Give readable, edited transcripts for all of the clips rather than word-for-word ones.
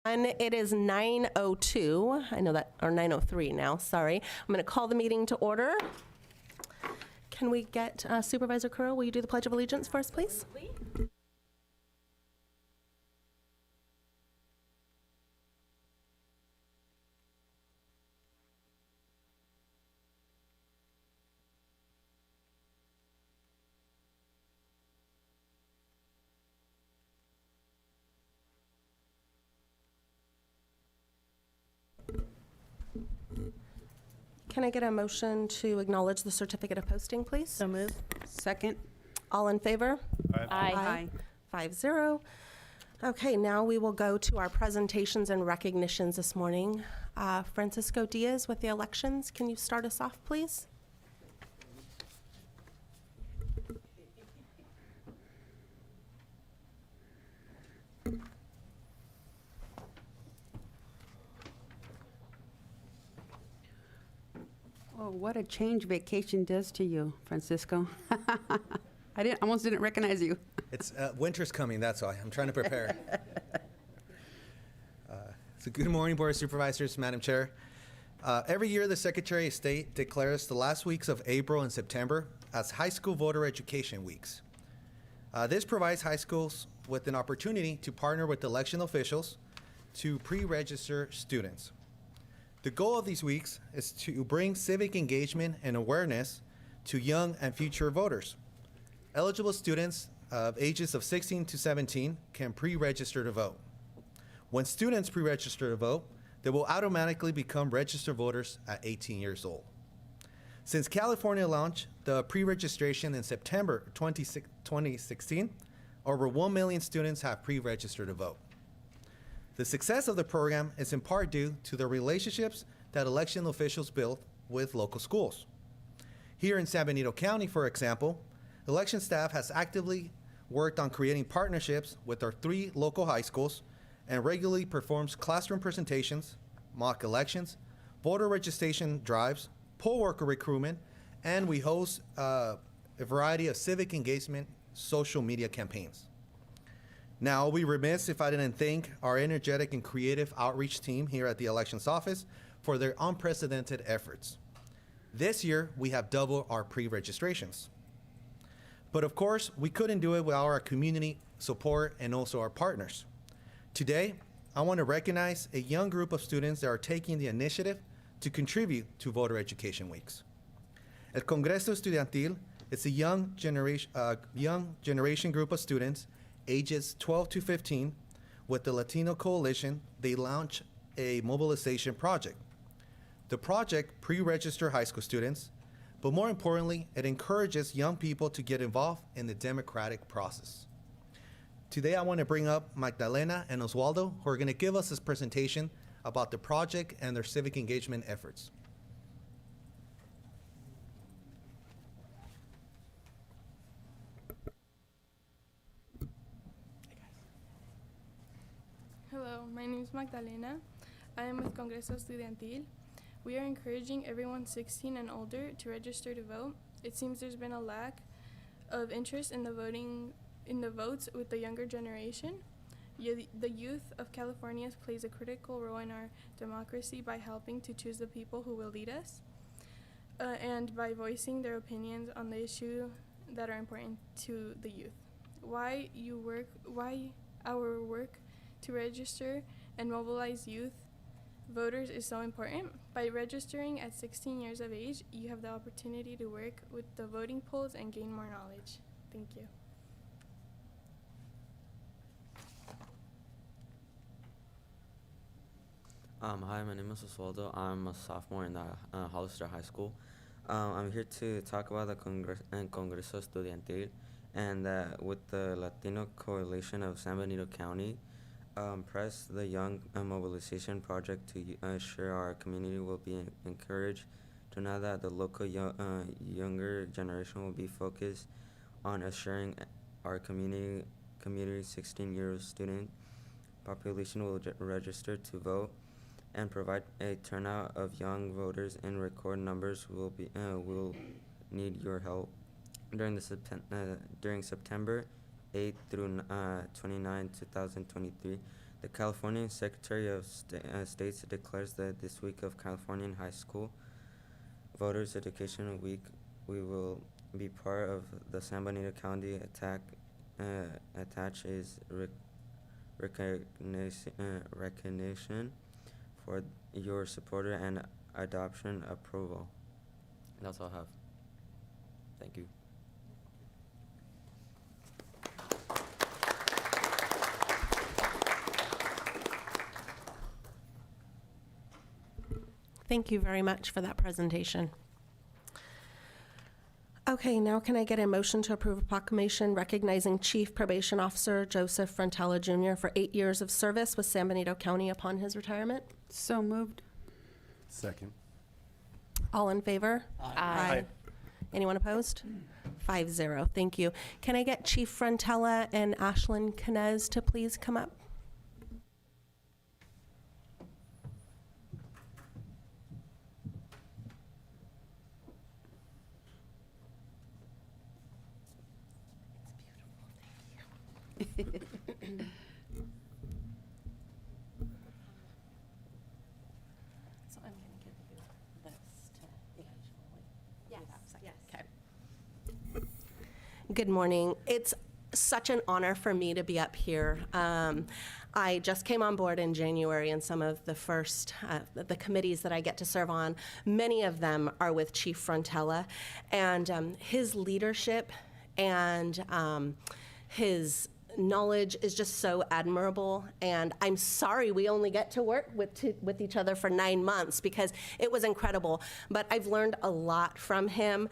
And it is 9:02. I know that, or 9:03 now, sorry. I'm going to call the meeting to order. Can we get Supervisor Curl, will you do the Pledge of Allegiance for us, please? Can I get a motion to acknowledge the certificate of posting, please? So moved. Second. All in favor? Aye. 5-0. Okay, now we will go to our presentations and recognitions this morning. Francisco Diaz with the elections. Can you start us off, please? Oh, what a change vacation does to you, Francisco. I almost didn't recognize you. It's winter's coming, that's why. I'm trying to prepare. So good morning, Board of Supervisors, Madam Chair. Every year, the Secretary of State declares the last weeks of April and September as high school voter education weeks. This provides high schools with an opportunity to partner with election officials to pre-register students. The goal of these weeks is to bring civic engagement and awareness to young and future voters. Eligible students of ages of 16 to 17 can pre-register to vote. When students pre-register to vote, they will automatically become registered voters at 18 years old. Since California launched the pre-registration in September 2016, over 1 million students have pre-registered to vote. The success of the program is in part due to the relationships that election officials build with local schools. Here in San Benito County, for example, election staff has actively worked on creating partnerships with our 3 local high schools and regularly performs classroom presentations, mock elections, voter registration drives, poll worker recruitment, and we host a variety of civic engagement social media campaigns. Now, I'll be remiss if I didn't thank our energetic and creative outreach team here at the Elections Office for their unprecedented efforts. This year, we have doubled our pre-registrations. But of course, we couldn't do it without our community support and also our partners. Today, I want to recognize a young group of students that are taking the initiative to contribute to Voter Education Weeks. El Congreso Estudiantil is a young generation group of students ages 12 to 15. With the Latino Coalition, they launched a mobilization project. The project pre-register high school students, but more importantly, it encourages young people to get involved in the democratic process. Today, I want to bring up Magdalena and Oswaldo, who are going to give us this presentation about the project and their civic engagement efforts. Hello, my name is Magdalena. I am with Congreso Estudiantil. We are encouraging everyone 16 and older to register to vote. It seems there's been a lack of interest in the votes with the younger generation. The youth of California plays a critical role in our democracy by helping to choose the people who will lead us, and by voicing their opinions on the issue that are important to the youth. Why our work to register and mobilize youth voters is so important. By registering at 16 years of age, you have the opportunity to work with the voting polls and gain more knowledge. Thank you. Hi, my name is Oswaldo. I'm a sophomore in the Hollister High School. I'm here to talk about the Congreso Estudiantil, and with the Latino Coalition of San Benito County, press the Young Mobilization Project to ensure our community will be encouraged to know that the local younger generation will be focused on assuring our community 16-year-old student population will register to vote and provide a turnout of young voters in record numbers. Will need your help during September 8th through 29, 2023. The California Secretary of State declares that this week of Californian High School Voters Education Week, we will be part of the San Benito County attach is recognition for your support and adoption approval. That's all I have. Thank you. Thank you very much for that presentation. Okay, now can I get a motion to approve a proclamation recognizing Chief Probation Officer Joseph Frontella Jr. for 8 years of service with San Benito County upon his retirement? So moved. Second. All in favor? Aye. Anyone opposed? 5-0. Thank you. Can I get Chief Frontella and Ashlyn Canez to please come up? So I'm going to give you this to Okay. Good morning. It's such an honor for me to be up here. I just came on board in January, and some of the first, the committees that I get to serve on, many of them are with Chief Frontella, and his leadership and his knowledge is just so admirable, and I'm sorry we only get to work with each other for 9 months because it was incredible, but I've learned a lot from him.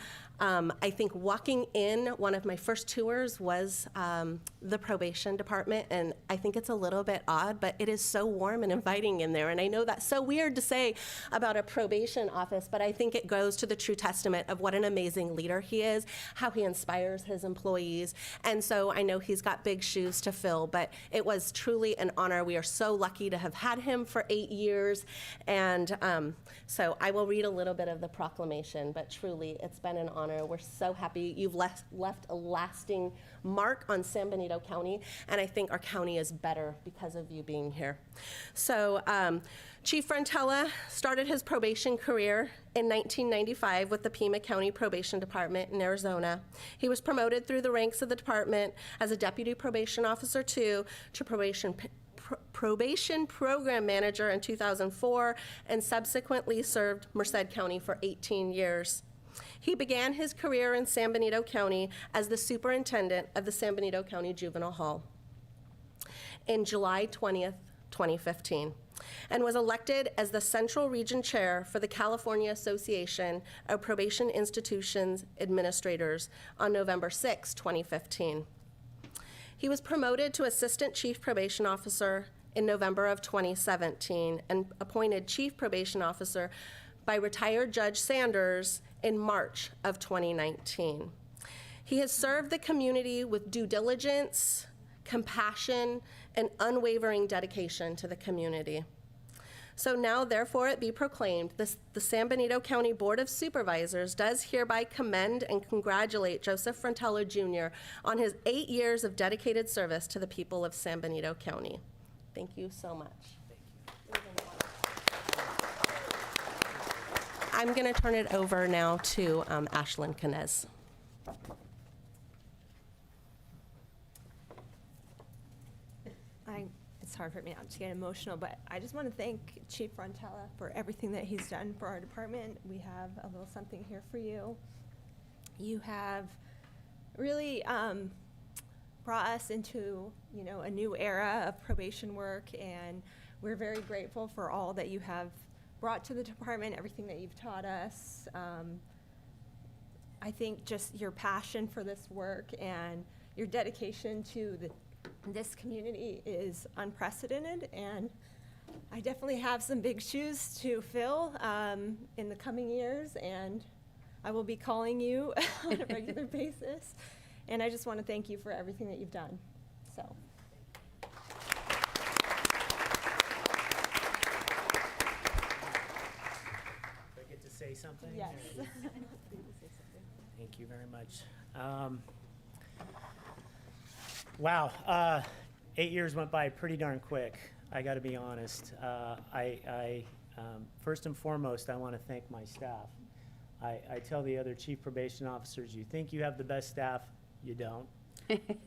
I think walking in, one of my first tours was the probation department, and I think it's a little bit odd, but it is so warm and inviting in there, and I know that's so weird to say about a probation office, but I think it goes to the true testament of what an amazing leader he is, how he inspires his employees, and so I know he's got big shoes to fill, but it was truly an honor. We are so lucky to have had him for 8 years, and so I will read a little bit of the proclamation, but truly it's been an honor. We're so happy you've left a lasting mark on San Benito County, and I think our county is better because of you being here. So Chief Frontella started his probation career in 1995 with the Pima County Probation Department in Arizona. He was promoted through the ranks of the department as a Deputy Probation Officer 2 to Probation Program Manager in 2004, and subsequently served Merced County for 18 years. He began his career in San Benito County as the superintendent of the San Benito County Juvenile Hall in July 20th, 2015, and was elected as the Central Region Chair for the California Association of Probation Institutions Administrators on November 6, 2015. He was promoted to Assistant Chief Probation Officer in November of 2017 and appointed Chief Probation Officer by retired Judge Sanders in March of 2019. He has served the community with due diligence, compassion, and unwavering dedication to the community. So now, therefore, it be proclaimed, the San Benito County Board of Supervisors does hereby commend and congratulate Joseph Frontella Jr. on his 8 years of dedicated service to the people of San Benito County. Thank you so much. I'm going to turn it over now to Ashlyn Canez. It's hard for me not to get emotional, but I just want to thank Chief Frontella for everything that he's done for our department. We have a little something here for you. You have really brought us into, a new era of probation work, and we're very grateful for all that you have brought to the department, everything that you've taught us. I think just your passion for this work and your dedication to this community is unprecedented, and I definitely have some big shoes to fill in the coming years, and I will be calling you on a regular basis, and I just want to thank you for everything that you've done. So. I get to say something? Yes. Thank you very much. Wow, 8 years went by pretty darn quick. I got to be honest. First and foremost, I want to thank my staff. I tell the other chief probation officers, you think you have the best staff, you don't.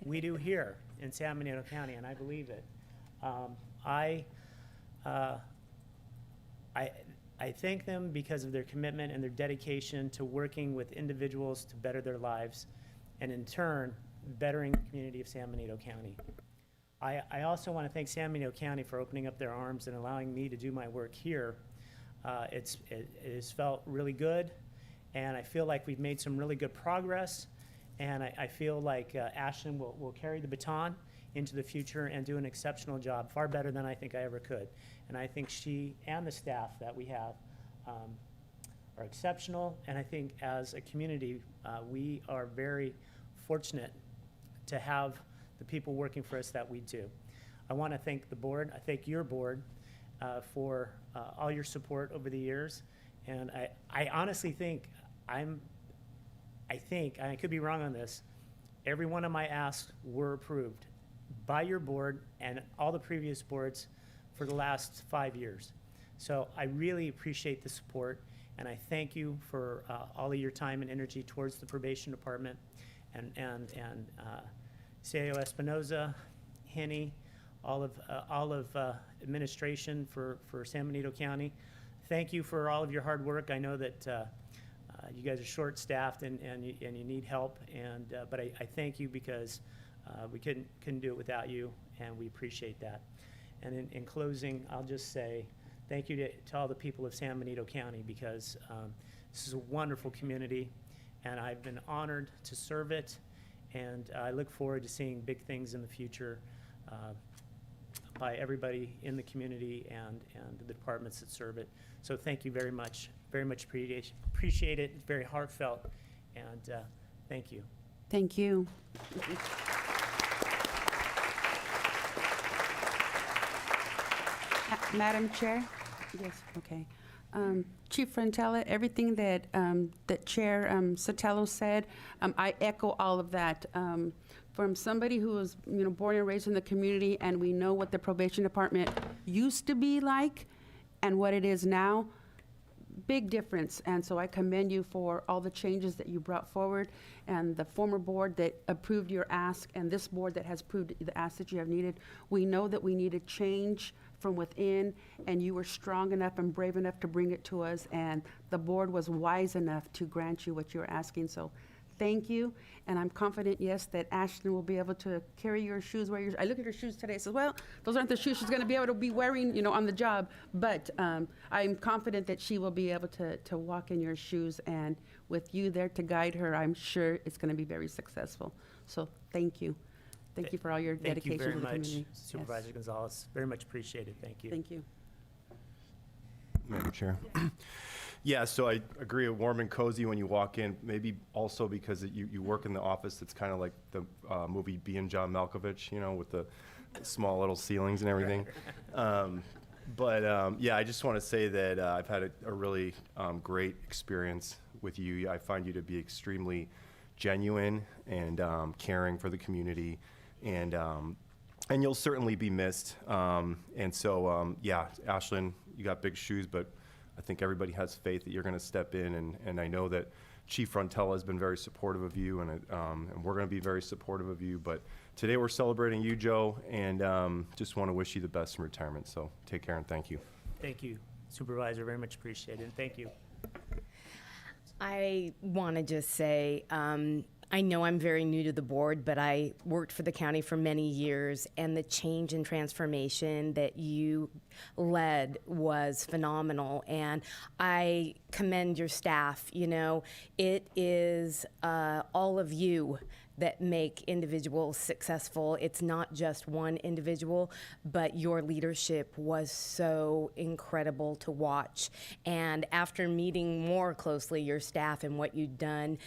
We do here in San Benito County, and I believe it. I thank them because of their commitment and their dedication to working with individuals to better their lives, and in turn, bettering the community of San Benito County. I also want to thank San Benito County for opening up their arms and allowing me to do my work here. It has felt really good, and I feel like we've made some really good progress, and I feel like Ashlyn will carry the baton into the future and do an exceptional job, far better than I think I ever could. And I think she and the staff that we have are exceptional, and I think as a community, we are very fortunate to have the people working for us that we do. I want to thank the board. I thank your board for all your support over the years. And I honestly think, I think, and I could be wrong on this, every one of my asks were approved by your board and all the previous boards for the last 5 years. So I really appreciate the support, and I thank you for all of your time and energy towards the probation department, and CAO Espinoza, Henny, all of administration for San Benito County. Thank you for all of your hard work. I know that you guys are short-staffed and you need help, but I thank you because we couldn't do it without you, and we appreciate that. And in closing, I'll just say thank you to all the people of San Benito County, because this is a wonderful community, and I've been honored to serve it. And I look forward to seeing big things in the future by everybody in the community and the departments that serve it. So thank you very much appreciate it. It's very heartfelt, and thank you. Thank you. Madam Chair? Yes, okay. Chief Frontella, everything that that Chair Sotelo said, I echo all of that. From somebody who was, born and raised in the community, and we know what the probation department used to be like and what it is now, big difference. And so I commend you for all the changes that you brought forward, and the former board that approved your ask, and this board that has approved the ask that you have needed. We know that we needed change from within, and you were strong enough and brave enough to bring it to us, and the board was wise enough to grant you what you were asking. So thank you, and I'm confident, yes, that Ashlyn will be able to carry your shoes, wear your, I look at her shoes today, I said, well, those aren't the shoes she's gonna be able to be wearing, on the job, but I'm confident that she will be able to walk in your shoes, and with you there to guide her, I'm sure it's gonna be very successful. So thank you. Thank you for all your dedication to the community. Thank you very much, Supervisor Gonzalez. Very much appreciated. Thank you. Thank you. Madam Chair. Yeah, so I agree, warm and cozy when you walk in, maybe also because you work in the office that's kind of like the movie Being John Malkovich, with the small little ceilings and everything. Yeah, I just want to say that I've had a really great experience with you. I find you to be extremely genuine and caring for the community, and you'll certainly be missed. Yeah, Ashlyn, you got big shoes, but I think everybody has faith that you're going to step in, and I know that Chief Frontella has been very supportive of you, and we're going to be very supportive of you. But today we're celebrating you, Joe, and just want to wish you the best in retirement. So take care and thank you. Thank you, Supervisor. Very much appreciated. Thank you. I want to just say, I know I'm very new to the board, but I worked for the county for many years, and the change and transformation that you led was phenomenal, and I commend your staff. It is all of you that make individuals successful. It's not just one individual, but your leadership was so incredible to watch. And after meeting more closely your staff and what you'd done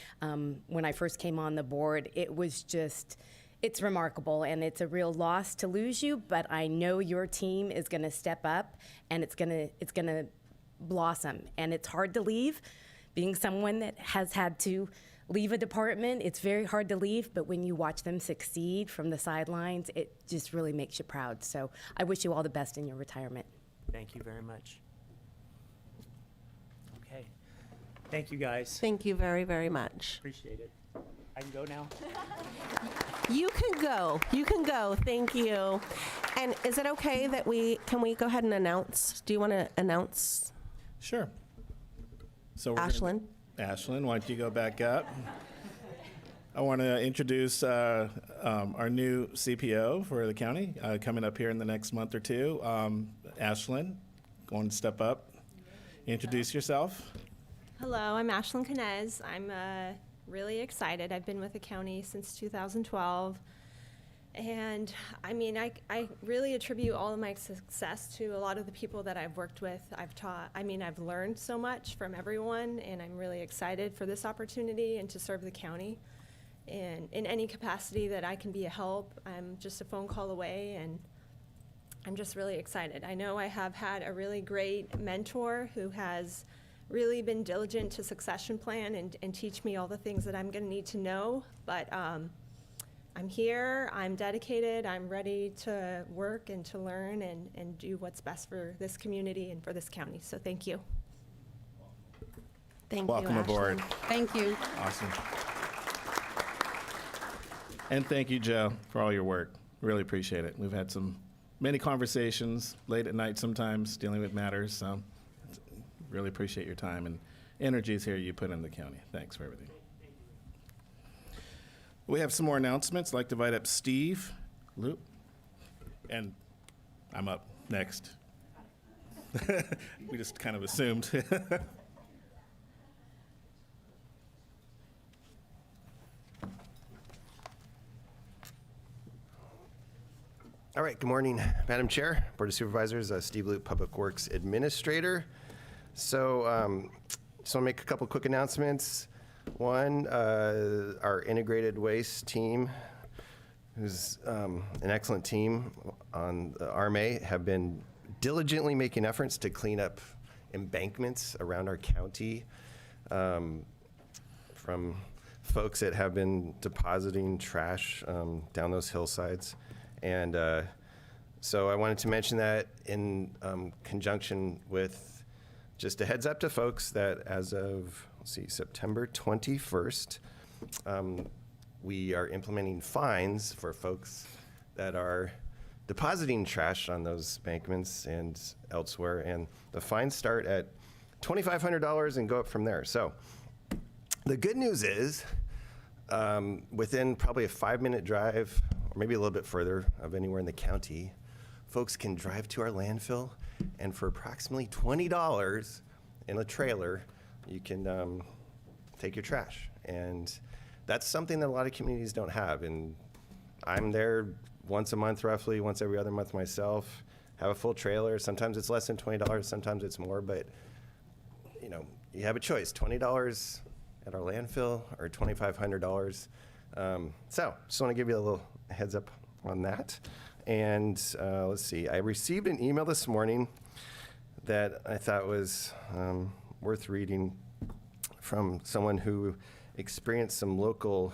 when I first came on the board, it was just, it's remarkable, and it's a real loss to lose you, but I know your team is gonna step up, and it's gonna blossom. And it's hard to leave, being someone that has had to leave a department, it's very hard to leave, but when you watch them succeed from the sidelines, it just really makes you proud. So I wish you all the best in your retirement. Thank you very much. Okay. Thank you, guys. Thank you very, very much. Appreciate it. I can go now? You can go. You can go. Thank you. And is it okay that can we go ahead and announce? Do you want to announce Sure. So we're gonna- Ashlyn? Ashlyn, why don't you go back up? I want to introduce our new CPO for the county coming up here in the next month or two. Ashlyn, go and step up. Introduce yourself. Hello, I'm Ashlyn Canez. I'm really excited. I've been with the county since 2012. And I mean, I really attribute all of my success to a lot of the people that I've worked with. I've learned so much from everyone, and I'm really excited for this opportunity and to serve the county. And in any capacity that I can be a help, I'm just a phone call away, and I'm just really excited. I know I have had a really great mentor who has really been diligent to succession plan and teach me all the things that I'm going to need to know. But I'm here, I'm dedicated, I'm ready to work and to learn and do what's best for this community and for this county. So thank you. Thank Welcome you, aboard. Ashlyn. Thank you. Awesome. And thank you, Joe, for all your work. Really appreciate it. We've had many conversations late at night sometimes dealing with matters. So really appreciate your time and energies here you put in the county. Thanks for everything. We have some more announcements. I'd like to invite up Steve, Luke, and I'm up next. We just kind of assumed. All right, good morning, Madam Chair, Board of Supervisors, Steve Luke, Public Works Administrator. So just want to make a couple quick announcements. One, our integrated waste team, who's an excellent team on the RMA, have been diligently making efforts to clean up embankments around our county from folks that have been depositing trash down those hillsides. And so I wanted to mention that in conjunction with just a heads up to folks that as of, September 21st, we are implementing fines for folks that are depositing trash on those embankments and elsewhere. And the fines start at $2,500 and go up from there. So the good news is within probably a 5-minute drive, or maybe a little bit further of anywhere in the county, folks can drive to our landfill, and for approximately $20 in a trailer, you can take your trash. And that's something that a lot of communities don't have. And I'm there once a month, roughly, once every other month myself, have a full trailer. Sometimes it's less than $20, sometimes it's more, but you have a choice, $20 at our landfill or $2,500. So just want to give you a little heads up on that. And let's see, I received an email this morning that I thought was worth reading from someone who experienced some local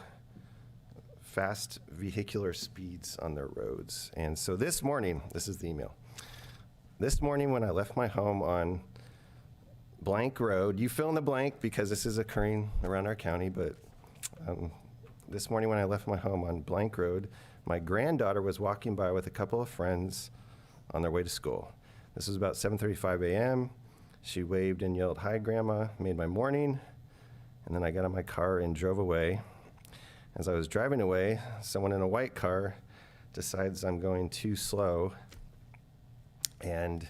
fast vehicular speeds on their roads. And so this morning, this is the email. This morning when I left my home on blank road, you fill in the blank because this is occurring around our county, but this morning when I left my home on blank road, my granddaughter was walking by with a couple of friends on their way to school. This was about 7:35 a.m. She waved and yelled, "Hi, Grandma," made my morning. And then I got in my car and drove away. As I was driving away, someone in a white car decides I'm going too slow and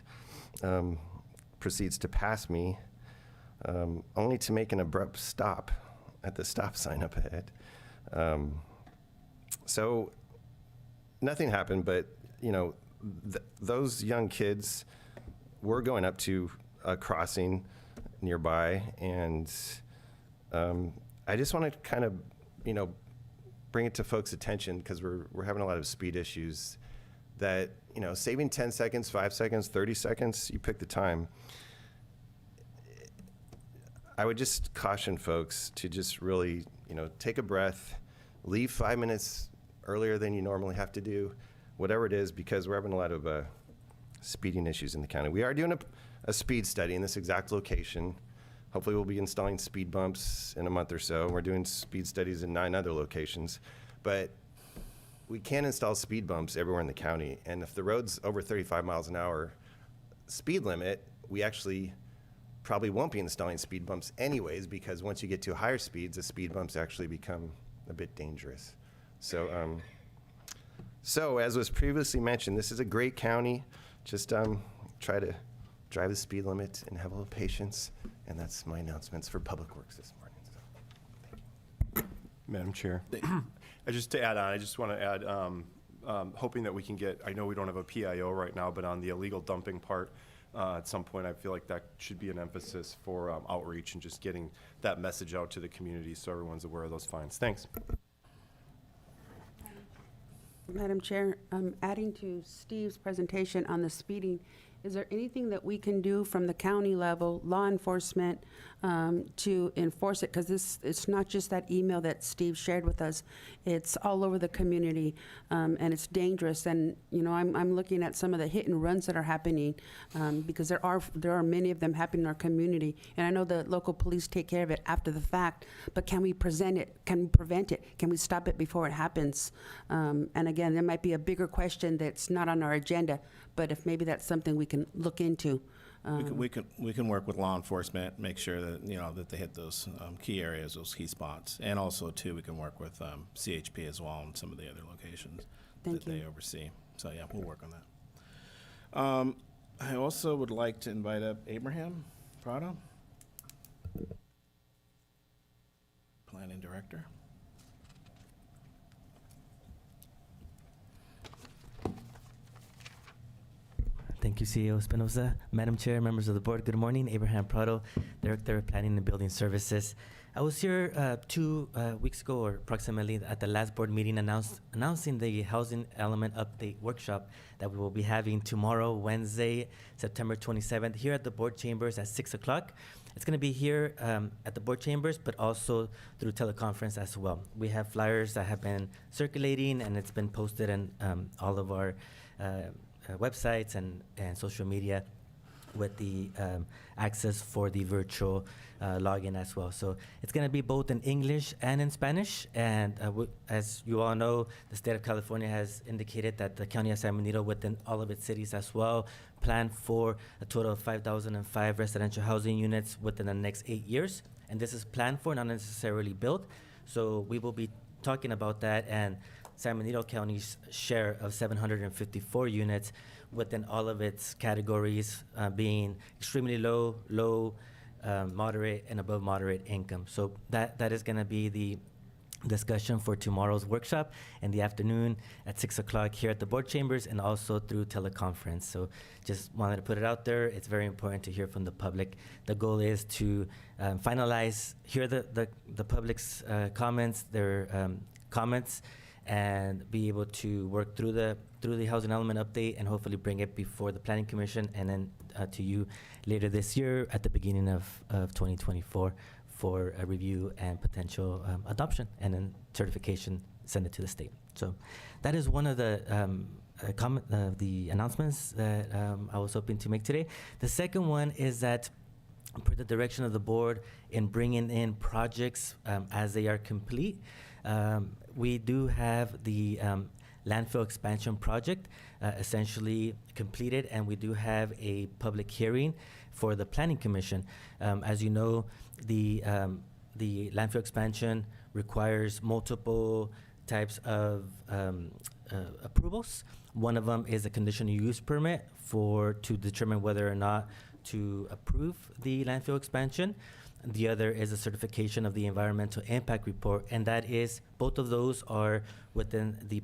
proceeds to pass me, only to make an abrupt stop at the stop sign up ahead. So nothing happened, but those young kids were going up to a crossing nearby, and I just want to kind of, bring it to folks' attention because we're having a lot of speed issues that, saving 10 seconds, 5 seconds, 30 seconds, you pick the time. I would just caution folks to just really, take a breath, leave 5 minutes earlier than you normally have to do, whatever it is, because we're having a lot of speeding issues in the county. We are doing a speed study in this exact location. Hopefully we'll be installing speed bumps in a month or so. We're doing speed studies in 9 other locations. But we can install speed bumps everywhere in the county. And if the road's over 35 miles an hour speed limit, we actually probably won't be installing speed bumps anyways, because once you get to higher speeds, the speed bumps actually become a bit dangerous. So, so as was previously mentioned, this is a great county. Just try to drive the speed limit and have a little patience. And that's my announcements for Public Works this morning. So, thank you. Madam Chair, just to add on, I just want to add, hoping that we can get, I know we don't have a PIO right now, but on the illegal dumping part, at some point, I feel like that should be an emphasis for outreach and just getting that message out to the community so everyone's aware of those fines. Thanks. Madam Chair, adding to Steve's presentation on the speeding, is there anything that we can do from the county level, law enforcement, to enforce it? Because it's not just that email that Steve shared with us. It's all over the community, and it's dangerous. And, I'm looking at some of the hit and runs that are happening, because there are many of them happening in our community. And I know the local police take care of it after the fact, but can we present it? Can we prevent it? Can we stop it before it happens? And again, there might be a bigger question that's not on our agenda, but if maybe that's something we can look into. We can work with law enforcement, make sure that that they hit those key areas, those key spots, and also too we can work with CHP as well and some of the other locations that they oversee. So yeah, we'll work on that. I also would like to invite up Abraham Prado, Planning Director. Thank you, CEO Espinoza. Madam Chair, members of the board, good morning. Abraham Prado, Director of Planning and Building Services. I was here 2 weeks ago, or approximately, at the last board meeting announcing the Housing Element Update Workshop that we will be having tomorrow, Wednesday, September 27th, here at the board chambers at 6 o'clock. It's going to be here at the board chambers, but also through teleconference as well. We have flyers that have been circulating, and it's been posted in all of our websites and social media with the access for the virtual login as well. So it's going to be both in English and in Spanish. And as you all know, the state of California has indicated that the County of San Benito, within all of its cities as well, plan for a total of 5,005 residential housing units within the next 8 years. And this is planned for, not necessarily built. So we will be talking about that and San Benito County's share of 754 units within all of its categories, being extremely low, moderate, and above moderate income. So that is going to be the discussion for tomorrow's workshop in the afternoon at 6 o'clock here at the board chambers, and also through teleconference. So just wanted to put it out there. It's very important to hear from the public. The goal is to hear the public's comments, their comments, and be able to work through the housing element update and hopefully bring it before the Planning Commission and then to you later this year at the beginning of 2024 for a review and potential adoption, and then certification, send it to the state. So that is one of the the announcements that I was hoping to make today. The second one is that, per the direction of the board in bringing in projects as they are complete, we do have the landfill expansion project essentially completed, and we do have a public hearing for the Planning Commission. As you know, the landfill expansion requires multiple types of approvals. One of them is a conditional use permit to determine whether or not to approve the landfill expansion. The other is a certification of the environmental impact report, and that is, both of those are within the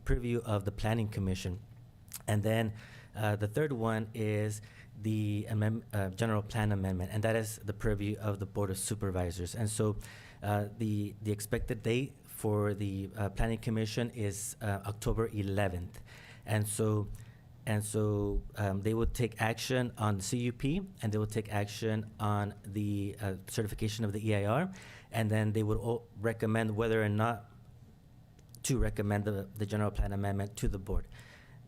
purview of the Planning Commission. And then the third one is the general plan amendment, and that is the purview of the Board of Supervisors. And so the expected date for the Planning Commission is October 11th. And so And so they would take action on the CUP, and they would take action on the certification of the EIR, and then they would recommend whether or not to recommend the general plan amendment to the board.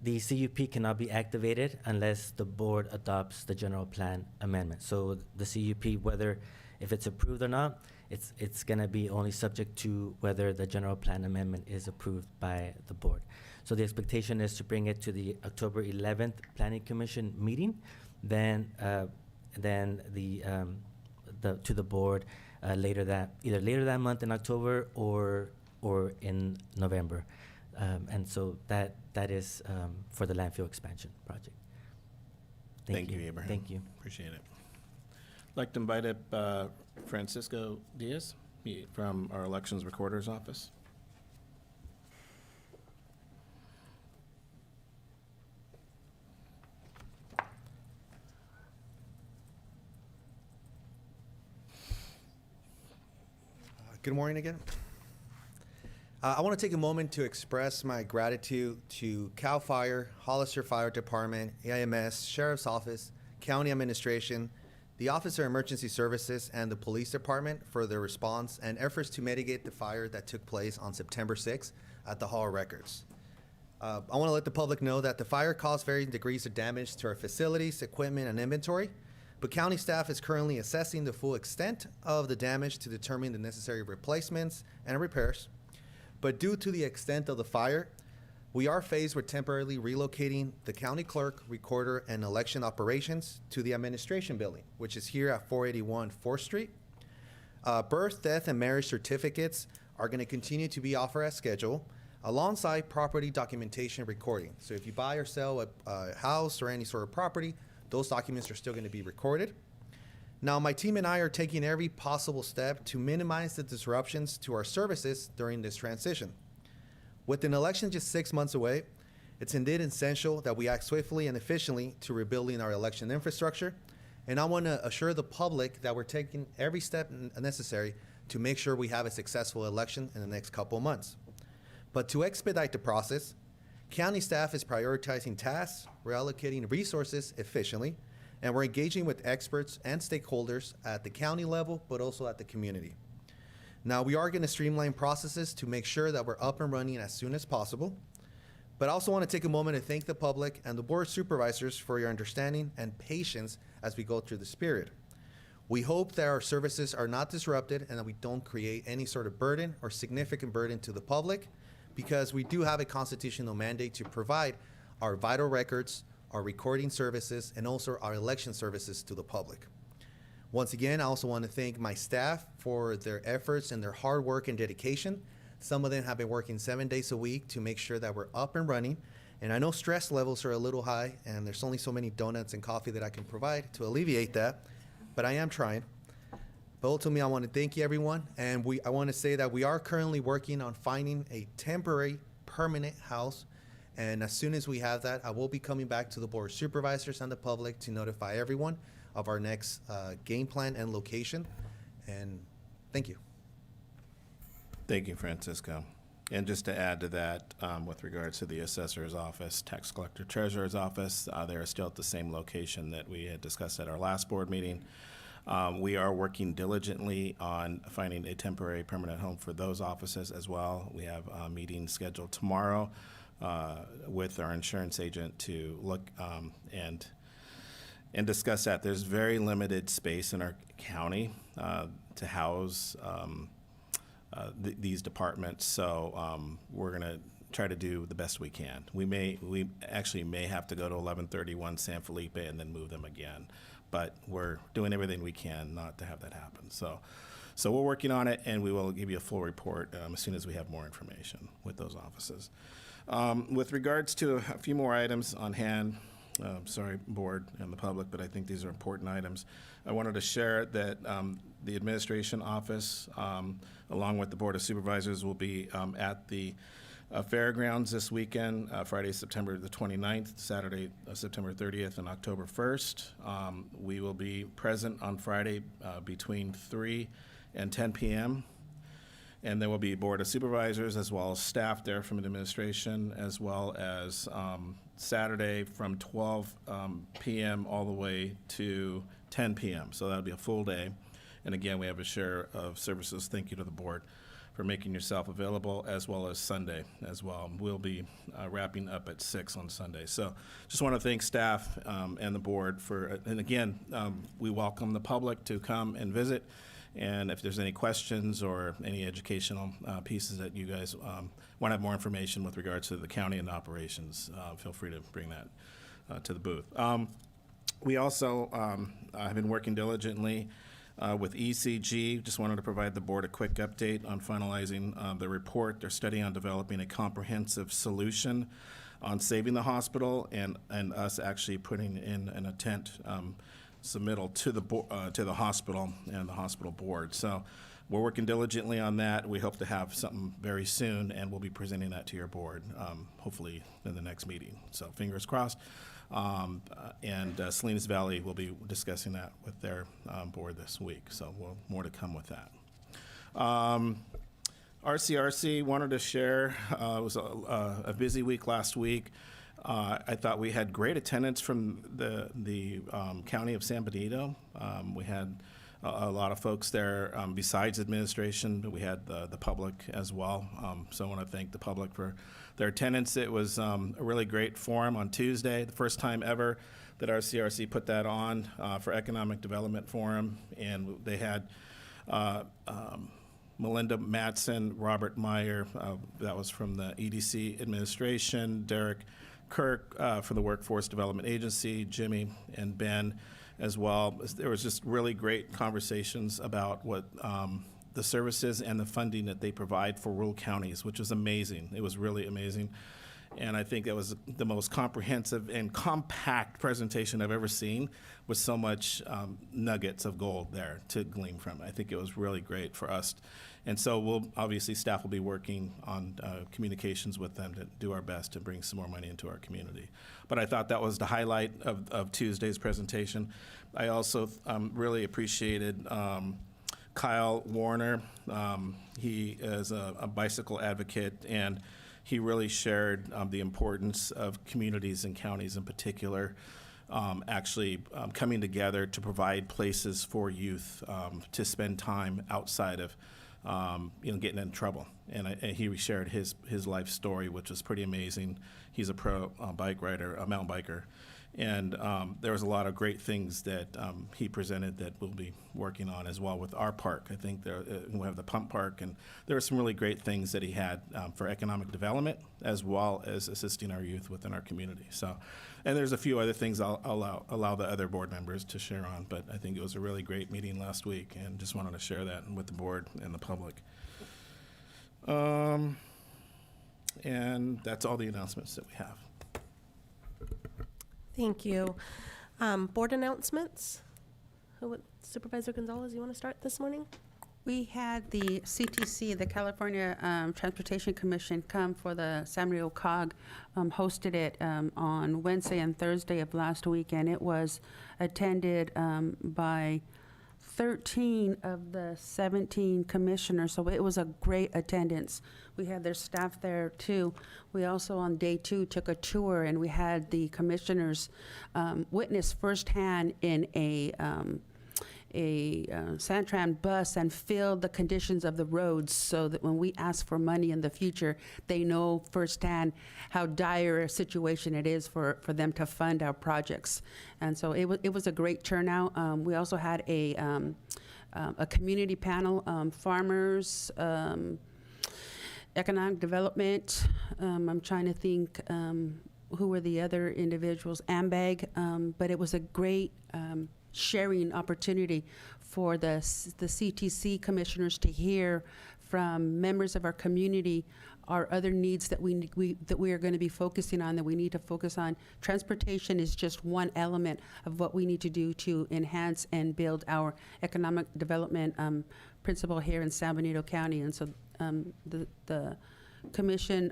The CUP cannot be activated unless the board adopts the general plan amendment. So the CUP, whether if it's approved or not, it's going to be only subject to whether the general plan amendment is approved by the board. So the expectation is to bring it to the October 11th Planning Commission meeting, then to the board either later that month in October or in November. And so that is for the landfill expansion project. Thank you, Abraham. Thank you. Appreciate it. I'd like to invite up Francisco Diaz from our Elections Recorder's Office. Good morning again. I want to take a moment to express my gratitude to CAL FIRE, Hollister Fire Department, AIMS, Sheriff's Office, County Administration, the Office of Emergency Services, and the Police Department for their response and efforts to mitigate the fire that took place on September 6th at the Hall of Records. I want to let the public know that the fire caused varying degrees of damage to our facilities, equipment, and inventory, but county staff is currently assessing the full extent of the damage to determine the necessary replacements and repairs. But due to the extent of the fire, we are faced with temporarily relocating the county clerk, recorder, and election operations to the administration building, which is here at 481 4th Street. Birth, death, and marriage certificates are going to continue to be offered as scheduled, alongside property documentation recording. So if you buy or sell a house or any sort of property, those documents are still going to be recorded. Now, my team and I are taking every possible step to minimize the disruptions to our services during this transition. With an election just 6 months away, it's indeed essential that we act swiftly and efficiently to rebuilding our election infrastructure. And I want to assure the public that we're taking every step necessary to make sure we have a successful election in the next couple of months. But to expedite the process, county staff is prioritizing tasks, we're allocating resources efficiently, and we're engaging with experts and stakeholders at the county level, but also at the community. Now, we are going to streamline processes to make sure that we're up and running as soon as possible. But I also want to take a moment to thank the public and the Board of Supervisors for your understanding and patience as we go through this period. We hope that our services are not disrupted and that we don't create any sort of burden or significant burden to the public, because we do have a constitutional mandate to provide our vital records, our recording services, and also our election services to the public. Once again, I also want to thank my staff for their efforts and their hard work and dedication. Some of them have been working 7 days a week to make sure that we're up and running. And I know stress levels are a little high, and there's only so many donuts and coffee that I can provide to alleviate that, but I am trying. But ultimately, I want to thank you, everyone. And I want to say that we are currently working on finding a temporary, permanent house. And as soon as we have that, I will be coming back to the Board of Supervisors and the public to notify everyone of our next game plan and location. And thank you. Thank you, Francisco. And just to add to that, with regards to the assessor's office, tax collector treasurer's office, they're still at the same location that we had discussed at our last board meeting. We are working diligently on finding a temporary permanent home for those offices as well. We have a meeting scheduled tomorrow with our insurance agent to look and discuss that. There's very limited space in our county to house these departments, so we're going to try to do the best we can. We actually may have to go to 1131 San Felipe and then move them again, but we're doing everything we can not to have that happen. So we're working on it, and we will give you a full report as soon as we have more information with those offices. With regards to a few more items on hand, sorry, board and the public, but I think these are important items. I wanted to share that the administration office, along with the Board of Supervisors, will be at the fairgrounds this weekend, Friday, September the 29th, Saturday, September 30th, and October 1st. We will be present on Friday between 3 and 10 p.m., and there will be Board of Supervisors as well as staff there from administration, as well as Saturday from 12 p.m. all the way to 10 p.m. So that'll be a full day. And again, we have a share of services. Thank you to the board for making yourself available, as well as Sunday as well. We'll be wrapping up at 6 on Sunday. So just want to thank staff and the board for, and again, we welcome the public to come and visit. And if there's any questions or any educational pieces that you guys want to have more information with regards to the county and operations, feel free to bring that to the booth. We also have been working diligently with ECG. Just wanted to provide the board a quick update on finalizing the report. They're studying on developing a comprehensive solution on saving the hospital and us actually putting in an intent submittal to the hospital and the hospital board. So we're working diligently on that. We hope to have something very soon, and we'll be presenting that to your board, hopefully in the next meeting. So fingers crossed. Salinas Valley will be discussing that with their board this week. So more to come with that. RCRC wanted to share, it was a busy week last week. I thought we had great attendance from the County of San Benito. We had a lot of folks there besides administration, but we had the public as well. So I want to thank the public for their attendance. It was a really great forum on Tuesday, the first time ever that RCRC put that on for Economic Development Forum. And they had Melinda Matson, Robert Meyer, that was from the EDC administration, Derek Kirk from the Workforce Development Agency, Jimmy and Ben as well. There was just really great conversations about what the services and the funding that they provide for rural counties, which was amazing. It was really amazing. And I think that was the most comprehensive and compact presentation I've ever seen, with so much nuggets of gold there to glean from. I think it was really great for us. And so obviously staff will be working on communications with them to do our best to bring some more money into our community. But I thought that was the highlight of Tuesday's presentation. I also really appreciated Kyle Warner. He is a bicycle advocate, and he really shared the importance of communities and counties in particular actually coming together to provide places for youth to spend time outside of getting in trouble. And he shared his life story, which was pretty amazing. He's a pro bike rider, a mountain biker. And there was a lot of great things that he presented that we'll be working on as well with our park. I think we have the pump park, and there were some really great things that he had for economic development as well as assisting our youth within our community. So, and there's a few other things I'll allow the other board members to share on, but I think it was a really great meeting last week, and just wanted to share that with the board and the public. And that's all the announcements that we have. Thank you. Board announcements. Supervisor Gonzalez, you want to start this morning? We had the CTC, the California Transportation Commission, come for the San Diego COG, hosted it on Wednesday and Thursday of last week, and it was attended by 13 of the 17 commissioners, so it was a great attendance. We had their staff there too. We also on day 2 took a tour, and we had the commissioners witness firsthand in a Santran bus and feel the conditions of the roads, so that when we ask for money in the future, they know firsthand how dire a situation it is for them to fund our projects. And so it was a great turnout. We also had a community panel, farmers, economic development. I'm trying to think who were the other individuals, AMBAG, but it was a great sharing opportunity for the CTC commissioners to hear from members of our community our other needs that we are going to be focusing on, that we need to focus on. Transportation is just one element of what we need to do to enhance and build our economic development principle here in San Benito County. And so the commission,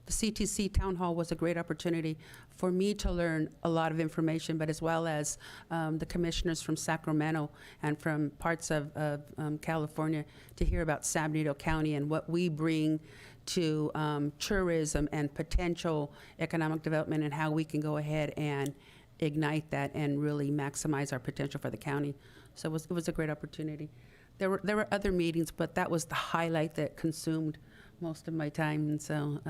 the CTC Town Hall was a great opportunity for me to learn a lot of information, but as well as the commissioners from Sacramento and from parts of California to hear about San Benito County and what we bring to tourism and potential economic development and how we can go ahead and ignite that and really maximize our potential for the county. So it was a great opportunity. There were other meetings, but that was the highlight that consumed most of my time, and so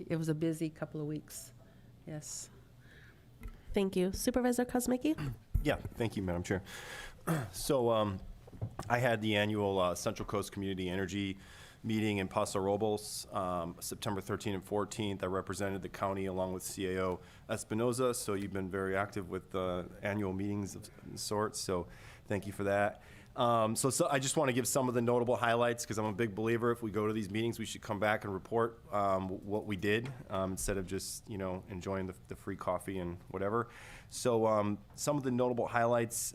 it was a busy couple of weeks. Yes. Thank you. Supervisor Kosmicki? Yeah, thank you, Madam Chair. So I had the annual Central Coast Community Energy meeting in Paso Robles, September 13th and 14th. I represented the county along with CAO Espinoza, so you've been very active with annual meetings of sorts, so thank you for that. So I just want to give some of the notable highlights, because I'm a big believer if we go to these meetings, we should come back and report what we did instead of just, enjoying the free coffee and whatever. So some of the notable highlights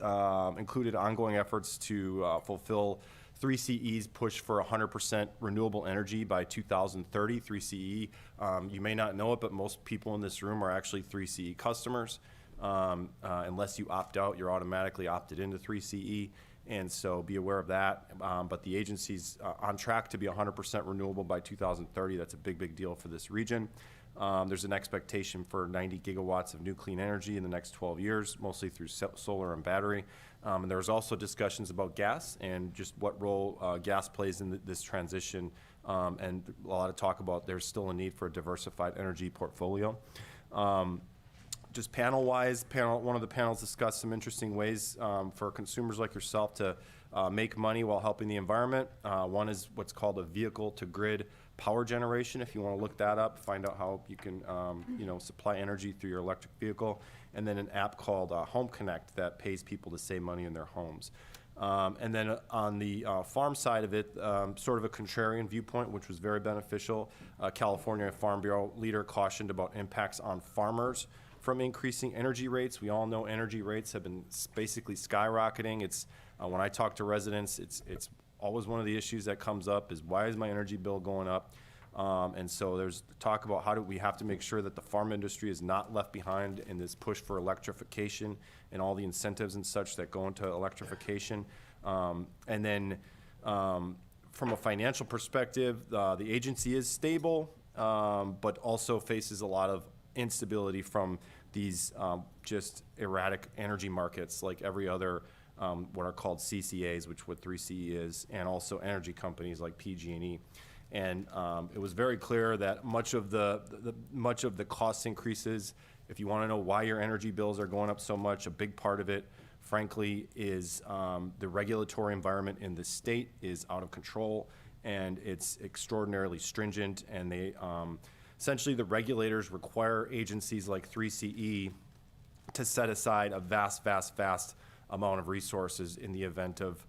included ongoing efforts to fulfill 3CE's push for 100% renewable energy by 2030. 3CE, you may not know it, but most people in this room are actually 3CE customers. Unless you opt out, you're automatically opted into 3CE. And so be aware of that. But the agency's on track to be 100% renewable by 2030. That's a big, big deal for this region. There's an expectation for 90 gigawatts of new clean energy in the next 12 years, mostly through solar and battery. And there was also discussions about gas and just what role gas plays in this transition. And a lot of talk about there's still a need for a diversified energy portfolio. Just panel-wise, one of the panels discussed some interesting ways for consumers like yourself to make money while helping the environment. One is what's called a vehicle-to-grid power generation. If you want to look that up, find out how you can supply energy through your electric vehicle. And then an app called Home Connect that pays people to save money in their homes. And then on the farm side of it, sort of a contrarian viewpoint, which was very beneficial. California Farm Bureau leader cautioned about impacts on farmers from increasing energy rates. We all know energy rates have been basically skyrocketing. It's when I talk to residents, it's always one of the issues that comes up is why is my energy bill going up? And so there's talk about how do we have to make sure that the farm industry is not left behind in this push for electrification and all the incentives and such that go into electrification. And then from a financial perspective, the agency is stable, but also faces a lot of instability from these just erratic energy markets like every other what are called CCAs, which what 3CE is, and also energy companies like PG&E. And it was very clear that much of the cost increases, if you want to know why your energy bills are going up so much, a big part of it, frankly, is the regulatory environment in the state is out of control, and it's extraordinarily stringent, and they essentially, the regulators require agencies like 3CE to set aside a vast amount of resources in the event of,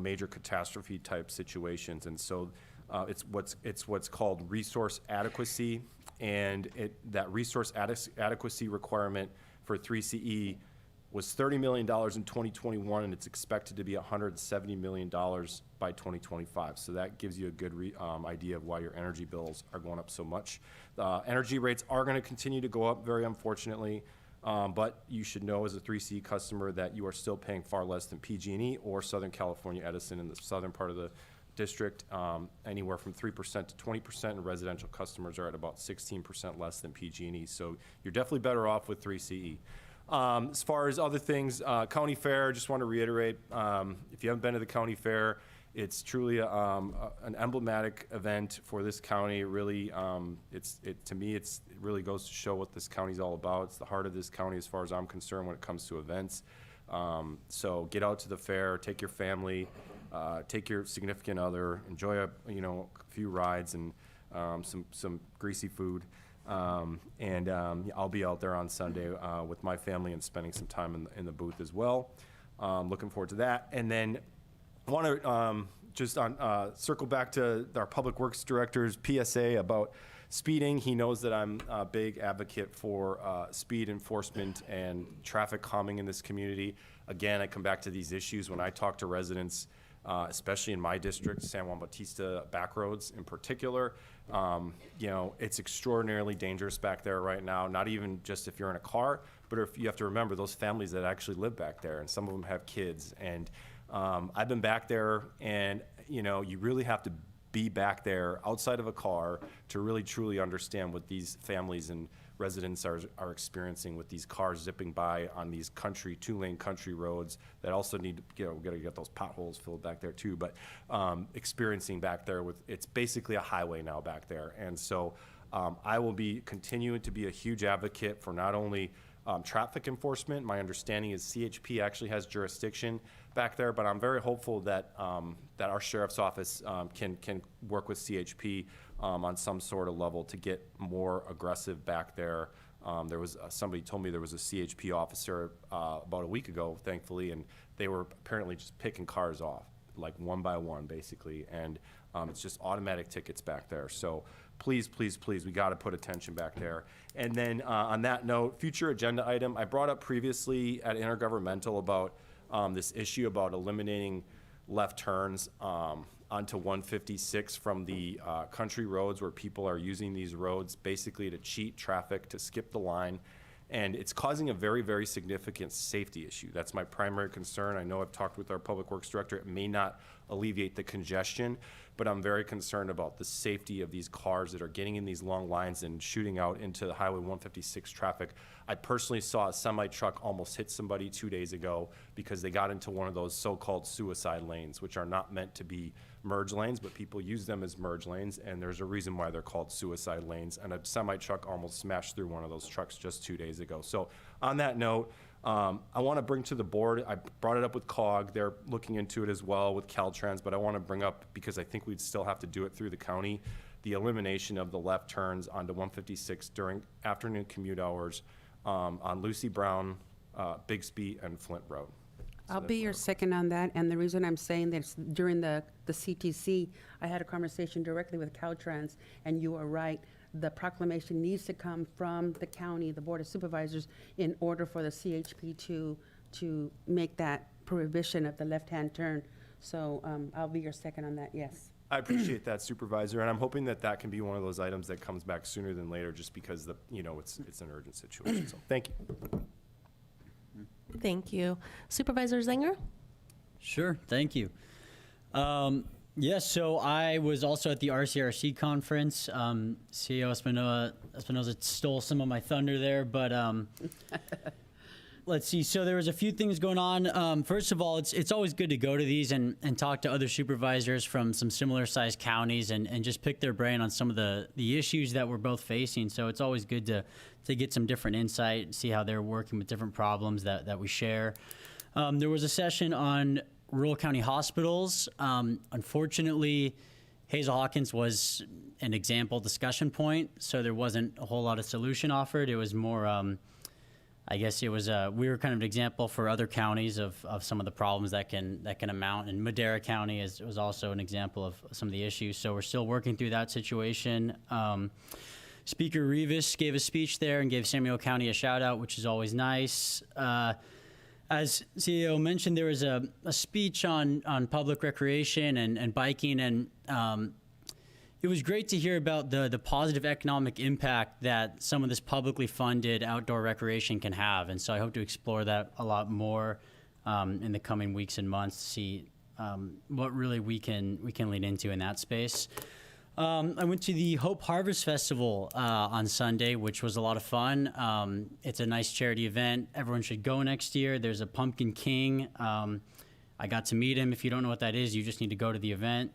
major catastrophe type situations. And so it's what's called resource adequacy, and that resource adequacy requirement for 3CE was $30 million in 2021, and it's expected to be $170 million by 2025. So that gives you a good idea of why your energy bills are going up so much. Energy rates are going to continue to go up, very unfortunately, but you should know as a 3C customer that you are still paying far less than PG&E or Southern California Edison in the southern part of the district, anywhere from 3% to 20%, and residential customers are at about 16% less than PG&E. So you're definitely better off with 3CE. As far as other things, county fair, just want to reiterate, if you haven't been to the county fair, it's truly an emblematic event for this county. Really, to me, it really goes to show what this county's all about. It's the heart of this county as far as I'm concerned when it comes to events. So get out to the fair, take your family, take your significant other, enjoy a few rides and some greasy food. And I'll be out there on Sunday with my family and spending some time in the booth as well. Looking forward to that. And then I want to just circle back to our Public Works Director's PSA about speeding. He knows that I'm a big advocate for speed enforcement and traffic calming in this community. Again, I come back to these issues when I talk to residents, especially in my district, San Juan Bautista back roads in particular. It's extraordinarily dangerous back there right now, not even just if you're in a car, but if you have to remember those families that actually live back there, and some of them have kids. And I've been back there, and you really have to be back there outside of a car to really truly understand what these families and residents are experiencing with these cars zipping by on these two-lane country roads that also need to, gotta get those potholes filled back there too, but experiencing back there it's basically a highway now back there. And so I will be continuing to be a huge advocate for not only traffic enforcement. My understanding is CHP actually has jurisdiction back there, but I'm very hopeful that that our sheriff's office can work with CHP on some sort of level to get more aggressive back there. There was somebody told me there was a CHP officer about a week ago, thankfully, and they were apparently just picking cars off, like one by one, basically, and it's just automatic tickets back there. So please, please, please, we got to put attention back there. And then on that note, future agenda item, I brought up previously at Intergovernmental about this issue about eliminating left turns onto 156 from the country roads where people are using these roads basically to cheat traffic, to skip the line. And it's causing a very, very significant safety issue. That's my primary concern. I know I've talked with our public works director. It may not alleviate the congestion, but I'm very concerned about the safety of these cars that are getting in these long lines and shooting out into the Highway 156 traffic. I personally saw a semi-truck almost hit somebody 2 days ago because they got into one of those so-called suicide lanes, which are not meant to be merge lanes, but people use them as merge lanes, and there's a reason why they're called suicide lanes. And a semi-truck almost smashed through one of those trucks just 2 days ago. So on that note, I want to bring to the board, I brought it up with COG, they're looking into it as well with Caltrans, but I want to bring up, because I think we'd still have to do it through the county, the elimination of the left turns onto 156 during afternoon commute hours on Lucy Brown, Bixby, and Flint Road. I'll be your second on that, and the reason I'm saying that is during the CTC, I had a conversation directly with Caltrans, and you are right. The proclamation needs to come from the county, the Board of Supervisors, in order for the CHP to make that prohibition of the left-hand turn. So I'll be your second on that, yes. I appreciate that, Supervisor, and I'm hoping that that can be one of those items that comes back sooner than later, just because it's an urgent situation. So thank you. Thank you. Supervisor Zenger? Sure, thank you. Yes, so I was also at the RCRC conference. CEO Espinoza stole some of my thunder there, but let's see. So there was a few things going on. First of all, it's always good to go to these and talk to other supervisors from some similar sized counties and just pick their brain on some of the issues that we're both facing. So it's always good to get some different insight, see how they're working with different problems that we share. There was a session on rural county hospitals. Unfortunately, Hazel Hawkins was an example discussion point, so there wasn't a whole lot of solution offered. It was more, I guess it was, we were kind of an example for other counties of some of the problems that can amount, and Madera County was also an example of some of the issues. So we're still working through that situation. Speaker Rivas gave a speech there and gave Samuel County a shout out, which is always nice. As CEO mentioned, there was a speech on public recreation and biking, and it was great to hear about the positive economic impact that some of this publicly funded outdoor recreation can have. And so I hope to explore that a lot more in the coming weeks and months to see what really we can lean into in that space. I went to the Hope Harvest Festival on Sunday, which was a lot of fun. It's a nice charity event. Everyone should go next year. There's a Pumpkin King. I got to meet him. If you don't know what that is, you just need to go to the event.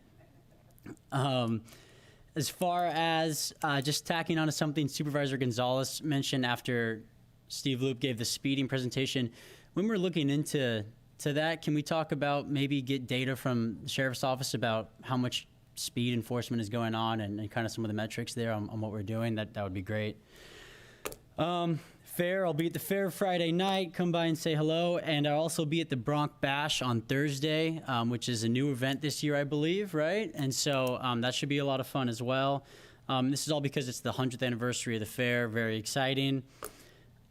As far as just tacking on to something Supervisor Gonzalez mentioned after Steve Loop gave the speeding presentation, when we're looking into that, can we talk about maybe get data from the Sheriff's Office about how much speed enforcement is going on and kind of some of the metrics there on what we're doing? That would be great. Fair, I'll be at the fair Friday night. Come by and say hello. And I'll also be at the Bronx Bash on Thursday, which is a new event this year, I believe, right? And so that should be a lot of fun as well. This is all because it's the 100th anniversary of the fair. Very exciting.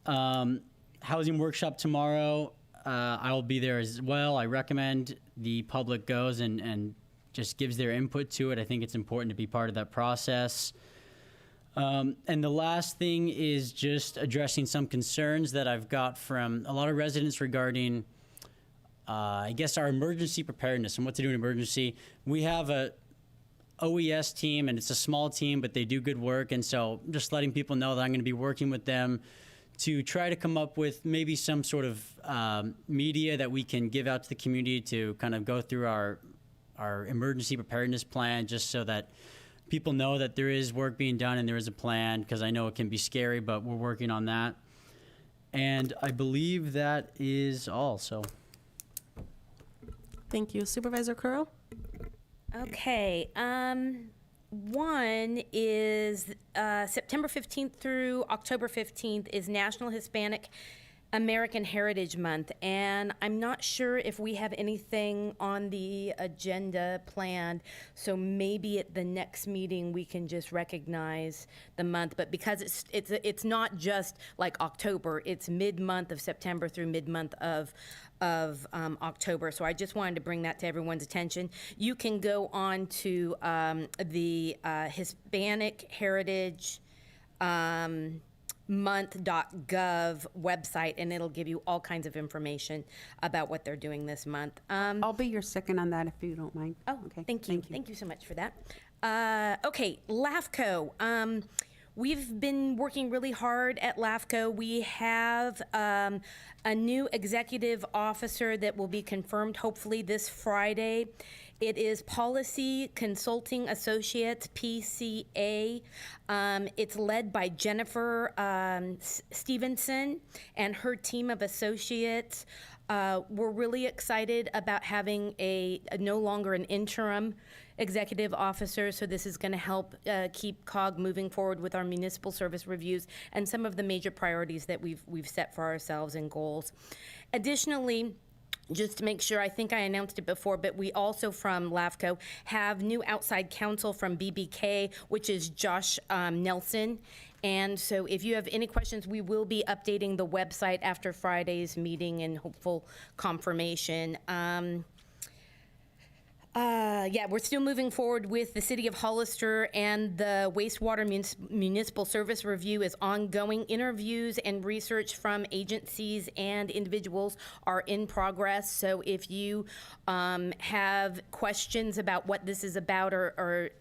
Housing workshop tomorrow. I will be there as well. I recommend the public goes and just gives their input to it. I think it's important to be part of that process. And the last thing is just addressing some concerns that I've got from a lot of residents regarding, I guess, our emergency preparedness and what to do in emergency. We have OES team, and it's a small team, but they do good work. And so just letting people know that I'm going to be working with them to try to come up with maybe some sort of media that we can give out to the community to kind of go through our emergency preparedness plan, just so that people know that there is work being done and there is a plan, because I know it can be scary, but we're working on that. And I believe that is all. So Thank you. Supervisor Curl? Okay. One is September 15th through October 15th is National Hispanic American Heritage Month, and I'm not sure if we have anything on the agenda planned, so maybe at the next meeting we can just recognize the month. But because it's not just like October, it's mid-month of September through mid-month of October. So I just wanted to bring that to everyone's attention. You can go on to the Hispanic Heritage month.gov website, and it'll give you all kinds of information about what they're doing this month. I'll be your second on that if you don't mind. Oh, okay. Thank you. Thank you so much for that. Okay, LAFCO. We've been working really hard at LAFCO. We have a new executive officer that will be confirmed hopefully this Friday. It is Policy Consulting Associates, PCA. It's led by Jennifer Stevenson and her team of associates. We're really excited about having no longer an interim executive officer, so this is going to help keep COG moving forward with our municipal service reviews and some of the major priorities that we've set for ourselves and goals. Additionally, just to make sure, I think I announced it before, but we also from LAFCO have new outside counsel from BBK, which is Josh Nelson. And so if you have any questions, we will be updating the website after Friday's meeting and hopeful confirmation. Yeah, we're still moving forward with the City of Hollister, and the wastewater municipal service review is ongoing. Interviews and research from agencies and individuals are in progress. So if you have questions about what this is about or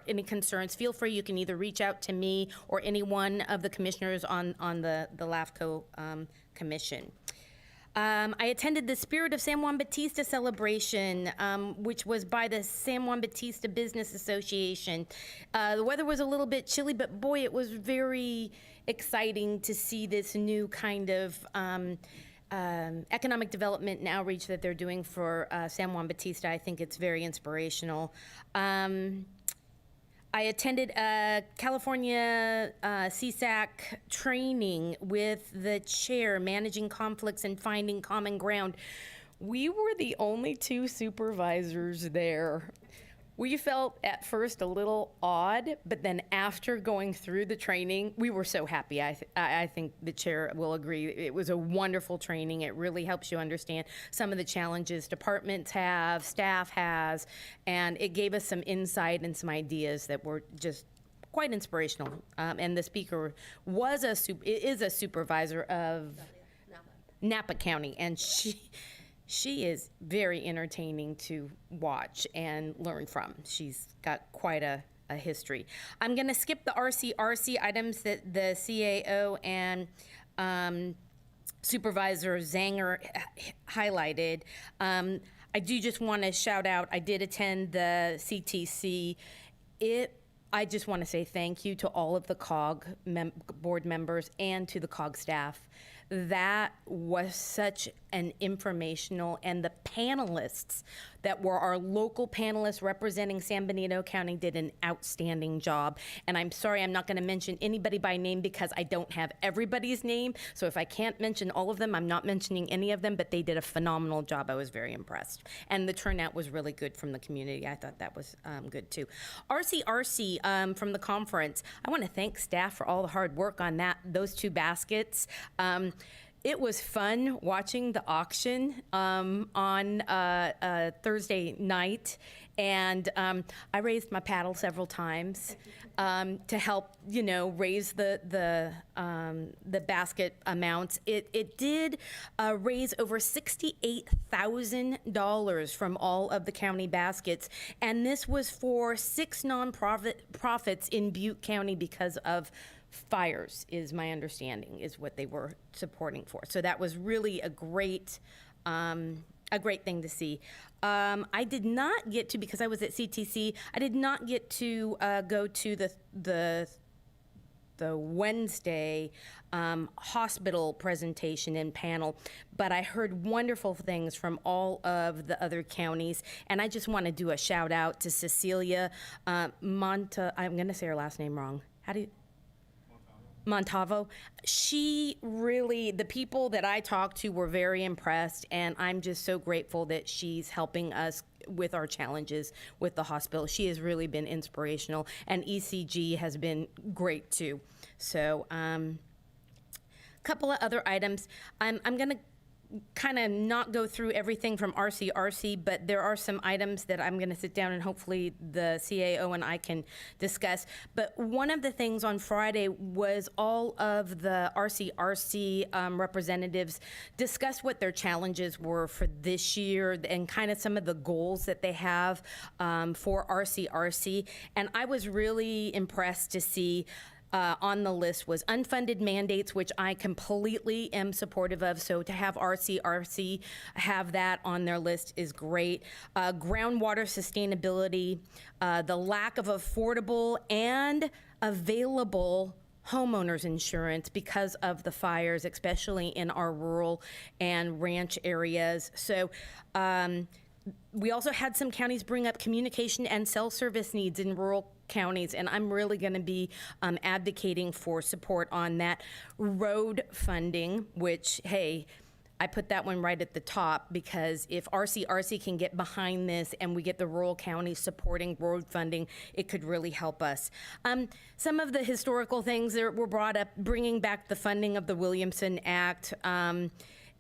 any concerns, feel free. You can either reach out to me or any one of the commissioners on the LAFCO commission. I attended the Spirit of San Juan Bautista celebration, which was by the San Juan Bautista Business Association. The weather was a little bit chilly, but boy, it was very exciting to see this new kind of economic development and outreach that they're doing for San Juan Bautista. I think it's very inspirational. I attended a California CSAC training with the chair, Managing Conflicts and Finding Common Ground. We were the only two supervisors there. We felt at first a little odd, but then after going through the training, we were so happy. I think the chair will agree. It was a wonderful training. It really helps you understand some of the challenges departments have, staff has, and it gave us some insight and some ideas that were just quite inspirational. And the speaker is a supervisor of Napa County, and she is very entertaining to watch and learn from. She's got quite a history. I'm going to skip the RCRC items that the CAO and Supervisor Zanger highlighted. I do just want to shout out, I did attend the CTC. I just want to say thank you to all of the COG board members and to the COG staff. That was such an informational, and the panelists that were our local panelists representing San Benito County did an outstanding job. And I'm sorry, I'm not going to mention anybody by name because I don't have everybody's name. So if I can't mention all of them, I'm not mentioning any of them, but they did a phenomenal job. I was very impressed. And the turnout was really good from the community. I thought that was good too. RCRC from the conference, I want to thank staff for all the hard work on those two baskets. It was fun watching the auction on Thursday night, and I raised my paddle several times to help, raise the basket amounts. It did raise over $68,000 from all of the county baskets, and this was for 6 nonprofits in Butte County because of fires, is my understanding, is what they were supporting for. So that was really a great thing to see. I did not get to, because I was at CTC, I did not get to go to the Wednesday hospital presentation and panel, but I heard wonderful things from all of the other counties, and I just want to do a shout out to Cecilia I'm going to say her last name wrong. How do you? Montavo. She really, the people that I talked to were very impressed, and I'm just so grateful that she's helping us with our challenges with the hospital. She has really been inspirational, and ECG has been great too. So, couple of other items. I'm going to kind of not go through everything from RCRC, but there are some items that I'm going to sit down and hopefully the CAO and I can discuss. But one of the things on Friday was all of the RCRC representatives discussed what their challenges were for this year and kind of some of the goals that they have for RCRC. And I was really impressed to see on the list was unfunded mandates, which I completely am supportive of. So to have RCRC have that on their list is great. Groundwater sustainability, the lack of affordable and available homeowners insurance because of the fires, especially in our rural and ranch areas. So we also had some counties bring up communication and cell service needs in rural counties, and I'm really going to be advocating for support on that. Road funding, which, hey, I put that one right at the top, because if RCRC can get behind this and we get the rural counties supporting road funding, it could really help us. Some of the historical things that were brought up, bringing back the funding of the Williamson Act,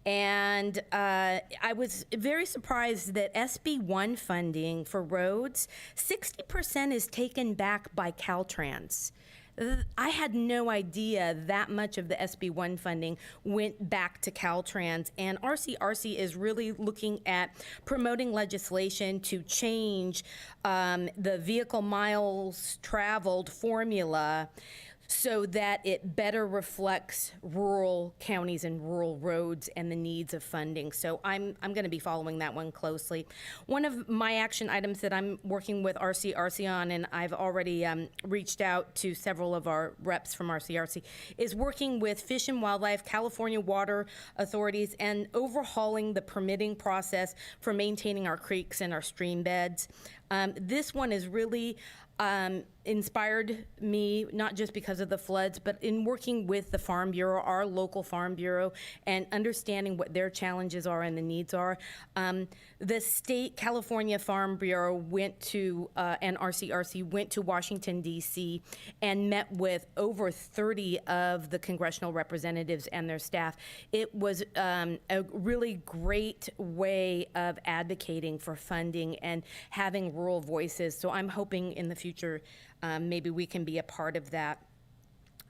and I was very surprised that SB1 funding for roads, 60% is taken back by Caltrans. I had no idea that much of the SB1 funding went back to Caltrans, and RCRC is really looking at promoting legislation to change the vehicle miles traveled formula so that it better reflects rural counties and rural roads and the needs of funding. So I'm going to be following that one closely. One of my action items that I'm working with RCRC on, and I've already reached out to several of our reps from RCRC, is working with Fish and Wildlife, California Water Authorities, and overhauling the permitting process for maintaining our creeks and our stream beds. This one is really inspired me, not just because of the floods, but in working with the Farm Bureau, our local Farm Bureau, and understanding what their challenges are and the needs are. The state California Farm Bureau went to, and RCRC went to Washington, D.C., and met with over 30 of the congressional representatives and their staff. It was a really great way of advocating for funding and having rural voices. So I'm hoping in the future maybe we can be a part of that.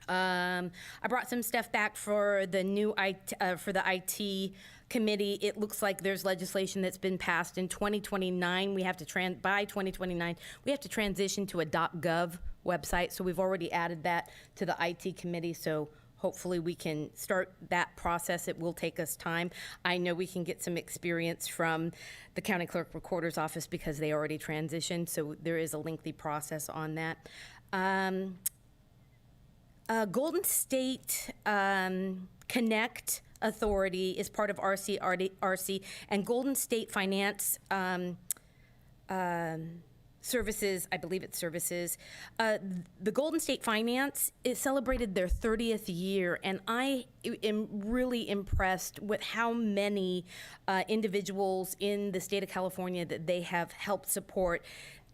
I brought some stuff back for the new IT committee. It looks like there's legislation that's been passed in 2029. We have to by 2029 we have to transition to a .gov website. So we've already added that to the IT committee. So hopefully we can start that process. It will take us time. I know we can get some experience from the county clerk recorder's office because they already transitioned, so there is a lengthy process on that. Golden State Connect Authority is part of RCRC, and Golden State Finance Services, I believe it's Services. The Golden State Finance, it celebrated their 30th year, and I am really impressed with how many individuals in the state of California that they have helped support.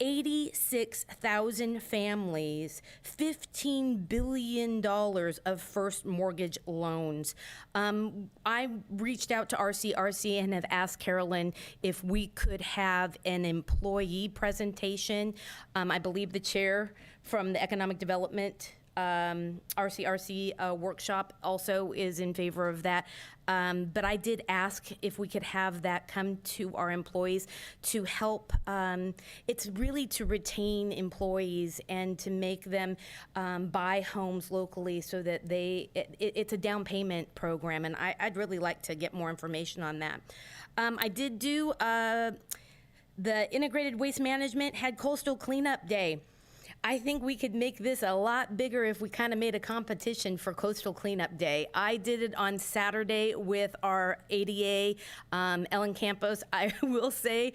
86,000 families, $15 billion of first mortgage loans. I reached out to RCRC and have asked Carolyn if we could have an employee presentation. I believe the chair from the Economic Development RCRC workshop also is in favor of that. But I did ask if we could have that come to our employees to help. It's really to retain employees and to make them buy homes locally so that it's a down payment program. And I'd really like to get more information on that. I did do the Integrated Waste Management had Coastal Cleanup Day. I think we could make this a lot bigger if we kind of made a competition for Coastal Cleanup Day. I did it on Saturday with our ADA, Ellen Campos. I will say,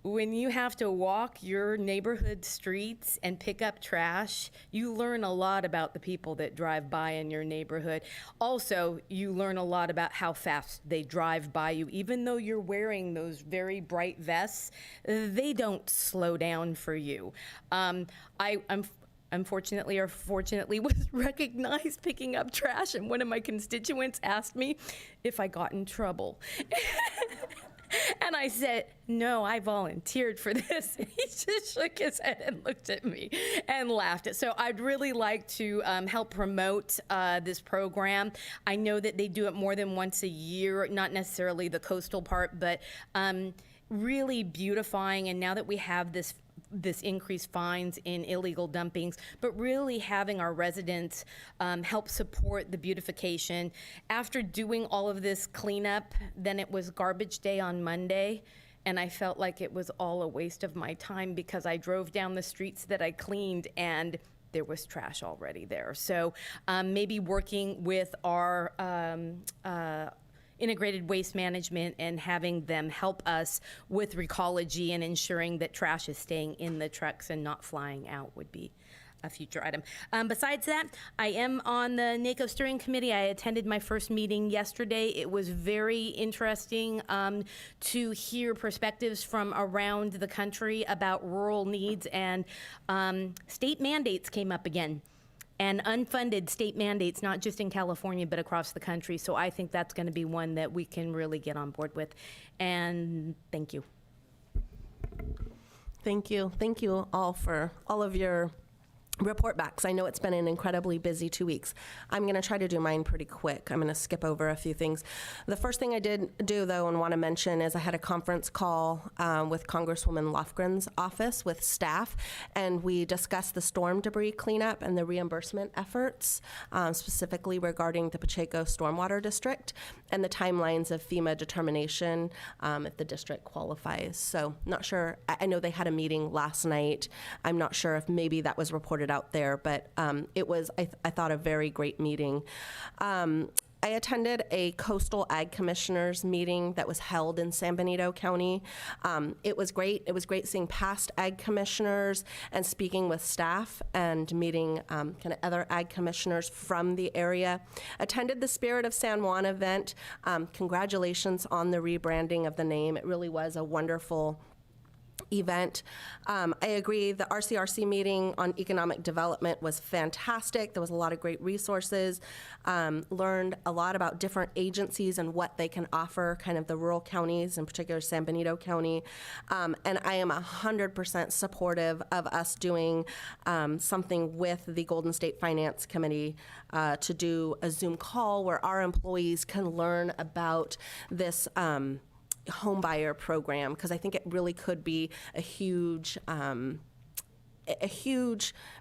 when you have to walk your neighborhood streets and pick up trash, you learn a lot about the people that drive by in your neighborhood. Also, you learn a lot about how fast they drive by you. Even though you're wearing those very bright vests, they don't slow down for you. I'm unfortunately or fortunately was recognized picking up trash, and one of my constituents asked me if I got in trouble. And I said, no, I volunteered for this. And he just shook his head and looked at me and laughed. So I'd really like to help promote this program. I know that they do it more than once a year, not necessarily the coastal part, but really beautifying. And now that we have this increased fines in illegal dumpings, but really having our residents help support the beautification. After doing all of this cleanup, then it was garbage day on Monday, and I felt like it was all a waste of my time because I drove down the streets that I cleaned and there was trash already there. So maybe working with our Integrated Waste Management and having them help us with recology and ensuring that trash is staying in the trucks and not flying out would be a future item. Besides that, I am on the NACO Steering Committee. I attended my first meeting yesterday. It was very interesting to hear perspectives from around the country about rural needs, and state mandates came up again. And unfunded state mandates, not just in California, but across the country. So I think that's going to be one that we can really get on board with. And thank you. Thank you. Thank you all for all of your report backs. I know it's been an incredibly busy 2 weeks. I'm going to try to do mine pretty quick. I'm going to skip over a few things. The first thing I did do, though, and want to mention is I had a conference call with Congresswoman Lofgren's office with staff, and we discussed the storm debris cleanup and the reimbursement efforts, specifically regarding the Pacheco Stormwater District and the timelines of FEMA determination if the district qualifies. So not sure. I know they had a meeting last night. I'm not sure if maybe that was reported out there, but it was, I thought, a very great meeting. I attended a coastal ag commissioners meeting that was held in San Benito County. It was great. It was great seeing past ag commissioners and speaking with staff and meeting kind of other ag commissioners from the area. Attended the Spirit of San Juan event. Congratulations on the rebranding of the name. It really was a wonderful event. I agree, the RCRC meeting on economic development was fantastic. There was a lot of great resources. Learned a lot about different agencies and what they can offer kind of the rural counties, in particular San Benito County. And I am 100% supportive of us doing something with the Golden State Finance Committee to do a Zoom call where our employees can learn about this home buyer program, because I think it really could be a huge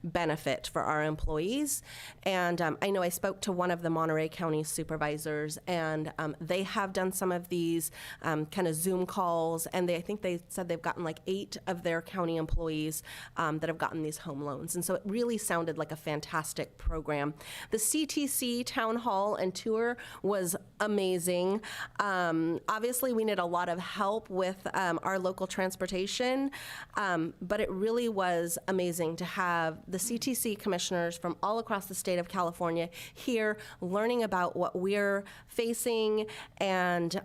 benefit for our employees. And I know I spoke to one of the Monterey County supervisors, and they have done some of these kind of Zoom calls, and I think they said they've gotten like 8 of their county employees that have gotten these home loans. And so it really sounded like a fantastic program. The CTC town hall and tour was amazing. Obviously, we need a lot of help with our local transportation, but it really was amazing amazing to have the CTC commissioners from all across the state of California here learning about what we're facing, and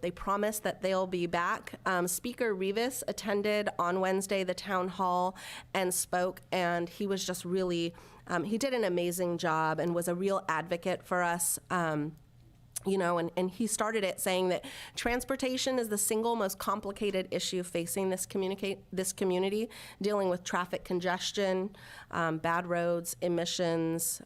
they promise that they'll be back. Speaker Rivas attended on Wednesday the town hall and spoke, and he was just really, he did an amazing job and was a real advocate for us. And he started it saying that transportation is the single most complicated issue facing this community, dealing with traffic congestion, bad roads, emissions,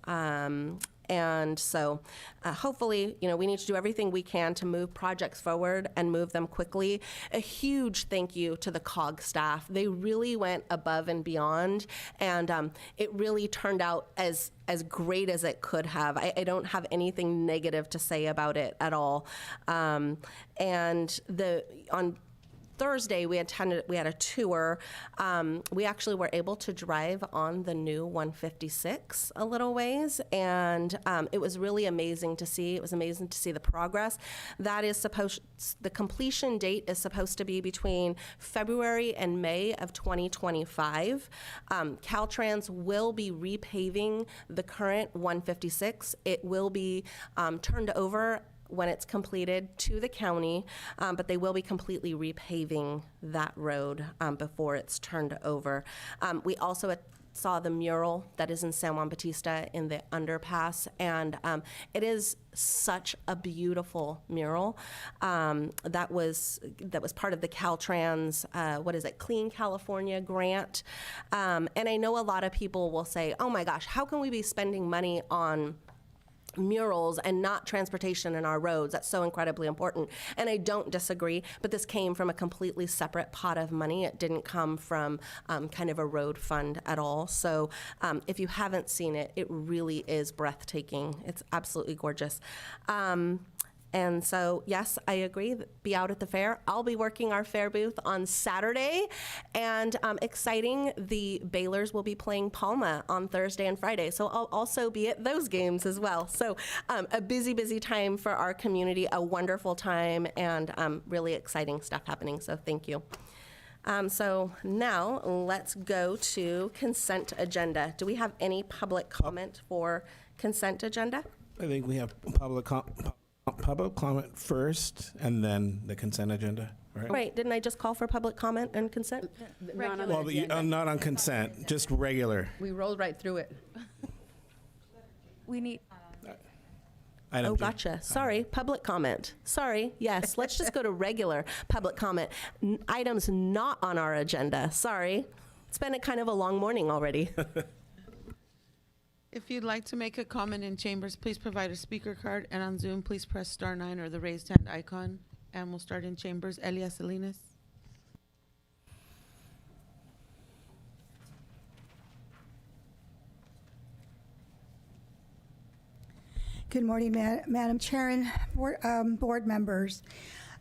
and so hopefully, we need to do everything we can to move projects forward and move them quickly. A huge thank you to the COG staff. They really went above and beyond, and it really turned out as great as it could have. I don't have anything negative to say about it at all. On Thursday, we had a tour. We actually were able to drive on the new 156 a little ways, and it was really amazing to see. It was amazing to see the progress. The completion date is supposed to be between February and May of 2025. Caltrans will be repaving the current 156. It will be turned over when it's completed to the county, but they will be completely repaving that road before it's turned over. We also saw the mural that is in San Juan Bautista in the underpass, and it is such a beautiful mural. That was part of the Caltrans, Clean California grant. And I know a lot of people will say, oh my gosh, how can we be spending money on murals and not transportation in our roads? That's so incredibly important. And I don't disagree, but this came from a completely separate pot of money. It didn't come from kind of a road fund at all. So if you haven't seen it, it really is breathtaking. It's absolutely gorgeous. And so, yes, I agree. Be out at the fair. I'll be working our fair booth on Saturday. And exciting, the Baylors will be playing Palma on Thursday and Friday. So I'll also be at those games as well. So a busy, busy time for our community, a wonderful time, and really exciting stuff happening. So thank you. So now let's go to consent agenda. Do we have any public comment for consent agenda? I think we have public comment first, and then the consent agenda, right? Right, didn't I just call for public comment and consent? Not on Well, the agenda. not on consent, just regular. We rolled right through it. We need. Item Oh, G. gotcha. Sorry, public comment. Sorry, yes, let's just go to regular public comment. Items not on our agenda, sorry. It's been a kind of a long morning already. If you'd like to make a comment in chambers, please provide a speaker card, and on Zoom, please press *9 or the raised hand icon. And we'll start in chambers. Elia Salinas. Good morning, Madam Chair and board members.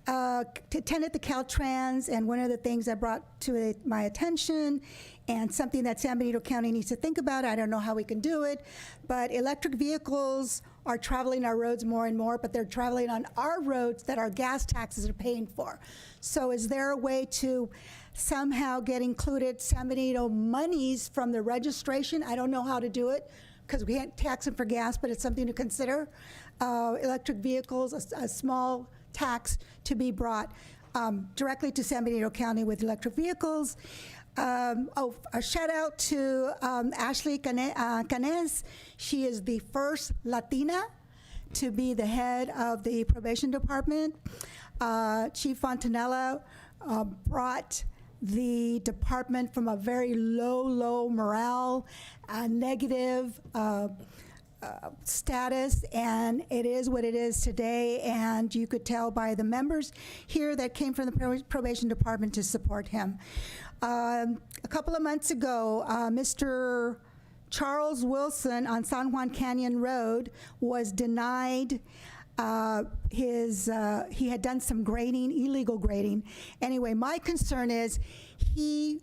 Attended the Caltrans, and one of the things that brought to my attention, and something that San Benito County needs to think about, I don't know how we can do it, but electric vehicles are traveling our roads more and more, but they're traveling on our roads that our gas taxes are paying for. So is there a way to somehow get included San Benito monies from the registration? I don't know how to do it, because we can't tax them for gas, but it's something to consider. Electric vehicles, a small tax to be brought directly to San Benito County with electric vehicles. A shout out to Ashley Canes. She is the first Latina to be the head of the probation department. Chief Fontanella brought the department from a very low morale, negative status, and it is what it is today, and you could tell by the members here that came from the probation department to support him. A couple of months ago, Mr. Charles Wilson on San Juan Canyon Road was denied he had done some grading, illegal grading. Anyway, my concern is he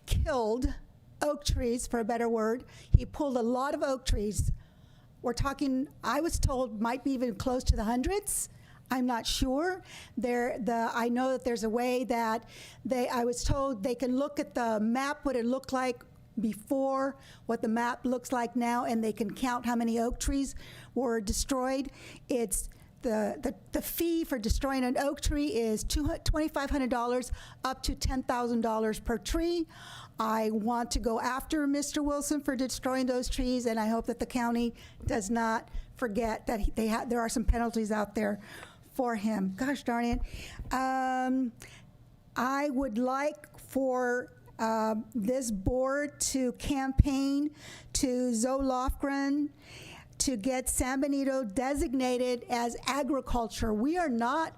killed oak trees, for a better word. He pulled a lot of oak trees. We're talking, I was told, might be even close to the hundreds. I'm not sure. I know that there's a way that I was told they can look at the map, what it looked like before, what the map looks like now, and they can count how many oak trees were destroyed. It's the fee for destroying an oak tree is $2,500 up to $10,000 per tree. I want to go after Mr. Wilson for destroying those trees, and I hope that the county does not forget that there are some penalties out there for him. Gosh darn it. I would like for this board to campaign to Zoe Lofgren to get San Benito designated as agriculture. We're not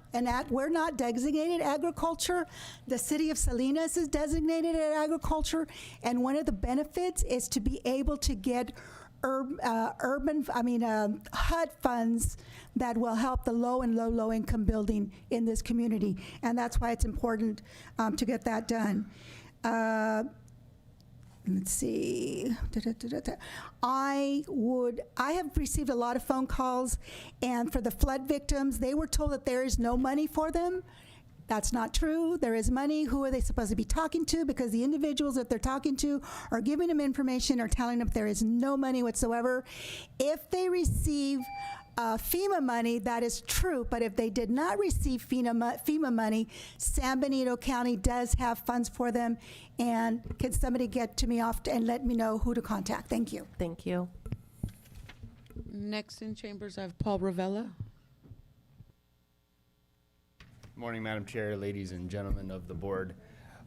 designated agriculture. The city of Salinas is designated as agriculture, and one of the benefits is to be able to get HUD funds that will help the low and low income building in this community, and that's why it's important to get that done. Let's see. I have received a lot of phone calls, and for the flood victims, they were told that there is no money for them. That's not true. There is money. Who are they supposed to be talking to? Because the individuals that they're talking to are giving them information or telling them there is no money whatsoever. If they receive FEMA money, that is true, but if they did not receive FEMA money, San Benito County does have funds for them. And can somebody get to me and let me know who to contact? Thank you. Thank you. Next in chambers, I have Paul Ravella. Morning, Madam Chair, ladies and gentlemen of the board.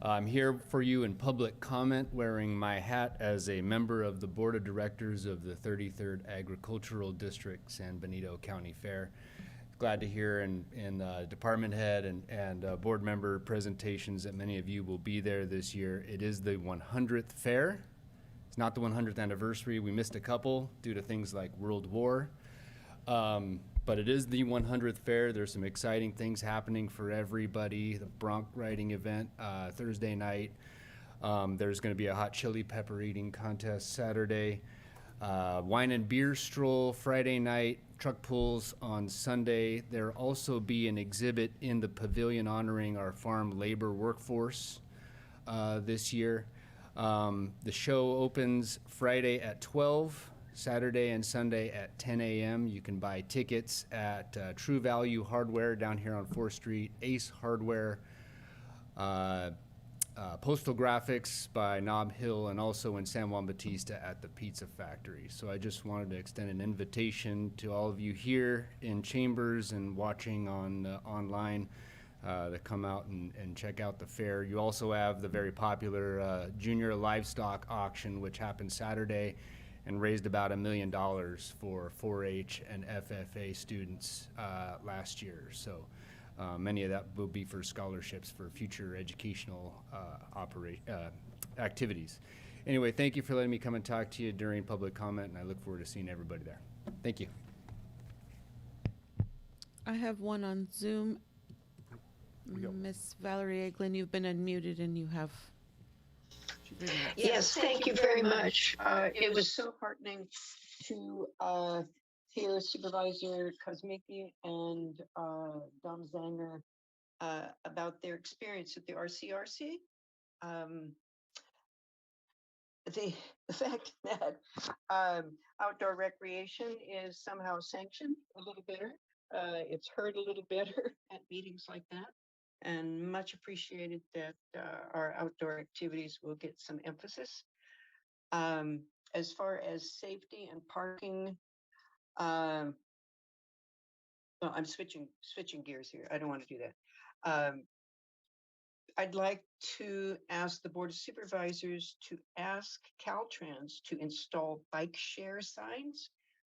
I'm here for you in public comment, wearing my hat as a member of the Board of Directors of the 33rd Agricultural District, San Benito County Fair. Glad to hear in department head and board member presentations that many of you will be there this year. It is the 100th fair. It's not the 100th anniversary. We missed a couple due to things like World War. But it is the 100th fair. There's some exciting things happening for everybody. The bronc riding event Thursday night. There's going to be a hot chili pepper eating contest Saturday. Wine and beer stroll Friday night. Truck pulls on Sunday. There'll also be an exhibit in the pavilion honoring our farm labor workforce this year. The show opens Friday at 12. Saturday and Sunday at 10 a.m. You can buy tickets at True Value Hardware down here on 4th Street, Ace Hardware, Postal Graphics by Nob Hill, and also in San Juan Bautista at the Pizza Factory. So I just wanted to extend an invitation to all of you here in chambers and watching online to come out and check out the fair. You also have the very popular Junior Livestock Auction, which happened Saturday, and raised about $1 million for 4-H and FFA students last year. So many of that will be for scholarships for future educational activities. Anyway, thank you for letting me come and talk to you during public comment, and I look forward to seeing everybody there. Thank you. I have one on Zoom. Miss Valerie Eglin, you've been unmuted and you have. Yes, thank you very much. It was so heartening to hear Supervisor Kosmicki and Dom Zanger about their experience at the RCRC. The fact that outdoor recreation is somehow sanctioned a little better, it's heard a little better at meetings like that. And much appreciated that our outdoor activities will get some emphasis. As far as safety and parking, well, I'm switching gears here. I don't want to do that. I'd like to ask the Board of Supervisors to ask Caltrans to install bike share signs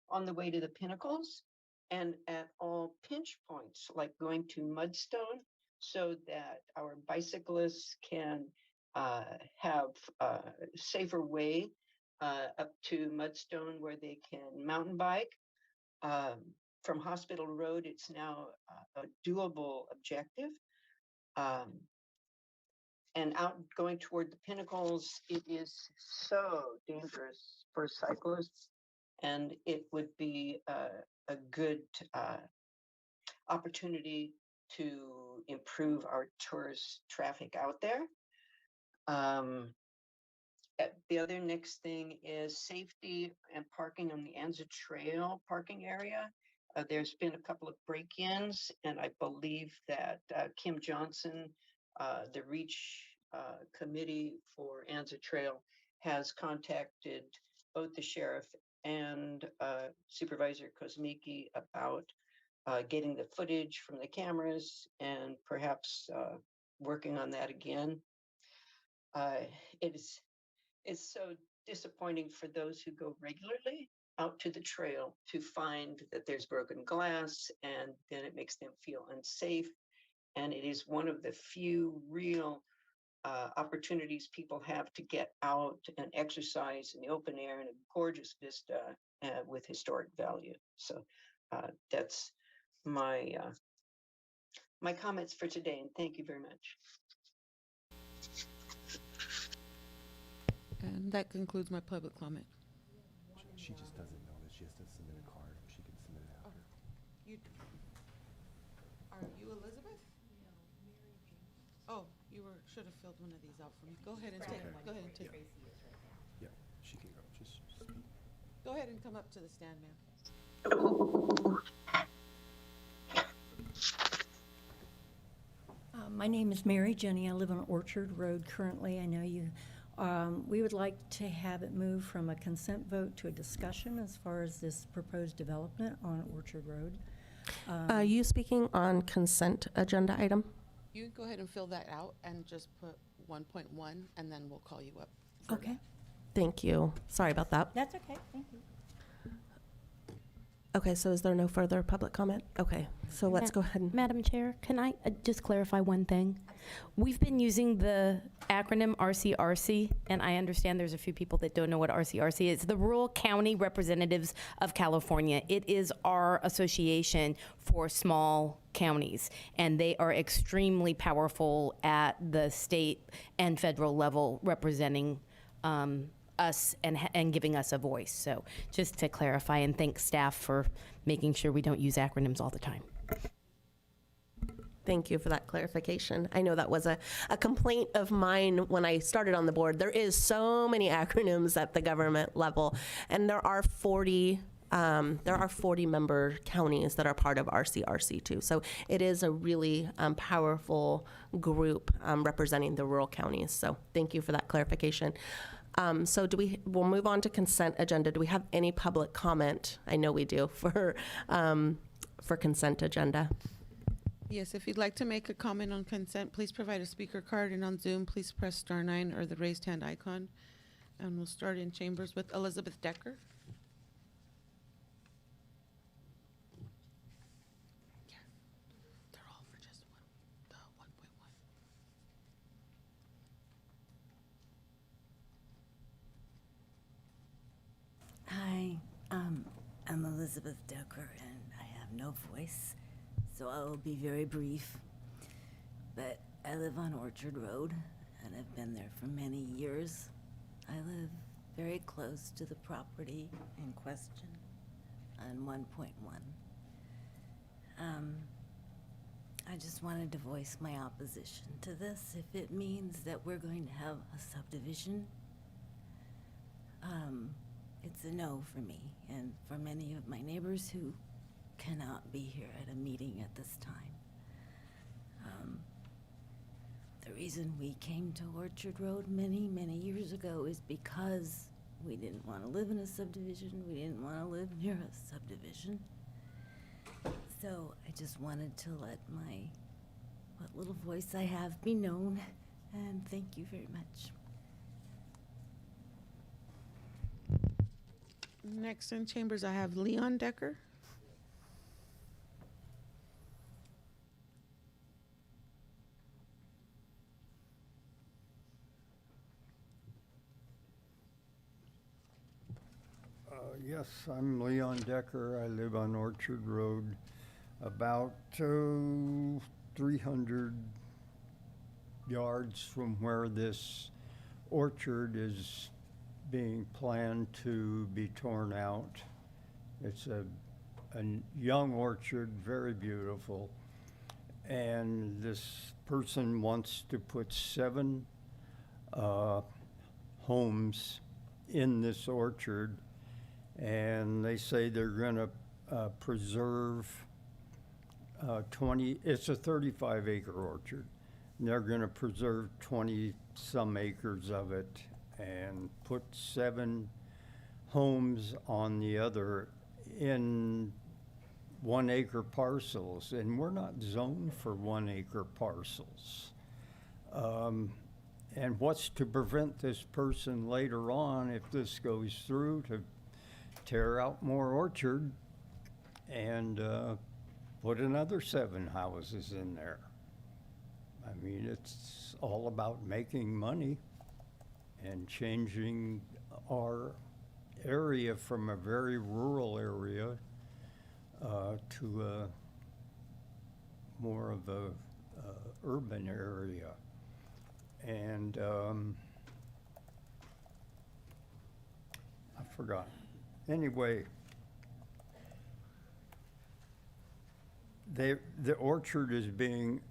on the way to the Pinnacles and at all pinch points, like going to Mudstone, so that our bicyclists can have a safer way up to Mudstone where they can mountain bike. From Hospital Road, it's now a doable objective. And out going toward the Pinnacles, it is so dangerous for cyclists, and it would be a good opportunity to improve our tourist traffic out there. The other next thing is safety and parking on the Anza Trail parking area. There's been a couple of break-ins, and I believe that Kim Johnson, the REACH committee for Anza Trail, has contacted both the sheriff and Supervisor Kosmicki about getting the footage from the cameras and perhaps working on that again. It's so disappointing for those who go regularly out to the trail to find that there's broken glass, and then it makes them feel unsafe. And it is one of the few real opportunities people have to get out and exercise in the open air in a gorgeous vista with historic value. So that's my my comments for today, and thank you very much. And that concludes my public comment. She just doesn't know that she has to submit a card. She can submit it after. Are you Elizabeth? Oh, should have filled one of these out for me. Go ahead and take. Okay. Go ahead and take. Yeah, she can go. Just speak. Go ahead and come up to the stand, ma'am. My name is Mary Jenny. I live on Orchard Road currently. I know you. We would like to have it move from a consent vote to a discussion as far as this proposed development on Orchard Road. Are you speaking on consent agenda item? You can go ahead and fill that out and just put 1.1, and then we'll call you up. Okay. Thank you. Sorry about that. That's okay. Thank you. Okay, so is there no further public comment? Okay, so let's go ahead and. Madam Chair, can I just clarify one thing? We've been using the acronym RCRC, and I understand there's a few people that don't know what RCRC is. The Rural County Representatives of California. It is our association for small counties, and they are extremely powerful at the state and federal level, representing us and giving us a voice. So just to clarify, and thank staff for making sure we don't use acronyms all the time. Thank you for that clarification. I know that was a complaint of mine when I started on the board. There is so many acronyms at the government level, and there are 40 member counties that are part of RCRC too. So it is a really powerful group representing the rural counties. So thank you for that clarification. So we'll move on to consent agenda. Do we have any public comment? I know we do for consent agenda. Yes, if you'd like to make a comment on consent, please provide a speaker card, and on Zoom, please press *9 or the raised hand icon. And we'll start in chambers with Elizabeth Decker. Yeah, they're all for just the 1.1. Hi, I'm Elizabeth Decker, and I have no voice, so I will be very brief. But I live on Orchard Road, and I've been there for many years. I live very close to the property in question on 1.1. I just wanted to voice my opposition to this. If it means that we're going to have a subdivision, it's a no for me and for many of my neighbors who cannot be here at a meeting at this time. The reason we came to Orchard Road many, many years ago is because we didn't want to live in a subdivision. We didn't want to live near a subdivision. So I just wanted to let what little voice I have be known, and thank you very much. Next in chambers, I have Leon Decker. Yes, I'm Leon Decker. I live on Orchard Road, about 300 yards from where this orchard is being planned to be torn out. It's a a young orchard, very beautiful. And this person wants to put 7 homes in this orchard, and they say they're gonna preserve 20, it's a 35-acre orchard. And they're gonna preserve 20-some acres of it and put 7 homes on the other in 1-acre parcels, and we're not zoned for 1-acre parcels. And what's to prevent this person later on, if this goes through, to tear out more orchard and put another 7 houses in there? I mean, it's all about making money and changing our area from a very rural area to a more of a urban area. And I forgot. Anyway, the orchard is being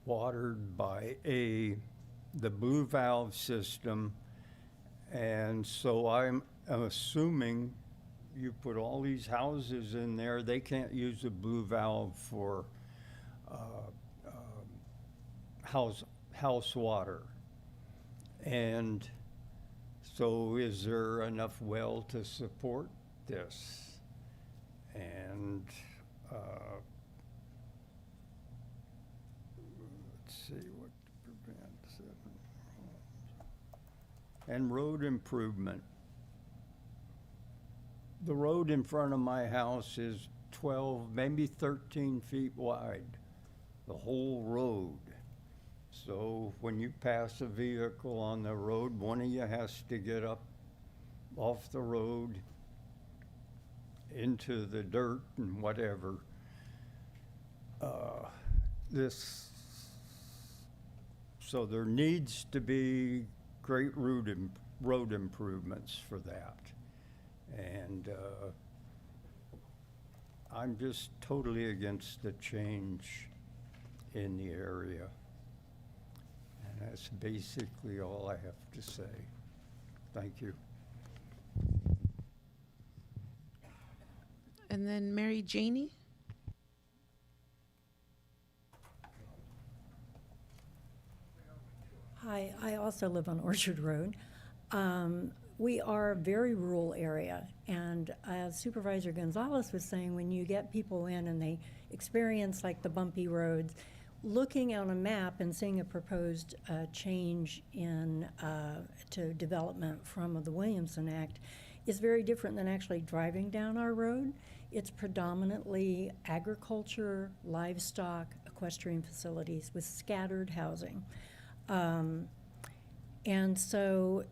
watered by the blue valve system, and so I'm assuming you put all these houses in there, they can't use the blue valve for house water. And so is there enough well to support this? And let's see what to prevent 7 homes. And road improvement. The road in front of my house is 12, maybe 13 feet wide, the whole road. So when you pass a vehicle on the road, one of you has to get up off the road into the dirt and whatever. So there needs to be great road improvements for that. And I'm just totally against the change in the area. And that's basically all I have to say. Thank you. And then Mary Janey. Hi, I also live on Orchard Road. We are a very rural area, and as Supervisor Gonzalez was saying, when you get people in and they experience like the bumpy roads, looking on a map and seeing a proposed change in to development from the Williamson Act is very different than actually driving down our road. It's predominantly agriculture, livestock, equestrian facilities with scattered housing. And so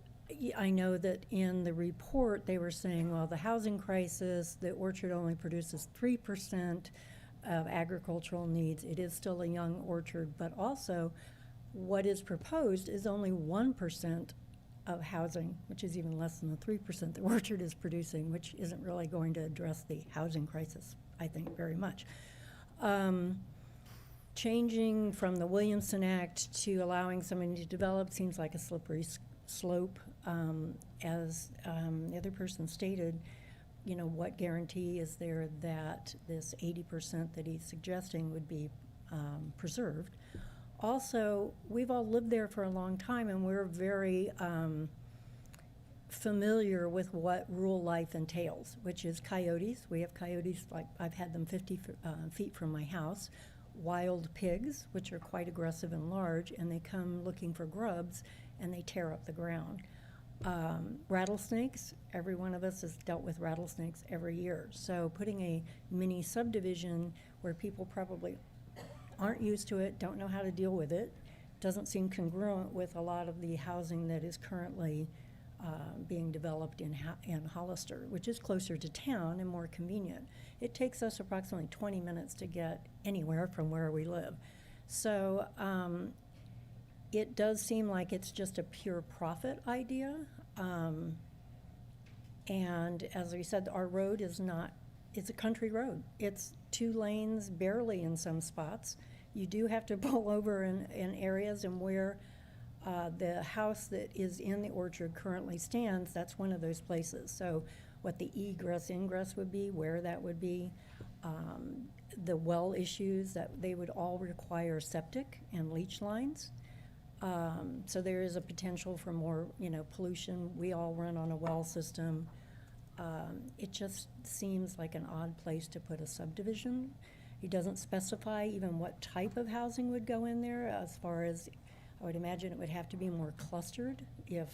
I know that in the report they were saying, well, the housing crisis, the orchard only produces 3% of agricultural needs. It is still a young orchard, but also what is proposed is only 1% of housing, which is even less than the 3% the orchard is producing, which isn't really going to address the housing crisis, I think, very much. Changing from the Williamson Act to allowing somebody to develop seems like a slippery slope. As the other person stated, you know, what guarantee is there that this 80% that he's suggesting would be preserved? Also, we've all lived there for a long time, and we're very familiar with what rural life entails, which is coyotes. We have coyotes, like I've had them 50 feet from my house. Wild pigs, which are quite aggressive and large, and they come looking for grubs, and they tear up the ground. Rattlesnakes, every one of us has dealt with rattlesnakes every year. So putting a mini subdivision where people probably aren't used to it, don't know how to deal with it, doesn't seem congruent with a lot of the housing that is currently being developed in Hollister, which is closer to town and more convenient. It takes us approximately 20 minutes to get anywhere from where we live. So it does seem like it's just a pure profit idea. And as we said, our road is not it's a country road. It's 2 lanes barely in some spots. You do have to pull over in areas, and where the house that is in the orchard currently stands, that's one of those places. So what the egress ingress would be, where that would be, the well issues, that they would all require septic and leach lines. So there is a potential for more, pollution. We all run on a well system. It just seems like an odd place to put a subdivision. He doesn't specify even what type of housing would go in there. As far as, I would imagine it would have to be more clustered if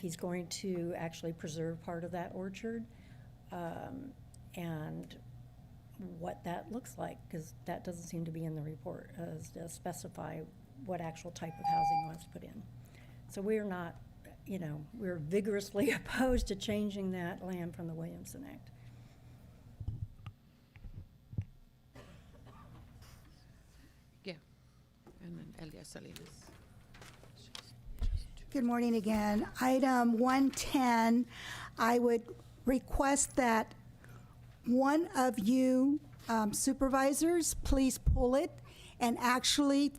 he's going to actually preserve part of that orchard, and what that looks like, because that doesn't seem to be in the report as to specify what actual type of housing he wants to put in. So we're not, we're vigorously opposed to changing that land from the Williamson Act. Yeah. And then Elias Salinas. Good morning again. Item 110, I would request that one of you supervisors please pull it and actually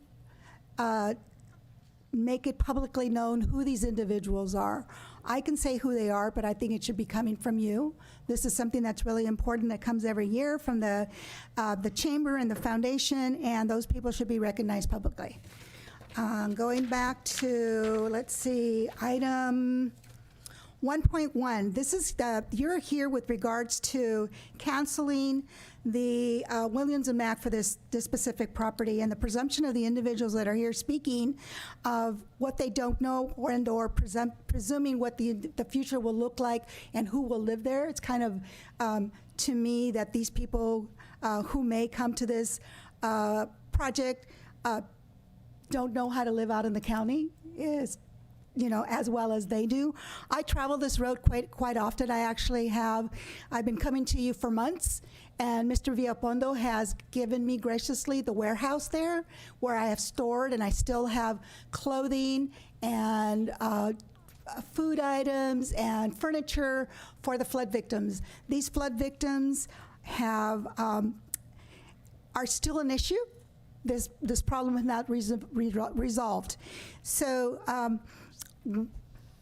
make it publicly known who these individuals are. I can say who they are, but I think it should be coming from you. This is something that's really important that comes every year from the chamber and the foundation, and those people should be recognized publicly. Going back to, let's see, item 1.1. This is you're here with regards to canceling the Williams and Mack for this specific property, and the presumption of the individuals that are here speaking of what they don't know or presuming what the future will look like and who will live there. It's kind of, to me, that these people who may come to this project don't know how to live out in the county, is as well as they do. I travel this road quite often. I've been coming to you for months, and Mr. Villapondo has given me graciously the warehouse there where I have stored, and I still have clothing and food items and furniture for the flood victims. These flood victims are still an issue. This problem is not resolved. So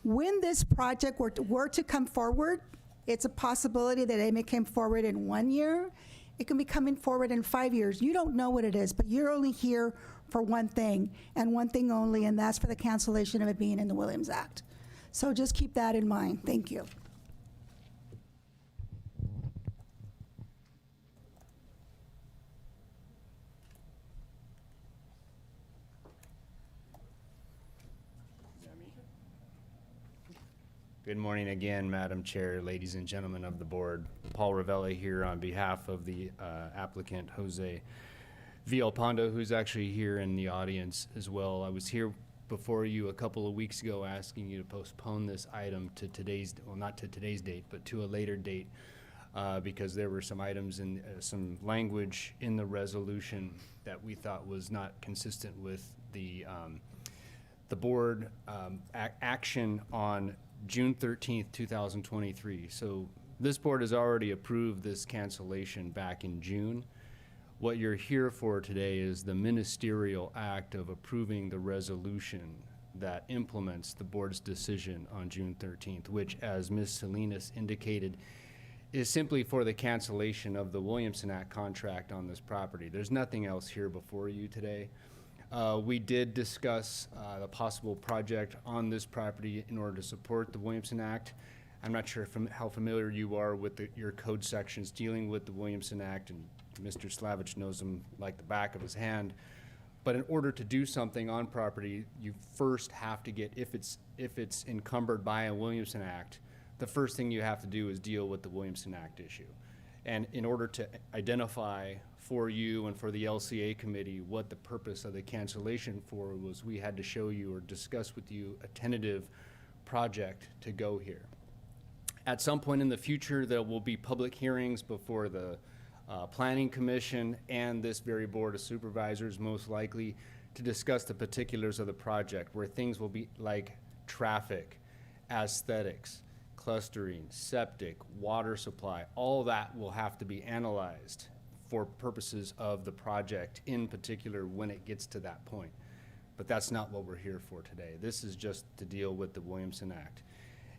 when this project were to come forward, it's a possibility that it may come forward in 1 year. It can be coming forward in 5 years. You don't know what it is, but you're only here for one thing, and one thing only, and that's for the cancellation of it being in the Williams Act. So just keep that in mind. Thank you. Good morning again, Madam Chair, ladies and gentlemen of the board. Paul Ravella here on behalf of the applicant, Jose Villalpando, who's actually here in the audience as well. I was here before you a couple of weeks ago asking you to postpone this item to today's, well, not to today's date, but to a later date, because there were some items and some language in the resolution that we thought was not consistent with the board action on June 13th, 2023. So this board has already approved this cancellation back in June. What you're here for today is the ministerial act of approving the resolution that implements the board's decision on June 13th, which, as Ms. Salinas indicated, is simply for the cancellation of the Williamson Act contract on this property. There's nothing else here before you today. We did discuss the possible project on this property in order to support the Williamson Act. I'm not sure how familiar you are with your code sections dealing with the Williamson Act, and Mr. Slavich knows them like the back of his hand. But in order to do something on property, you first have to get, if it's encumbered by a Williamson Act, the first thing you have to do is deal with the Williamson Act issue. And in order to identify for you and for the LCA committee what the purpose of the cancellation for was, we had to show you or discuss with you a tentative project to go here. At some point in the future, there will be public hearings before the Planning Commission and this very Board of Supervisors, most likely, to discuss the particulars of the project, where things will be like traffic, aesthetics, clustering, septic, water supply, all that will have to be analyzed for purposes of the project, in particular when it gets to that point. But that's not what we're here for today. This is just to deal with the Williamson Act.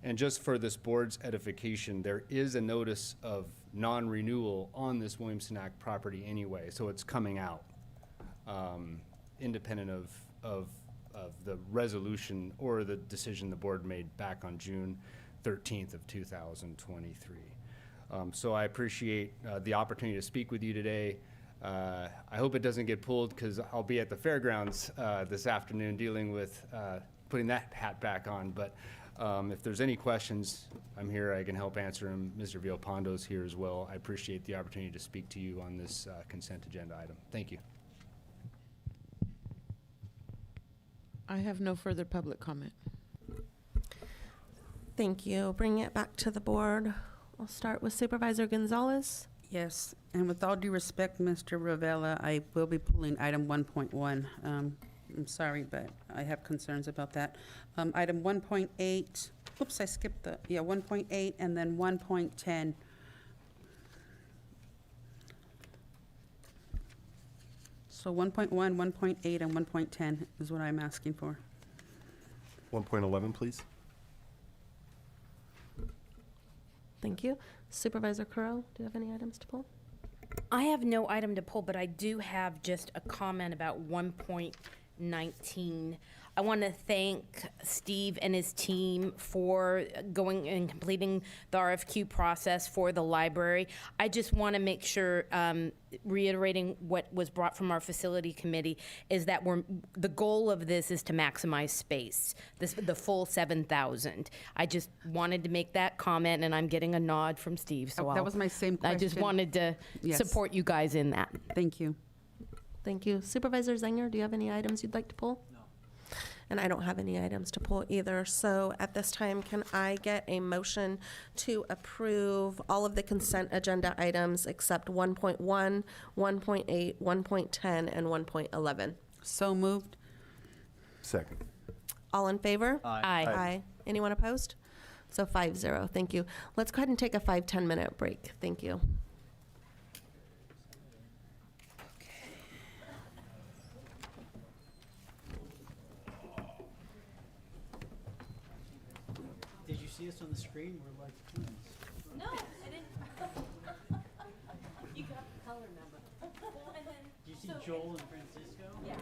And just for this board's edification, there is a notice of non-renewal on this Williamson Act property anyway, so it's coming out, independent of the resolution or the decision the board made back on June 13th of 2023. So I appreciate the opportunity to speak with you today. I hope it doesn't get pulled because I'll be at the fairgrounds this afternoon dealing with putting that hat back on. But if there's any questions, I'm here. I can help answer them. Mr. Villalpando's here as well. I appreciate the opportunity to speak to you on this consent agenda item. Thank you. I have no further public comment. Thank you. Bring it back to the board. We'll start with Supervisor Gonzalez. Yes, and with all due respect, Mr. Ravella, I will be pulling item 1.1. I'm sorry, but I have concerns about that. Item 1.8, oops, I skipped 1.8 and then 1.10. So 1.1, 1.8, and 1.10 is what I'm asking for. 1.11, please. Thank you. Supervisor Curl, do you have any items to pull? I have no item to pull, but I do have just a comment about 1.19. I want to thank Steve and his team for going and completing the RFQ process for the library. I just want to make sure, reiterating what was brought from our facility committee, is that the goal of this is to maximize space, the full 7,000. I just wanted to make that comment, and I'm getting a nod from Steve. So That was my same question. I just wanted to support you guys in that. Thank you. Thank you. Supervisor Zenger, do you have any items you'd like to pull? No. And I don't have any items to pull either. So at this time, can I get a motion to approve all of the consent agenda items except 1.1, 1.8, 1.10, and 1.11? So moved. Second. All in favor? Aye. Aye. Anyone opposed? So 5-0. Thank you. Let's go ahead and take a 5-10 minute break. Thank you. Did you see us on the screen? We're like twins. No, I didn't. You got the color number. Do you see Joel and Francisco? Yeah.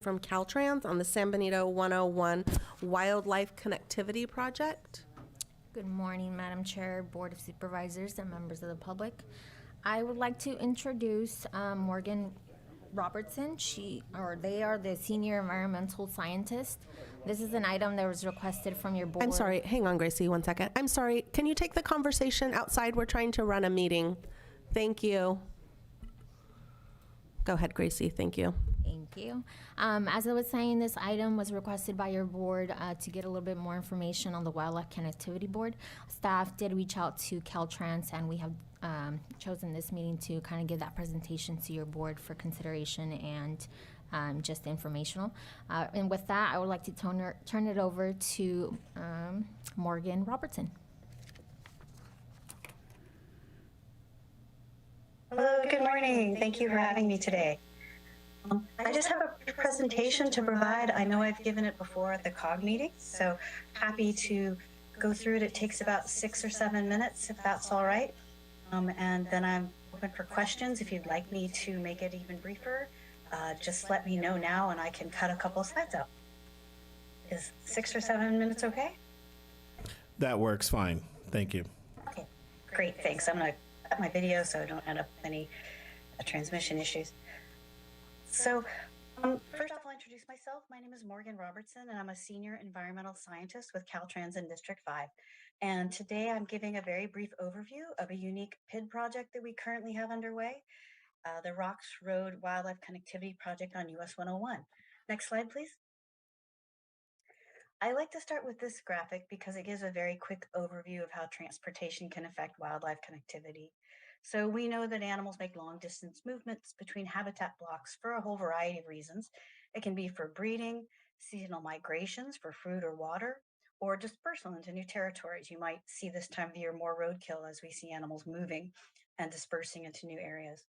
from Caltrans on the San Benito 101 Wildlife Connectivity Project. Good morning, Madam Chair, Board of Supervisors, and members of the public. I would like to introduce Morgan Robertson. They are the Senior Environmental Scientist. This is an item that was requested from your board. I'm sorry, hang on, Gracie, one second. I'm sorry, can you take the conversation outside? We're trying to run a meeting. Thank you. Go ahead, Gracie, thank you. Thank you. As I was saying, this item was requested by your board to get a little bit more information on the Wildlife Connectivity Board. Staff did reach out to Caltrans, and we have chosen this meeting to kind of give that presentation to your board for consideration and just informational. And with that, I would like to turn it over to Morgan Robertson. Hello, good morning. Thank you for having me today. I just have a presentation to provide. I know I've given it before at the COG meeting, so happy to go through it. It takes about 6 or 7 minutes, if that's all right. And then I'm open for questions. If you'd like me to make it even briefer, just let me know now and I can cut a couple of slides out. Is 6 or 7 minutes okay? That works fine. Thank you. Okay, great, thanks. I'm gonna cut my video so I don't end up with any transmission issues. So first off, I'll introduce myself. My name is Morgan Robertson, and I'm a senior environmental scientist with Caltrans in District 5. And today I'm giving a very brief overview of a unique PID project that we currently have underway, the Rocks Road Wildlife Connectivity Project on US 101. Next slide, please. I like to start with this graphic because it gives a very quick overview of how transportation can affect wildlife connectivity. So we know that animals make long distance movements between habitat blocks for a whole variety of reasons. It can be for breeding, seasonal migrations for food or water, or dispersal into new territories. You might see this time of year more roadkill as we see animals moving and dispersing into new areas.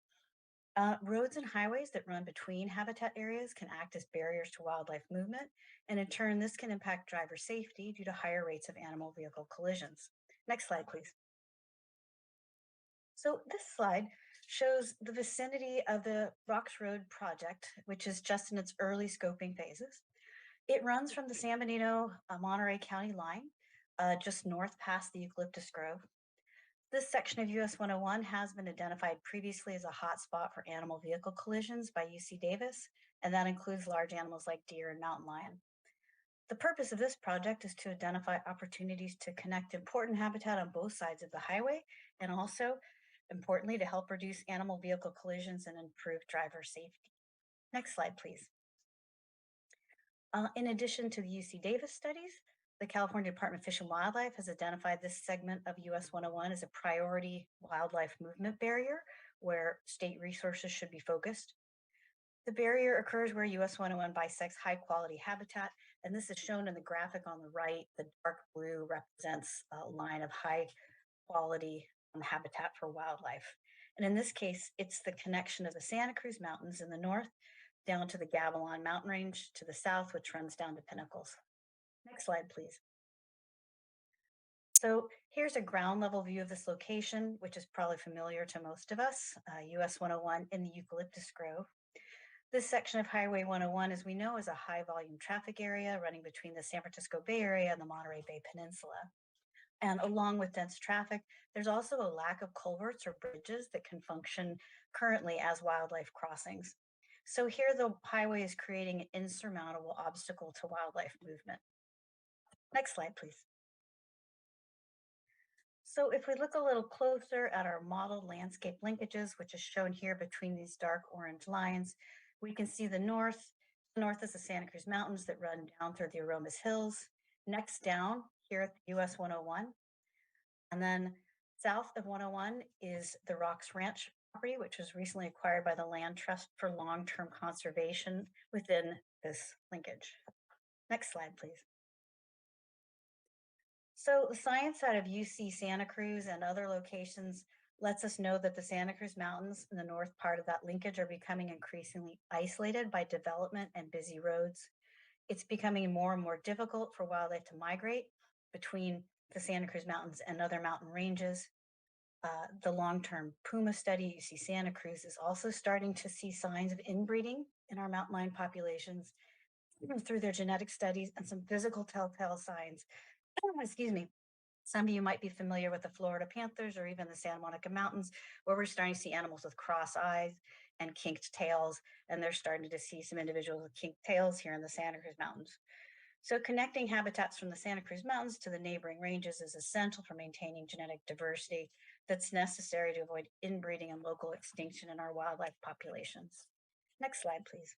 Roads and highways that run between habitat areas can act as barriers to wildlife movement, and in turn, this can impact driver safety due to higher rates of animal vehicle collisions. Next slide, please. So this slide shows the vicinity of the Rocks Road project, which is just in its early scoping phases. It runs from the San Benito Monterey County line, just north past the Eucalyptus Grove. This section of US 101 has been identified previously as a hotspot for animal vehicle collisions by UC Davis, and that includes large animals like deer and mountain lion. The purpose of this project is to identify opportunities to connect important habitat on both sides of the highway, and also, importantly, to help reduce animal vehicle collisions and improve driver safety. Next slide, please. In addition to the UC Davis studies, the California Department of Fish and Wildlife has identified this segment of US 101 as a priority wildlife movement barrier where state resources should be focused. The barrier occurs where US 101 bisects high quality habitat, and this is shown in the graphic on the right. The dark blue represents a line of high quality habitat for wildlife. And in this case, it's the connection of the Santa Cruz Mountains in the north down to the Gavilan mountain range to the south, which runs down to Pinnacles. Next slide, please. So here's a ground level view of this location, which is probably familiar to most of us, US 101 in the Eucalyptus Grove. This section of Highway 101, as we know, is a high volume traffic area running between the San Francisco Bay Area and the Monterey Bay Peninsula. And along with dense traffic, there's also a lack of culverts or bridges that can function currently as wildlife crossings. So here the highway is creating an insurmountable obstacle to wildlife movement. Next slide, please. So if we look a little closer at our model landscape linkages, which is shown here between these dark orange lines, we can see the north. North is the Santa Cruz Mountains that run down through the Aromas Hills. Next down here at the US 101. And then south of 101 is the Rocks Ranch property, which was recently acquired by the Land Trust for long-term conservation within this linkage. Next slide, please. So the science out of UC Santa Cruz and other locations lets us know that the Santa Cruz Mountains in the north part of that linkage are becoming increasingly isolated by development and busy roads. It's becoming more and more difficult for wildlife to migrate between the Santa Cruz Mountains and other mountain ranges. The long-term puma study, UC Santa Cruz, is also starting to see signs of inbreeding in our mountain lion populations through their genetic studies and some physical telltale signs. Excuse me. Some of you might be familiar with the Florida panthers or even the Santa Monica Mountains, where we're starting to see animals with cross eyes and kinked tails, and they're starting to see some individuals with kinked tails here in the Santa Cruz Mountains. So connecting habitats from the Santa Cruz Mountains to the neighboring ranges is essential for maintaining genetic diversity that's necessary to avoid inbreeding and local extinction in our wildlife populations. Next slide, please.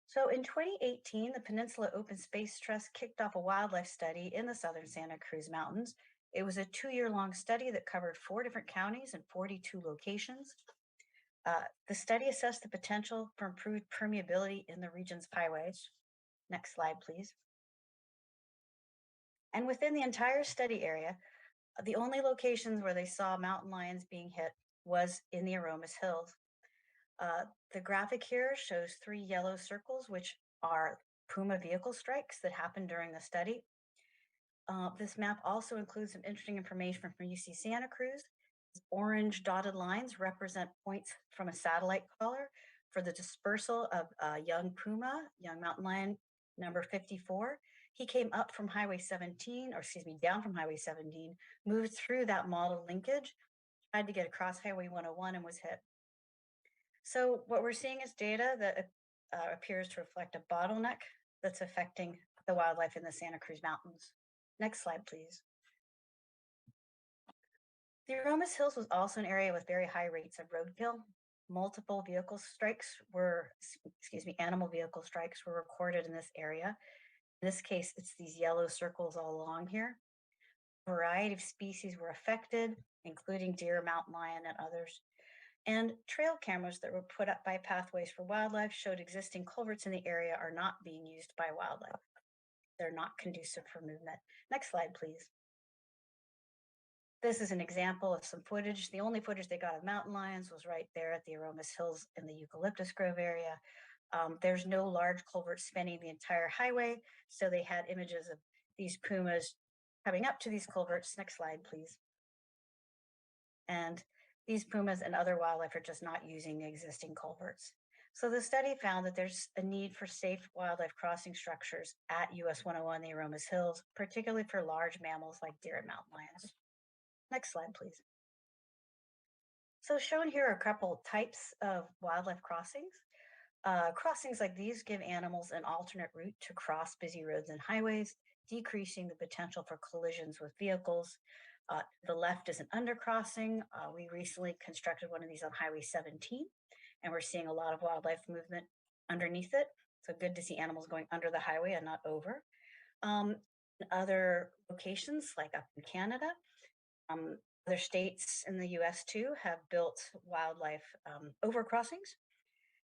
So in 2018, the Peninsula Open Space Trust kicked off a wildlife study in the southern Santa Cruz Mountains. It was a 2-year-long study that covered 4 different counties and 42 locations. The study assessed the potential for improved permeability in the region's highways. Next slide, please. And within the entire study area, the only locations where they saw mountain lions being hit was in the Aromas Hills. The graphic here shows 3 yellow circles, which are puma vehicle strikes that happened during the study. This map also includes some interesting information from UC Santa Cruz. Orange dotted lines represent points from a satellite collar for the dispersal of young puma, young mountain lion number 54. He came up from Highway 17, or excuse me, down from Highway 17, moved through that model linkage, tried to get across Highway 101 and was hit. So what we're seeing is data that appears to reflect a bottleneck that's affecting the wildlife in the Santa Cruz Mountains. Next slide, please. The Aromas Hills was also an area with very high rates of roadkill. Multiple vehicle strikes were, animal vehicle strikes were recorded in this area. In this case, it's these yellow circles all along here. A variety of species were affected, including deer, mountain lion, and others. And trail cameras that were put up by Pathways for Wildlife showed existing culverts in the area are not being used by wildlife. They're not conducive for movement. Next slide, please. This is an example of some footage. The only footage they got of mountain lions was right there at the Aromas Hills in the Eucalyptus Grove area. There's no large culvert spanning the entire highway, so they had images of these pumas coming up to these culverts. Next slide, please. And these pumas and other wildlife are just not using the existing culverts. So the study found that there's a need for safe wildlife crossing structures at US 101, the Aromas Hills, particularly for large mammals like deer and mountain lions. Next slide, please. So shown here are a couple types of wildlife crossings. Crossings like these give animals an alternate route to cross busy roads and highways, decreasing the potential for collisions with vehicles. The left is an undercrossing. We recently constructed one of these on Highway 17, and we're seeing a lot of wildlife movement underneath it. So good to see animals going under the highway and not over. In other locations, like up in Canada, other states in the US too have built wildlife overcrossings.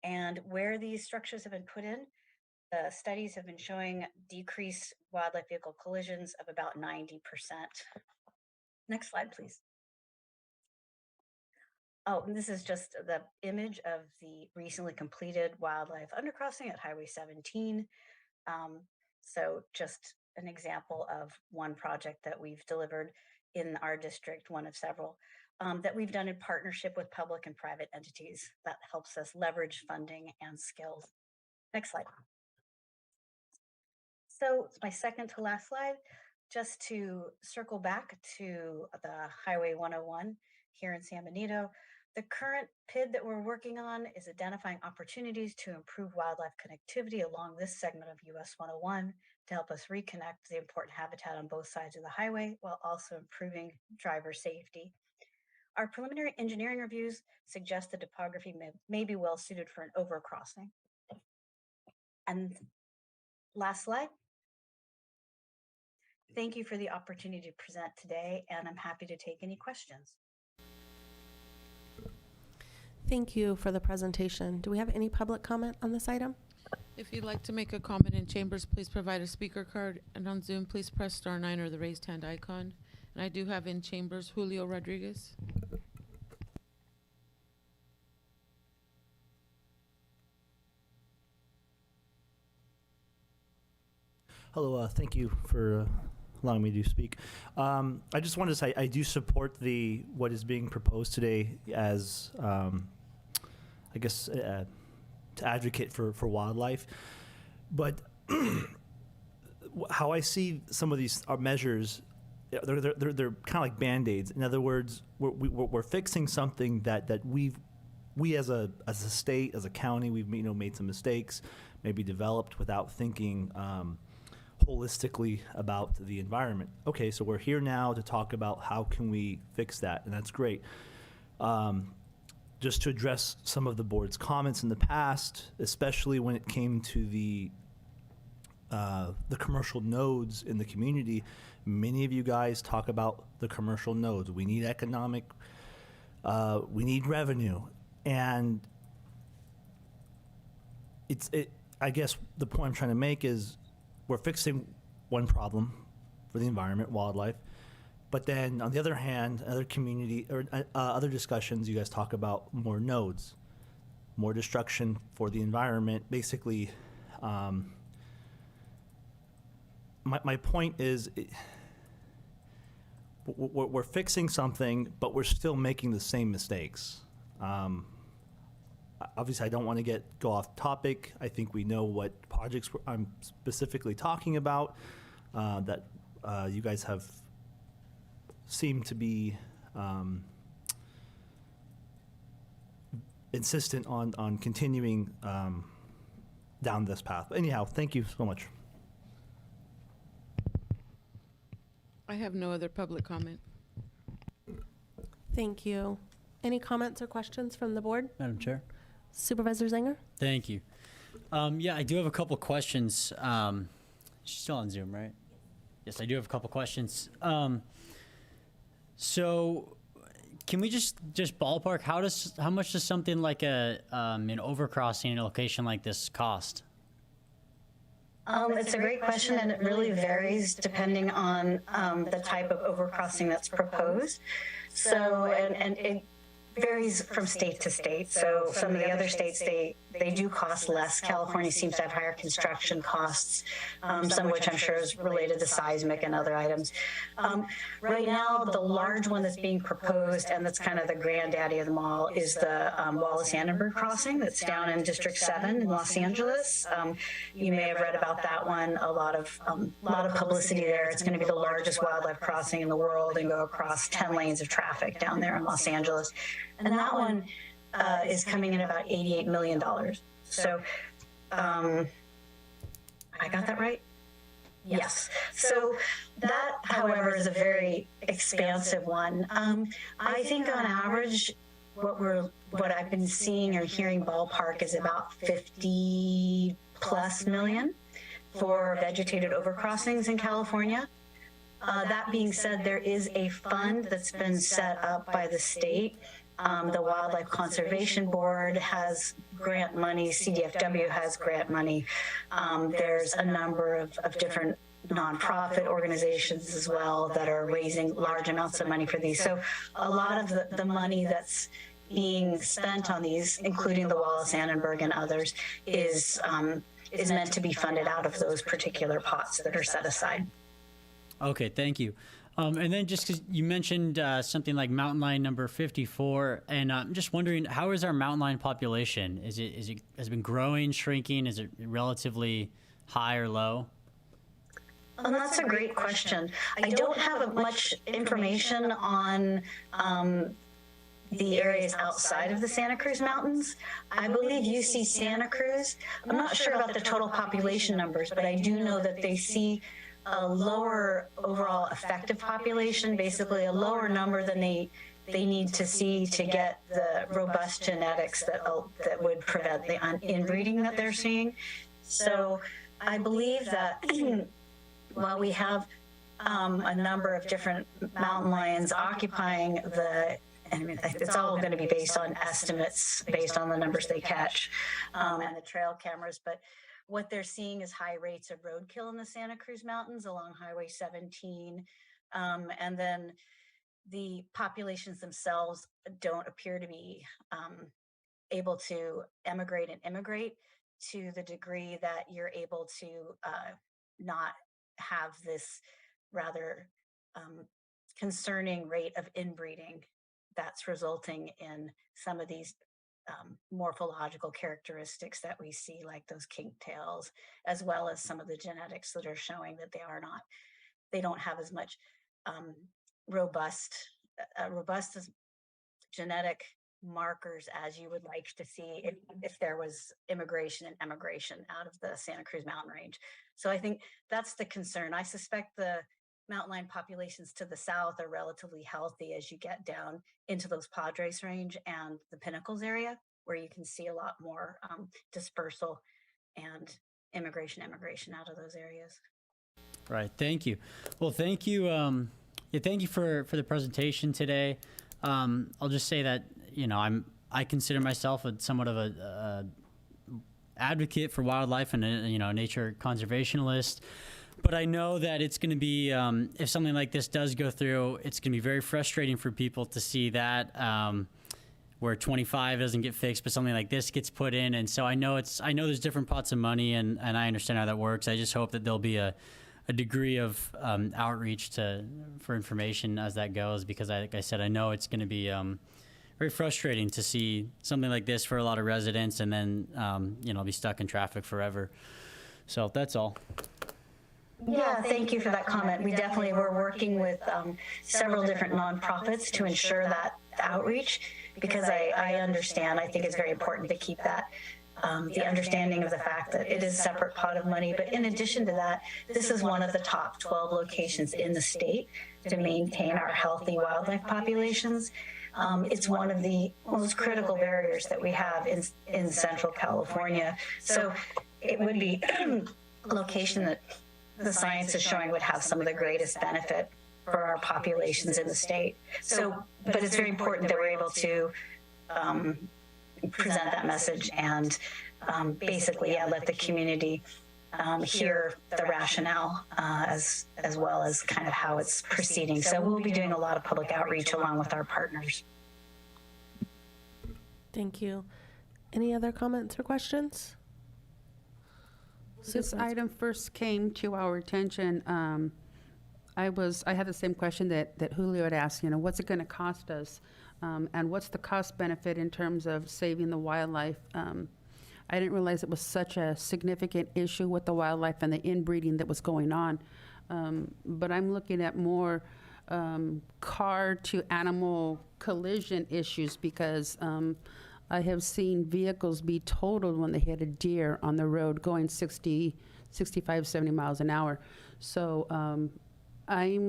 And where these structures have been put in, the studies have been showing decreased wildlife vehicle collisions of about 90%. Next slide, please. Oh, and this is just the image of the recently completed wildlife undercrossing at Highway 17. So just an example of one project that we've delivered in our district, one of several, that we've done in partnership with public and private entities that helps us leverage funding and skills. Next slide. So it's my second to last slide, just to circle back to the Highway 101 here in San Benito. The current PID that we're working on is identifying opportunities to improve wildlife connectivity along this segment of US 101 to help us reconnect the important habitat on both sides of the highway while also improving driver safety. Our preliminary engineering reviews suggest the topography may be well suited for an overcrossing. And last slide. Thank you for the opportunity to present today, and I'm happy to take any questions. Thank you for the presentation. Do we have any public comment on this item? If you'd like to make a comment in chambers, please provide a speaker card. And on Zoom, please press *9 or the raised hand icon. And I do have in chambers Julio Rodriguez. Hello, thank you for allowing me to speak. I just wanted to say I do support what is being proposed today as, I guess, to advocate for wildlife. But how I see some of these measures, they're kind of like Band-Aids. In other words, we're fixing something that we as a state, as a county, we've made some mistakes, maybe developed without thinking holistically about the environment. Okay, so we're here now to talk about how can we fix that, and that's great. Just to address some of the board's comments in the past, especially when it came to the commercial nodes in the community, many of you guys talk about the commercial nodes. We need we need revenue, and I guess the point I'm trying to make is we're fixing one problem for the environment, wildlife, but then on the other hand, other community or other discussions, you guys talk about more nodes, more destruction for the environment. Basically, my point is we're fixing something, but we're still making the same mistakes. Obviously, I don't want to go off topic. I think we know what projects I'm specifically talking about that you guys have seemed to be insistent on continuing down this path. Anyhow, thank you so much. I have no other public comment. Thank you. Any comments or questions from the board? Madam Chair. Supervisor Zenger? Thank you. Yeah, I do have a couple questions. She's still on Zoom, right? Yes, I do have a couple questions. So can we just ballpark, how much does something like an overcrossing in a location like this cost? It's a great question, and it really varies depending on the type of overcrossing that's proposed. So, and it varies from state to state. So some of the other states, they do cost less. California seems to have higher construction costs, some of which I'm sure is related to seismic and other items. Right now, the large one that's being proposed, and that's kind of the granddaddy of them all, is the Wallace-Annenberg crossing that's down in District 7 in Los Angeles. You may have read about that one. A lot of publicity there. It's going to be the largest wildlife crossing in the world and go across 10 lanes of traffic down there in Los Angeles. And that one is coming in about $88 million. So, I got that right? Yes. So that, however, is a very expansive one. I think on average, what I've been seeing or hearing ballpark is about 50 plus million for vegetated overcrossings in California. That being said, there is a fund that's been set up by the state. The Wildlife Conservation Board has grant money. CDFW has grant money. There's a number of different nonprofit organizations as well that are raising large amounts of money for these. So a lot of the money that's being spent on these, including the Wallace-Annenberg and others, is meant to be funded out of those particular pots that are set aside. Okay, thank you. And then just because you mentioned something like mountain lion number 54, and I'm just wondering, how is our mountain lion population? Has it been growing, shrinking? Is it relatively high or low? That's a great question. I don't have much information on the areas outside of the Santa Cruz Mountains. I believe UC Santa Cruz, I'm not sure about the total population numbers, but I do know that they see a lower overall effective population, basically a lower number than they need to see to get the robust genetics that would prevent the inbreeding that they're seeing. So I believe that while we have a number of different mountain lions occupying it's all going to be based on estimates, based on the numbers they catch and the trail cameras, but what they're seeing is high rates of roadkill in the Santa Cruz Mountains along Highway 17. And then the populations themselves don't appear to be able to emigrate and immigrate to the degree that you're able to not have this rather concerning rate of inbreeding that's resulting in some of these morphological characteristics that we see, like those kink tails, as well as some of the genetics that are showing that they don't have as much robust genetic markers as you would like to see if there was immigration and emigration out of the Santa Cruz mountain range. So I think that's the concern. I suspect the mountain lion populations to the south are relatively healthy as you get down into those Padres range and the Pinnacles area, where you can see a lot more dispersal and emigration out of those areas. Right. Thank you. Well, thank you. Thank you for the presentation today. I'll just say that, I consider myself somewhat of a advocate for wildlife and a nature conservationist. But I know that it's going to be, if something like this does go through, it's going to be very frustrating for people to see that where 25 doesn't get fixed, but something like this gets put in. And so I know there's different pots of money, and I understand how that works. I just hope that there'll be a degree of outreach for information as that goes, because like I said, I know it's going to be very frustrating to see something like this for a lot of residents, and then be stuck in traffic forever. So that's all. Yeah, thank you for that comment. We definitely were working with several different nonprofits to ensure that outreach, because I understand, I think it's very important to keep that the understanding of the fact that it is a separate pot of money. But in addition to that, this is one of the top 12 locations in the state to maintain our healthy wildlife populations. It's one of the most critical barriers that we have in Central California. So it would be a location that the science is showing would have some of the greatest benefit for our populations in the state. So, but it's very important that we're able to present that message and basically, let the community hear the rationale as well as kind of how it's proceeding. So we'll be doing a lot of public outreach along with our partners. Thank you. Any other comments or questions? This item first came to our attention. I had the same question that Julio had asked, what's it going to cost us? And what's the cost benefit in terms of saving the wildlife? I didn't realize it was such a significant issue with the wildlife and the inbreeding that was going on. But I'm looking at more car to animal collision issues, because I have seen vehicles be totaled when they hit a deer on the road going 60, 65, 70 miles an hour. So I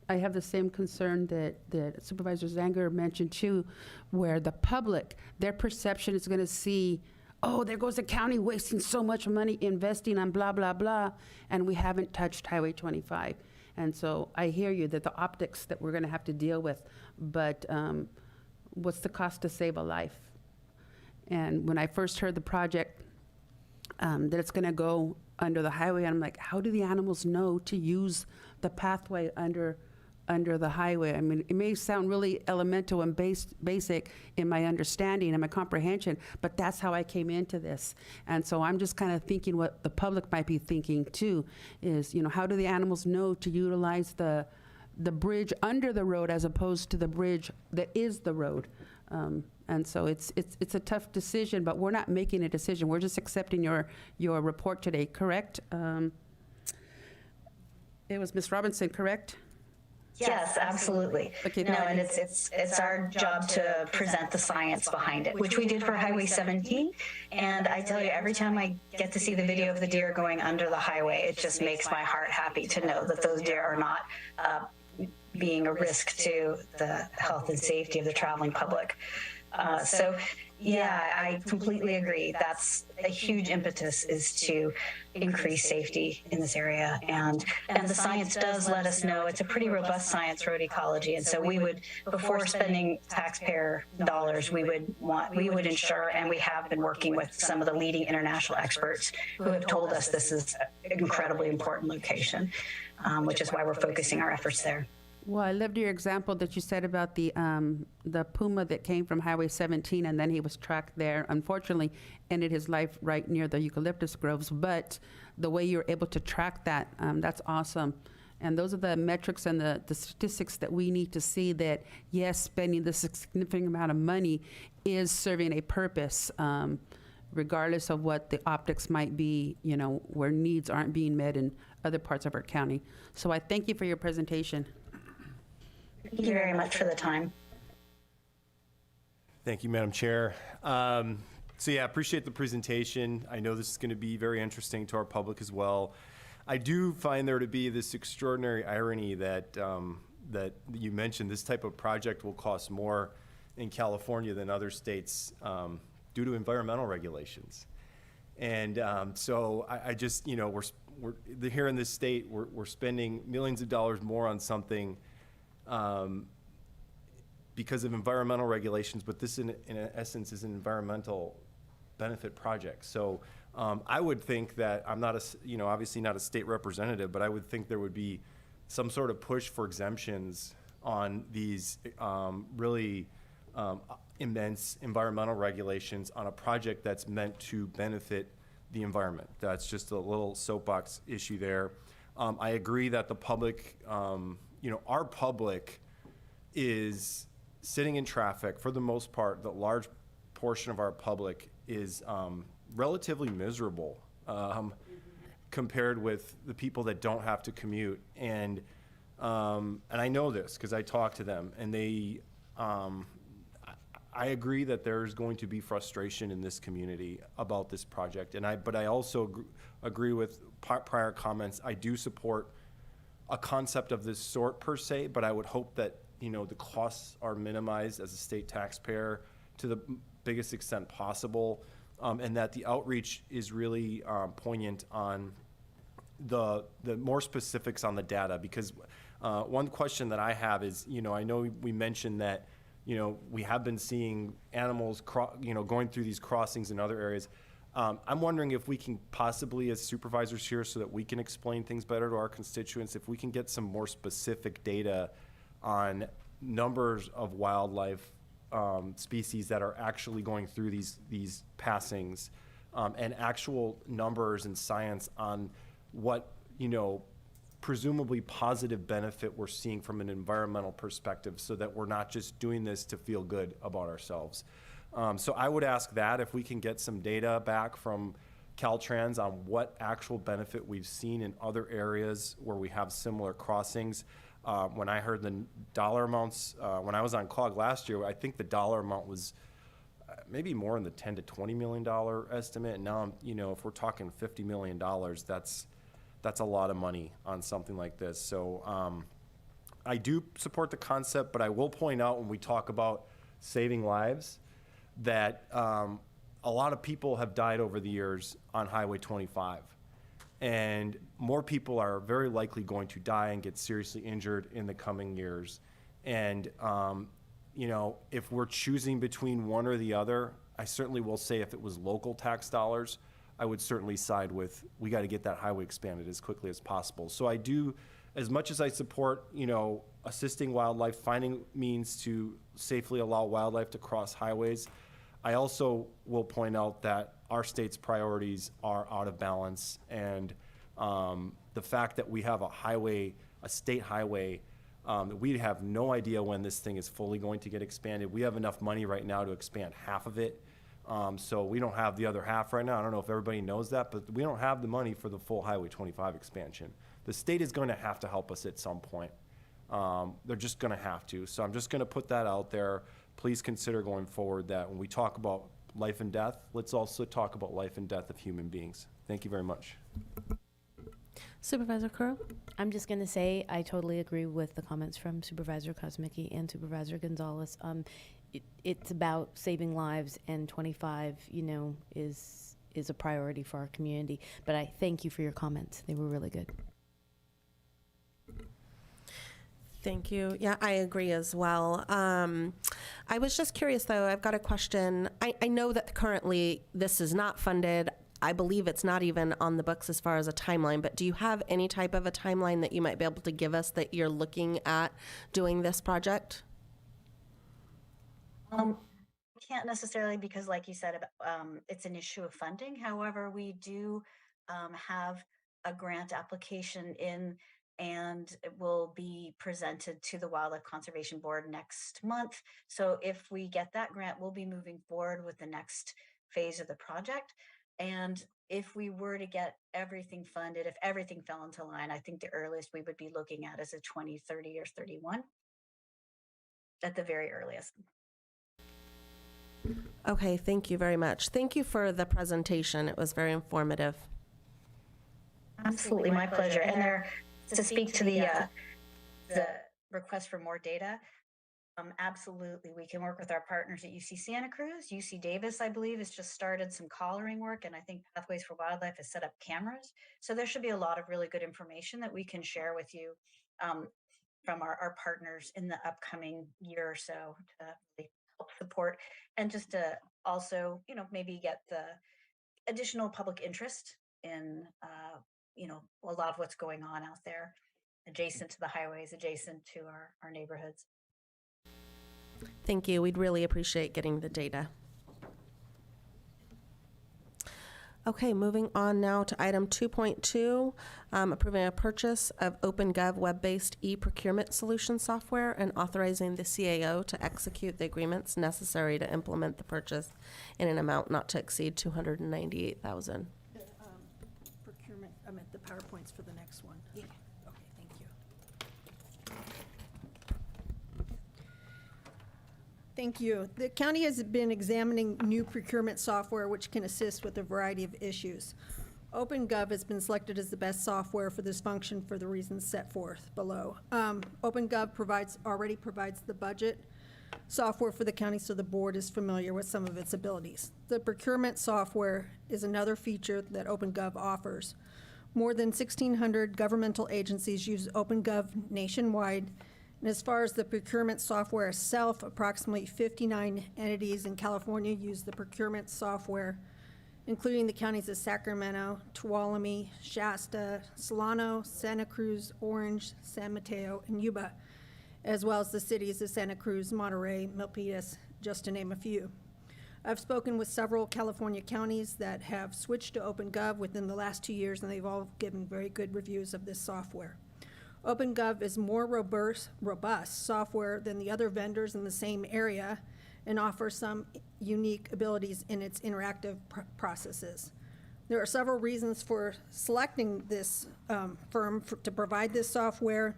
have the same concern that Supervisor Zanger mentioned too, where the public, their perception is going to see, oh, there goes the county wasting so much money investing on blah, blah, blah, and we haven't touched Highway 25. And so I hear you that the optics that we're going to have to deal with, but what's the cost to save a life? And when I first heard the project, that it's going to go under the highway, I'm like, how do the animals know to use the pathway under the highway? I mean, it may sound really elemental and basic in my understanding and my comprehension, but that's how I came into this. And so I'm just kind of thinking what the public might be thinking too is, how do the animals know to utilize the bridge under the road as opposed to the bridge that is the road? And so it's a tough decision, but we're not making a decision. We're just accepting your report today, correct? It was Ms. Robinson, correct? Yes, absolutely. Okay, no, and it's our job to present the science behind it, which we did for Highway 17. And I tell you, every time I get to see the video of the deer going under the highway, it just makes my heart happy to know that those deer are not being a risk to the health and safety of the traveling public. So, yeah, I completely agree. That's a huge impetus, is to increase safety in this area. And the science does let us know it's a pretty robust science, road ecology. And so we would, before spending taxpayer dollars, we would ensure, and we have been working with some of the leading international experts who have told us this is an incredibly important location, which is why we're focusing our efforts there. Well, I loved your example that you said about the puma that came from Highway 17, and then he was tracked there. Unfortunately, ended his life right near the eucalyptus groves. But the way you're able to track that, that's awesome. And those are the metrics and the statistics that we need to see that, yes, spending this significant amount of money is serving a purpose, regardless of what the optics might be, you know, where needs aren't being met in other parts of our county. So I thank you for your presentation. Thank you very much for the time. Thank you, Madam Chair. So yeah, appreciate the presentation. I know this is going to be very interesting to our public as well. I do find there to be this extraordinary irony that that you mentioned this type of project will cost more in California than other states due to environmental regulations. And so I just, you know, we're here in this state, we're spending millions of dollars more on something because of environmental regulations, but this in essence is an environmental benefit project. So I would think that I'm not you know, obviously not a state representative, but I would think there would be some sort of push for exemptions on these really immense environmental regulations on a project that's meant to benefit the environment. That's just a little soapbox issue there. I agree that the public, you know, our public is sitting in traffic for the most part. The large portion of our public is relatively miserable compared with the people that don't have to commute. And I know this because I talk to them, and they, I agree that there's going to be frustration in this community about this project. But I also agree with prior comments. I do support a concept of this sort per se, but I would hope that, you know, the costs are minimized as a state taxpayer to the biggest extent possible, and that the outreach is really poignant on the more specifics on the data. Because one question that I have is, you know, I know we mentioned that, you know, we have been seeing animals, you know, going through these crossings in other areas. I'm wondering if we can possibly, as supervisors here, so that we can explain things better to our constituents, if we can get some more specific data on numbers of wildlife species that are actually going through these passings, and actual numbers and science on what, you know, presumably positive benefit we're seeing from an environmental perspective, so that we're not just doing this to feel good about ourselves. So I would ask that if we can get some data back from Caltrans on what actual benefit we've seen in other areas where we have similar crossings. When I heard the dollar amounts, when I was on COG last year, I think the dollar amount was maybe more in the $10 to $20 million estimate. And now, you know, if we're talking $50 million, that's a lot of money on something like this. So I do support the concept, but I will point out when we talk about saving lives that a lot of people have died over the years on Highway 25. And more people are very likely going to die and get seriously injured in the coming years. And, you know, if we're choosing between one or the other, I certainly will say if it was local tax dollars, I would certainly side with, we got to get that highway expanded as quickly as possible. So I do, as much as I support, you know, assisting wildlife, finding means to safely allow wildlife to cross highways, I also will point out that our state's priorities are out of balance, and the fact that we have a highway, a state highway, we have no idea when this thing is fully going to get expanded. We have enough money right now to expand half of it, so we don't have the other half right now. I don't know if everybody knows that, but we don't have the money for the full Highway 25 expansion. The state is going to have to help us at some point. They're just going to have to. So I'm just going to put that out there. Please consider going forward that when we talk about life and death, let's also talk about life and death of human beings. Thank you very much. Supervisor Curl? I'm just going to say I totally agree with the comments from Supervisor Kosmicki and Supervisor Gonzalez. It's about saving lives, and 25, you know, is a priority for our community. But I thank you for your comments. They were really good. Thank you. Yeah, I agree as well. I was just curious, though. I've got a question. I know that currently this is not funded. I believe it's not even on the books as far as a timeline, but do you have any type of a timeline that you might be able to give us that you're looking at doing this project? Can't necessarily, because like you said, it's an issue of funding. However, we do have a grant application in, and it will be presented to the Wildlife Conservation Board next month. So if we get that grant, we'll be moving forward with the next phase of the project. And if we were to get everything funded, if everything fell into line, I think the earliest we would be looking at is a 2030 or 31 at the very earliest. Okay, thank you very much. Thank you for the presentation. It was very informative. Absolutely, my pleasure. And there, to speak to the request for more data, absolutely, we can work with our partners at UC Santa Cruz. UC Davis, I believe, has just started some collaring work, and I think Pathways for Wildlife has set up cameras. So there should be a lot of really good information that we can share with you from our partners in the upcoming year or so to really help support, and just to also, maybe get the additional public interest in, a lot of what's going on out there, adjacent to the highways, adjacent to our neighborhoods. Thank you. We'd really appreciate getting the data. Okay, moving on now to item 2.2, approving a purchase of OpenGov web-based e-procurement solution software and authorizing the CAO to execute the agreements necessary to implement the purchase in an amount not to exceed $298,000. The procurement, I meant the PowerPoints for the next one. Yeah. Okay, thank you. Thank you. The county has been examining new procurement software which can assist with a variety of issues. OpenGov has been selected as the best software for this function for the reasons set forth below. OpenGov already provides the budget software for the county, so the board is familiar with some of its abilities. The procurement software is another feature that OpenGov offers. More than 1,600 governmental agencies use OpenGov nationwide. And as far as the procurement software itself, approximately 59 entities in California use the procurement software, including the counties of Sacramento, Tuolumne, Shasta, Solano, Santa Cruz, Orange, San Mateo, and Yuba, as well as the cities of Santa Cruz, Monterey, Milpitas, just to name a few. I've spoken with several California counties that have switched to OpenGov within the last 2 years, and they've all given very good reviews of this software. OpenGov is more robust software than the other vendors in the same area and offers some unique abilities in its interactive processes. There are several reasons for selecting this firm to provide this software.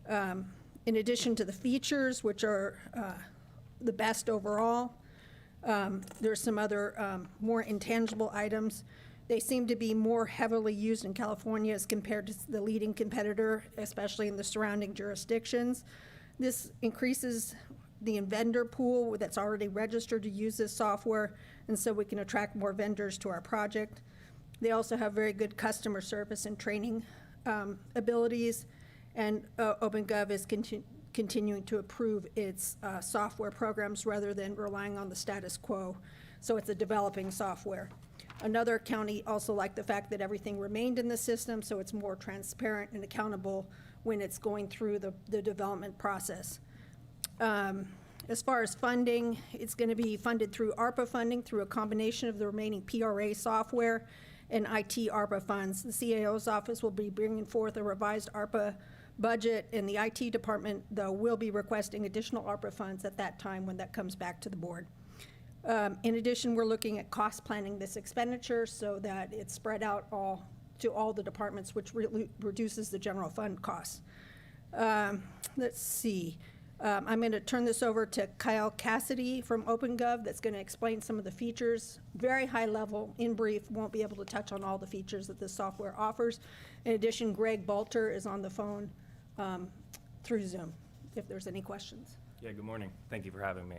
In addition to the features, which are the best overall, there's some other more intangible items. They seem to be more heavily used in California as compared to the leading competitor, especially in the surrounding jurisdictions. This increases the vendor pool that's already registered to use this software, and so we can attract more vendors to our project. They also have very good customer service and training abilities, and OpenGov is continuing to improve its software programs rather than relying on the status quo. So it's a developing software. Another county also liked the fact that everything remained in the system, so it's more transparent and accountable when it's going through the development process. As far as funding, it's going to be funded through ARPA funding through a combination of the remaining PRA software and IT ARPA funds. The CAO's office will be bringing forth a revised ARPA budget, and the IT department, though, will be requesting additional ARPA funds at that time when that comes back to the board. In addition, we're looking at cost planning this expenditure so that it's spread out to all the departments, which reduces the general fund costs. Let's see. I'm going to turn this over to Kyle Cassidy from OpenGov that's going to explain some of the features. Very high level, in brief, won't be able to touch on all the features that this software offers. In addition, Greg Balter is on the phone through Zoom, if there's any questions. Yeah, good morning. Thank you for having me.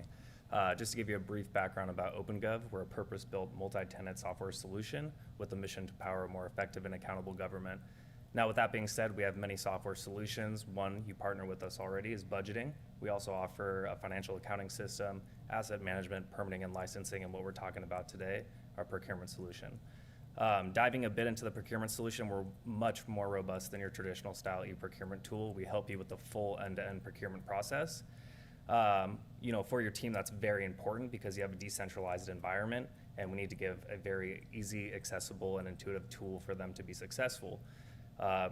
Just to give you a brief background about OpenGov, we're a purpose-built multi-tenant software solution with a mission to power a more effective and accountable government. Now, with that being said, we have many software solutions. One, you partner with us already, is budgeting. We also offer a financial accounting system, asset management, permitting and licensing, and what we're talking about today, our procurement solution. Diving a bit into the procurement solution, we're much more robust than your traditional style e-procurement tool. We help you with the full end-to-end procurement process. For your team, that's very important because you have a decentralized environment, and we need to give a very easy, accessible, and intuitive tool for them to be successful.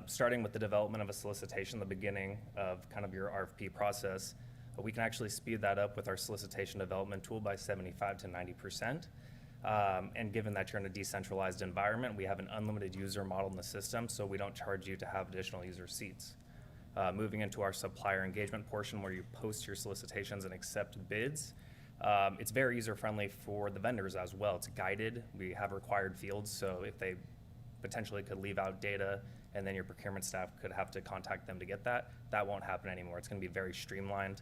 Starting with the development of a solicitation, the beginning of kind of your RFP process, we can actually speed that up with our solicitation development tool by 75 to 90%. And given that you're in a decentralized environment, we have an unlimited user model in the system, so we don't charge you to have additional user seats. Moving into our supplier engagement portion where you post your solicitations and accept bids, it's very user-friendly for the vendors as well. It's guided. We have required fields, so if they potentially could leave out data and then your procurement staff could have to contact them to get that, that won't happen anymore. It's going to be very streamlined.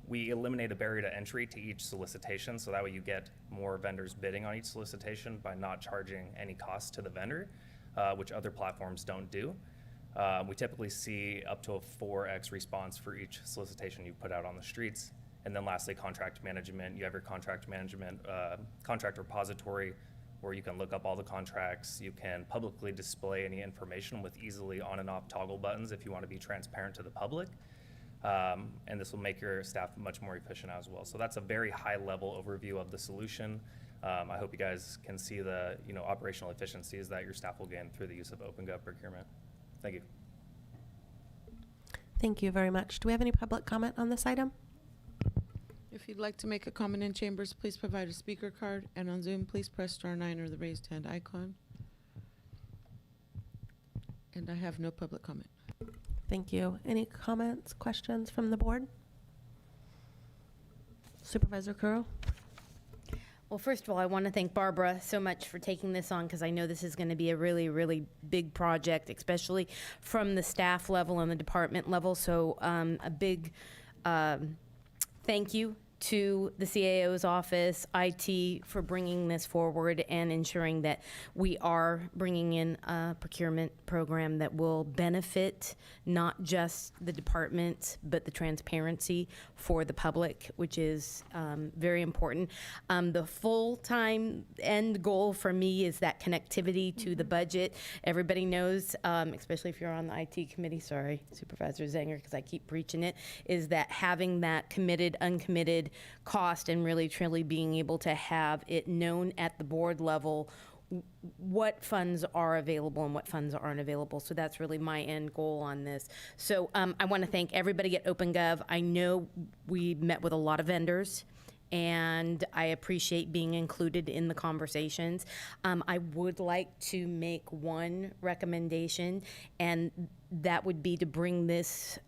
We eliminate a barrier to entry to each solicitation, so that way you get more vendors bidding on each solicitation by not charging any cost to the vendor, which other platforms don't do. We typically see up to a 4x response for each solicitation you put out on the streets. And then lastly, contract management. You have your contract management, contract repository where you can look up all the contracts. You can publicly display any information with easily on and off toggle buttons if you want to be transparent to the public. And this will make your staff much more efficient as well. So that's a very high level overview of the solution. I hope you guys can see the operational efficiencies that your staff will gain through the use of OpenGov procurement. Thank you. Thank you very much. Do we have any public comment on this item? If you'd like to make a comment in chambers, please provide a speaker card, and on Zoom, please press *9 or the raised hand icon. And I have no public comment. Thank you. Any comments, questions from the board? Supervisor Curl? Well, first of all, I want to thank Barbara so much for taking this on because I know this is going to be a really, really big project, especially from the staff level and the department level. So a big thank you to the CAO's office, IT, for bringing this forward and ensuring that we are bringing in a procurement program that will benefit not just the department, but the transparency for the public, which is very important. The full-time end goal for me is that connectivity to the budget. Everybody knows, especially if you're on the IT committee, sorry, Supervisor Zenger, because I keep preaching it, is that having that committed, uncommitted cost and really truly being able to have it known at the board level what funds are available and what funds aren't available. So that's really my end goal on this. So I want to thank everybody at OpenGov. I know we met with a lot of vendors, and I appreciate being included in the conversations. I would like to make one recommendation, and that would be to bring this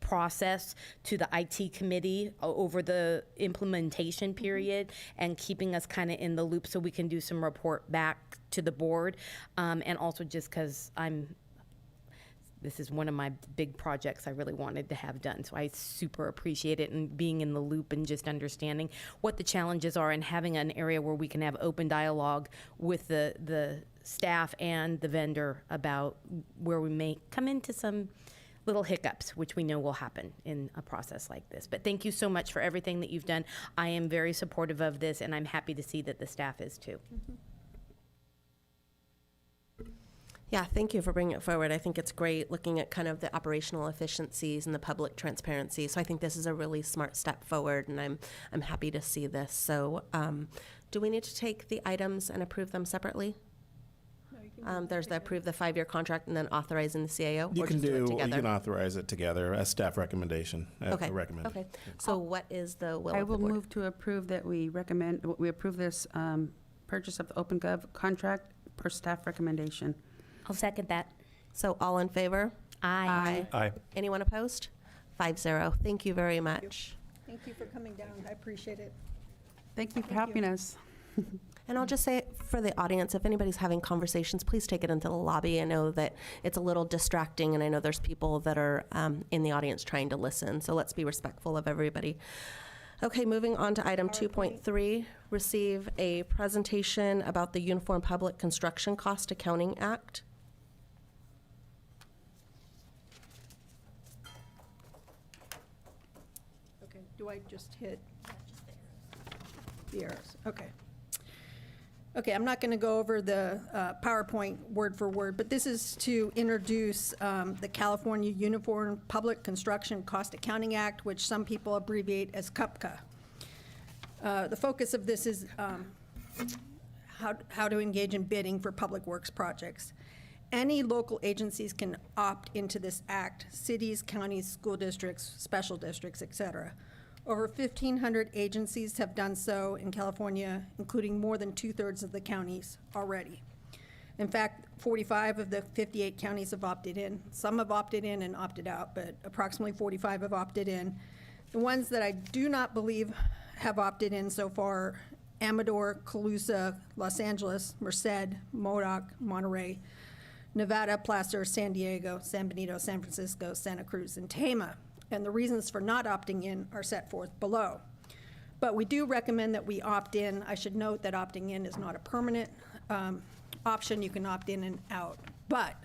process to the IT committee over the implementation period and keeping us kind of in the loop so we can do some report back to the board. And also just because this is one of my big projects I really wanted to have done. So I super appreciate it and being in the loop and just understanding what the challenges are and having an area where we can have open dialogue with the staff and the vendor about where we may come into some little hiccups, which we know will happen in a process like this. But thank you so much for everything that you've done. I am very supportive of this, and I'm happy to see that the staff is too. Yeah, thank you for bringing it forward. I think it's great looking at kind of the operational efficiencies and the public transparency. So I think this is a really smart step forward, and I'm happy to see this. So do we need to take the items and approve them separately? There's the approve the 5-year contract and then authorizing the CAO? You or can just it you together? can authorize it together as staff recommendation. Okay. Recommended. Okay. So what is the will I of the will board? move to approve that we approve this purchase of the OpenGov contract per staff recommendation. I'll second that. So all in favor? Aye. Aye. Anyone opposed? 5-0. Thank you very much. Thank you for coming down. I appreciate it. Thank you for helping us. And I'll just say for the audience, if anybody's having conversations, please take it into the lobby. I know that it's a little distracting, and I know there's people that are in the audience trying to listen. So let's be respectful of everybody. Okay, moving on to item 2.3, receive a presentation about the Uniform Public Construction Cost Accounting Act. Okay, do I just hit the arrows? Okay. Okay, I'm not going to go over the PowerPoint word for word, but this is to introduce the California Uniform Public Construction Cost Accounting Act, which some people abbreviate as CUPCA. The focus of this is how to engage in bidding for public works projects. any local agencies can opt into this act, cities, counties, school districts, special districts, et cetera. Over 1,500 agencies have done so in California, including more than 2/3 of the counties already. In fact, 45 of the 58 counties have opted in. Some have opted in and opted out, but approximately 45 have opted in. The ones that I do not believe have opted in so far: Amador, Colusa, Los Angeles, Merced, Modoc, Monterey, Nevada, Placer, San Diego, San Benito, San Francisco, Santa Cruz, and Tama. And the reasons for not opting in are set forth below. But we do recommend that we opt in. I should note that opting in is not a permanent option. You can opt in and out. But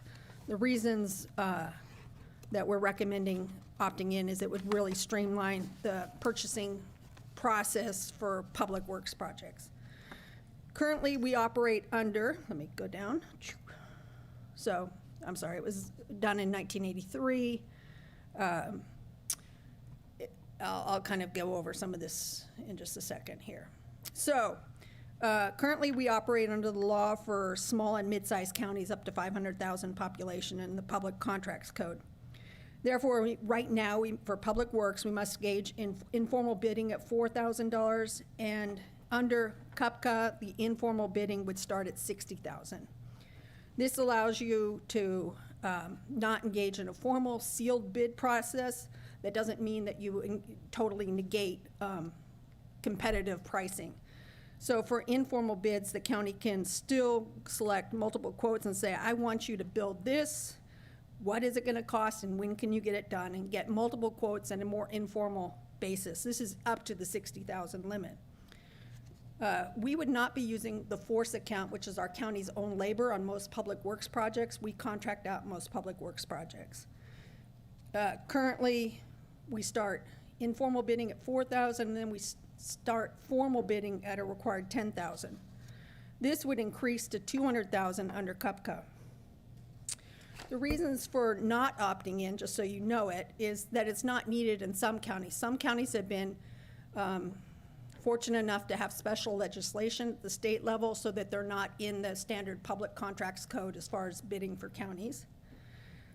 the reasons that we're recommending opting in is it would really streamline the purchasing process for public works projects. Currently, we operate under, let me go down. So, I'm sorry, it was done in 1983. I'll kind of go over some of this in just a second here. So, currently we operate under the law for small and mid-sized counties up to 500,000 population in the Public Contracts Code. Therefore, right now, for public works, we must gauge informal bidding at $4,000, and under CUPCA, the informal bidding would start at $60,000. This allows you to not engage in a formal sealed bid process. That doesn't mean that you totally negate competitive pricing. So for informal bids, the county can still select multiple quotes and say, I want you to build this. What is it going to cost and when can you get it done? And get multiple quotes on a more informal basis. This is up to the $60,000 limit. We would not be using the force account, which is our county's own labor on most public works projects. We contract out most public works projects. Currently, we start informal bidding at $4,000, and then we start formal bidding at a required $10,000. This would increase to $200,000 under CUPCA. The reasons for not opting in, just so you know it, is that it's not needed in some counties. Some counties have been fortunate enough to have special legislation at the state level so that they're not in the standard public contracts code as far as bidding for counties.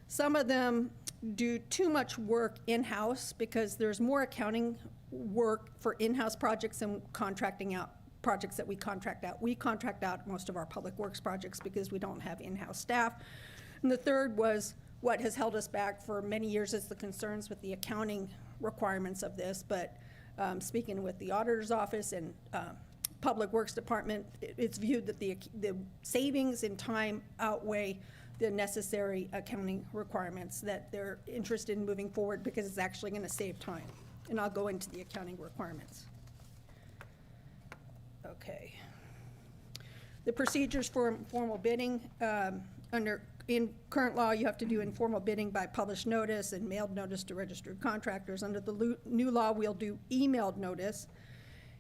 Some of them do too much work in-house because there's more accounting work for in-house projects than contracting out projects that we contract out. We contract out most of our public works projects because we don't have in-house staff. And the third was what has held us back for many years is the concerns with the accounting requirements of this. But speaking with the auditor's office and public works department, it's viewed that the savings in time outweigh the necessary accounting requirements, that they're interested in moving forward because it's actually going to save time. And I'll go into the accounting requirements. Okay. The procedures for informal bidding, in current law, you have to do informal bidding by published notice and mailed notice to registered contractors. Under the new law, we'll do emailed notice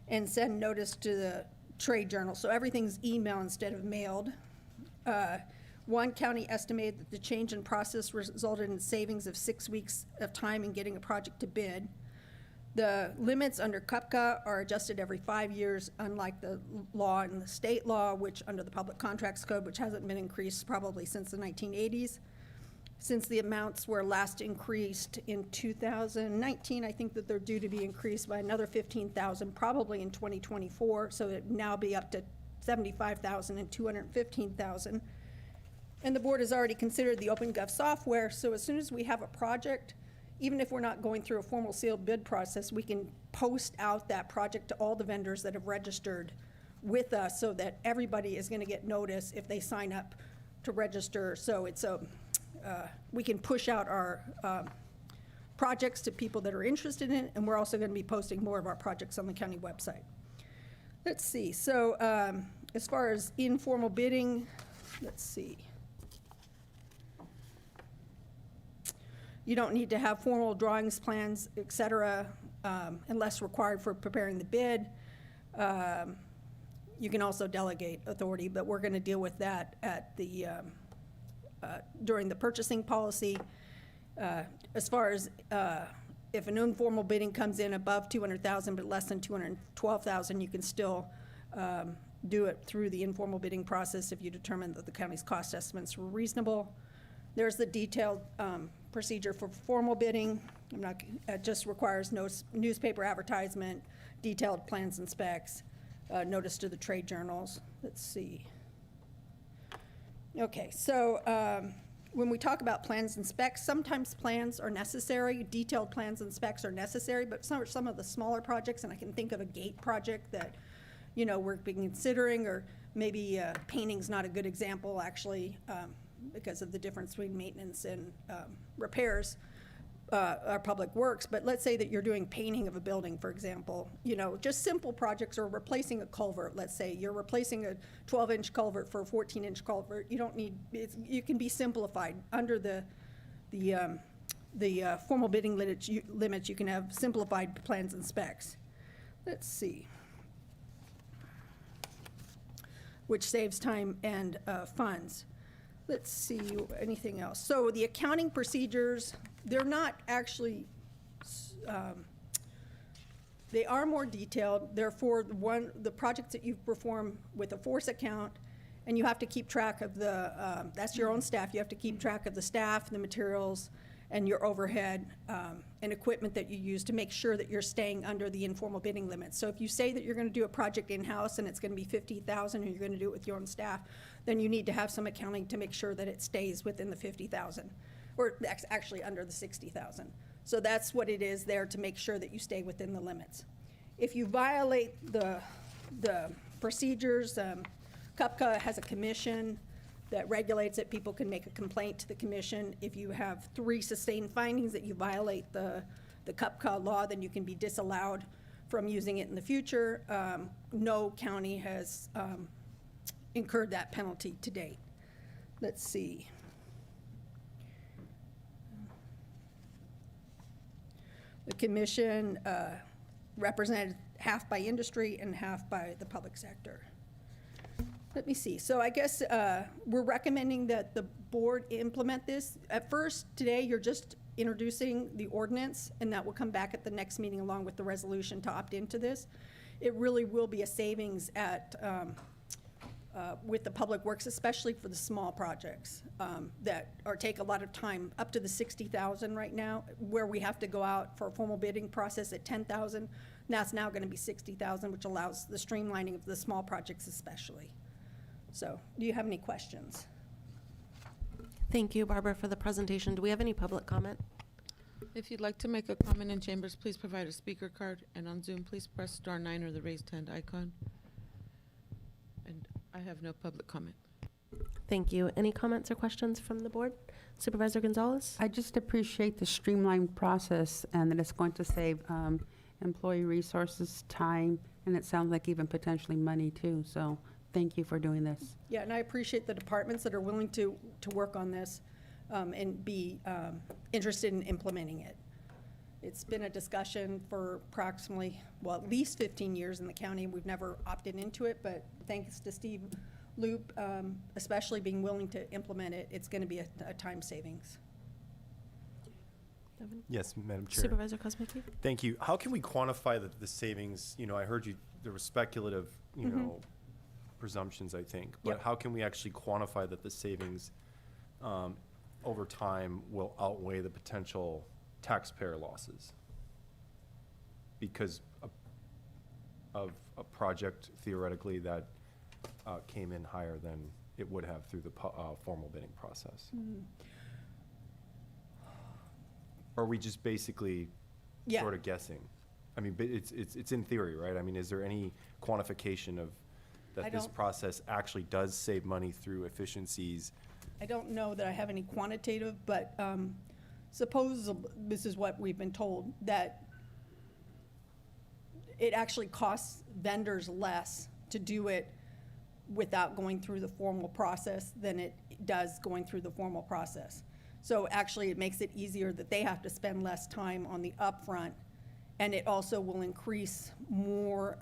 and send notice to the trade journal. So everything's email instead of mailed. One county estimated that the change in process resulted in savings of 6 weeks of time in getting a project to bid. The limits under CUPCA are adjusted every 5 years, unlike the law and the state law, which under the Public Contracts Code, which hasn't been increased probably since the 1980s. Since the amounts were last increased in 2019, I think that they're due to be increased by another 15,000, probably in 2024, so it'd now be up to 75,000 and 215,000. And the board has already considered the OpenGov software, so as soon as we have a project, even if we're not going through a formal sealed bid process, we can post out that project to all the vendors that have registered with us so that everybody is going to get notice if they sign up to register. So it's we can push out our projects to people that are interested in it, and we're also going to be posting more of our projects on the county website. Let's see. So as far as informal bidding, let's see. You don't need to have formal drawings, plans, et cetera, unless required for preparing the bid. You can also delegate authority, but we're going to deal with that at the during the purchasing policy. As far as if an informal bidding comes in above $200,000 but less than $212,000, you can still do it through the informal bidding process if you determine that the county's cost estimates were reasonable. There's the detailed procedure for formal bidding. It just requires newspaper advertisement, detailed plans and specs, notice to the trade journals. Let's see. Okay, so when we talk about plans and specs, sometimes plans are necessary, detailed plans and specs are necessary, but some of the smaller projects, and I can think of a gate project that, you know, we're considering, or maybe painting's not a good example, actually, because of the difference between maintenance and repairs, or public works. But let's say that you're doing painting of a building, for example, you know, just simple projects, or replacing a culvert. Let's say you're replacing a 12-inch culvert for a 14-inch culvert. You don't need, you can be simplified. Under the formal bidding limits, you can have simplified plans and specs. Let's see. Which saves time and funds. Let's see, anything else? So the accounting procedures, they're not actually, they are more detailed. They're for the projects that you perform with a force account, and you have to keep track of that's your own staff. You have to keep track of the staff, the materials, and your overhead and equipment that you use to make sure that you're staying under the informal bidding limits. So if you say that you're going to do a project in-house and it's going to be $50,000 and you're going to do it with your own staff, then you need to have some accounting to make sure that it stays within the $50,000, or actually under the $60,000. So that's what it is there, to make sure that you stay within the limits. If you violate the procedures, CUPCA has a commission that regulates it. People can make a complaint to the commission. If you have 3 sustained findings that you violate the CUPCA law, then you can be disallowed from using it in the future. No county has incurred that penalty to date. Let's see. The commission represented half by industry and half by the public sector. Let me see. So I guess we're recommending that the board implement this. At first, today, you're just introducing the ordinance, and that will come back at the next meeting along with the resolution to opt into this. It really will be a savings with the public works, especially for the small projects that take a lot of time, up to the $60,000 right now, where we have to go out for a formal bidding process at $10,000. That's now going to be $60,000, which allows the streamlining of the small projects especially. So, do you have any questions? Thank you, Barbara, for the presentation. Do we have any public comment? If you'd like to make a comment in chambers, please provide a speaker card, and on Zoom, please press *9 or the raised hand icon. And I have no public comment. Thank you. Any comments or questions from the board? Supervisor Gonzalez? I just appreciate the streamlined process, and that it's going to save employee resources, time, and it sounds like even potentially money too. So thank you for doing this. Yeah, and I appreciate the departments that are willing to work on this and be interested in implementing it. It's been a discussion for approximately, well, at least 15 years in the county. We've never opted into it, but thanks to Steve Loop, especially being willing to implement it, it's going to be a time savings. Devin? Yes, Madam Chair. Supervisor Kosmicki? Thank you. How can we quantify the savings? You know, I heard you, there were speculative, you know, presumptions, I think, but Yep. how can we actually quantify that the savings over time will outweigh the potential taxpayer losses because of a project theoretically that came in higher than it would have through the formal bidding process? Or are we just basically sort of guessing? I mean, but it's in theory, right? I mean, is there any quantification of that this process actually does save money through efficiencies? I don't know that I have any quantitative, but suppose this is what we've been told, that it actually costs vendors less to do it without going through the formal process than it does going through the formal process. So actually, it makes it easier that they have to spend less time on the upfront, and it also will increase more,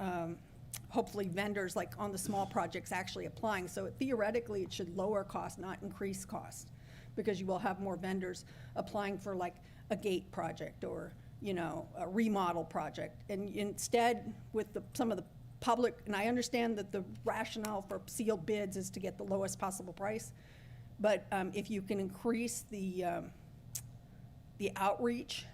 hopefully, vendors like on the small projects actually applying. So theoretically, it should lower cost, not increase cost, because you will have more vendors applying for like a gate project or, you know, a remodel project. And instead, with some of the public, and I understand that the rationale for sealed bids is to get the lowest possible price, but if you can increase the outreach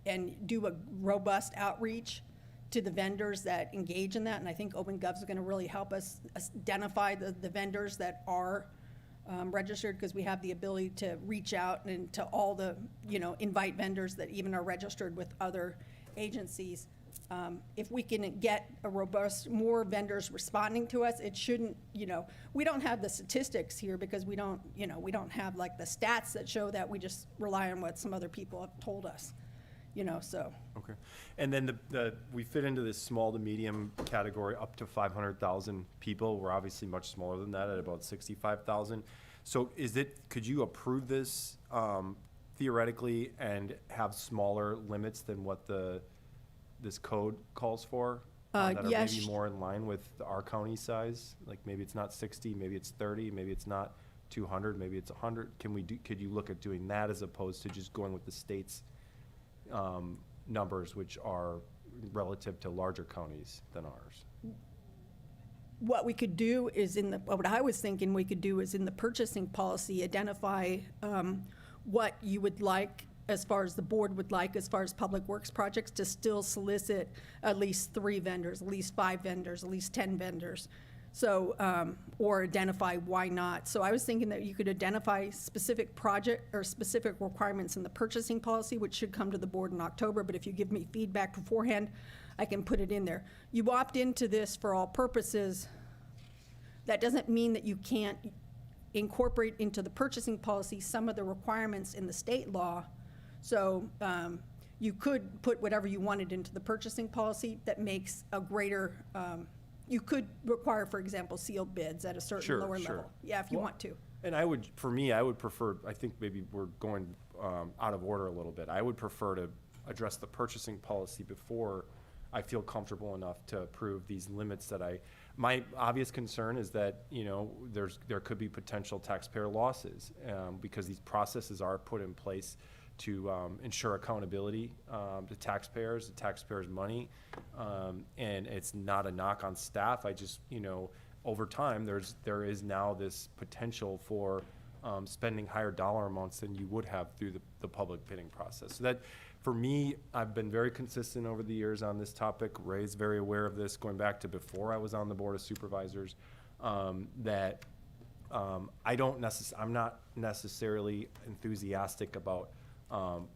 and do a robust outreach to the vendors that engage in that, and I think OpenGov is going to really help us identify the vendors that are registered, because we have the ability to reach out and to all the, invite vendors that even are registered with other agencies. If we can get a robust, more vendors responding to us, it shouldn't, we don't have the statistics here because we don't have like the stats that show that. We just rely on what some other people have told us, so. Okay. And then we fit into this small to medium category up to 500,000 people. We're obviously much smaller than that at about 65,000. So could you approve this theoretically and have smaller limits than what this code calls for? That are yes. maybe more in line with our county size? Like maybe it's not 60, maybe it's 30, maybe it's not 200, maybe it's 100. Could you look at doing that as opposed to just going with the state's numbers, which are relative to larger counties than ours? What we could do is what I was thinking we could do is in the purchasing policy, identify what you would like, as far as the board would like, as far as public works projects, to still solicit at least 3 vendors, at least 5 vendors, at least 10 vendors. So, or identify why not. So I was thinking that you could identify specific project or specific requirements in the purchasing policy, which should come to the board in October, but if you give me feedback beforehand, I can put it in there. You opt into this for all purposes. That doesn't mean that you can't incorporate into the purchasing policy some of the requirements in the state law. So you could put whatever you wanted into the purchasing policy that makes a greater, you could require, for example, sealed bids at a certain lower level. Yeah, if you want to. And I would prefer, I think maybe we're going out of order a little bit. I would prefer to address the purchasing policy before I feel comfortable enough to approve these limits my obvious concern is that, there could be potential taxpayer losses because these processes are put in place to ensure accountability to taxpayers, the taxpayers' money, and it's not a knock on staff. I just, over time, there is now this potential for spending higher dollar amounts than you would have through the public bidding process. So that, for me, I've been very consistent over the years on this topic. Ray's very aware of this, going back to before I was on the Board of Supervisors, that I'm not necessarily enthusiastic about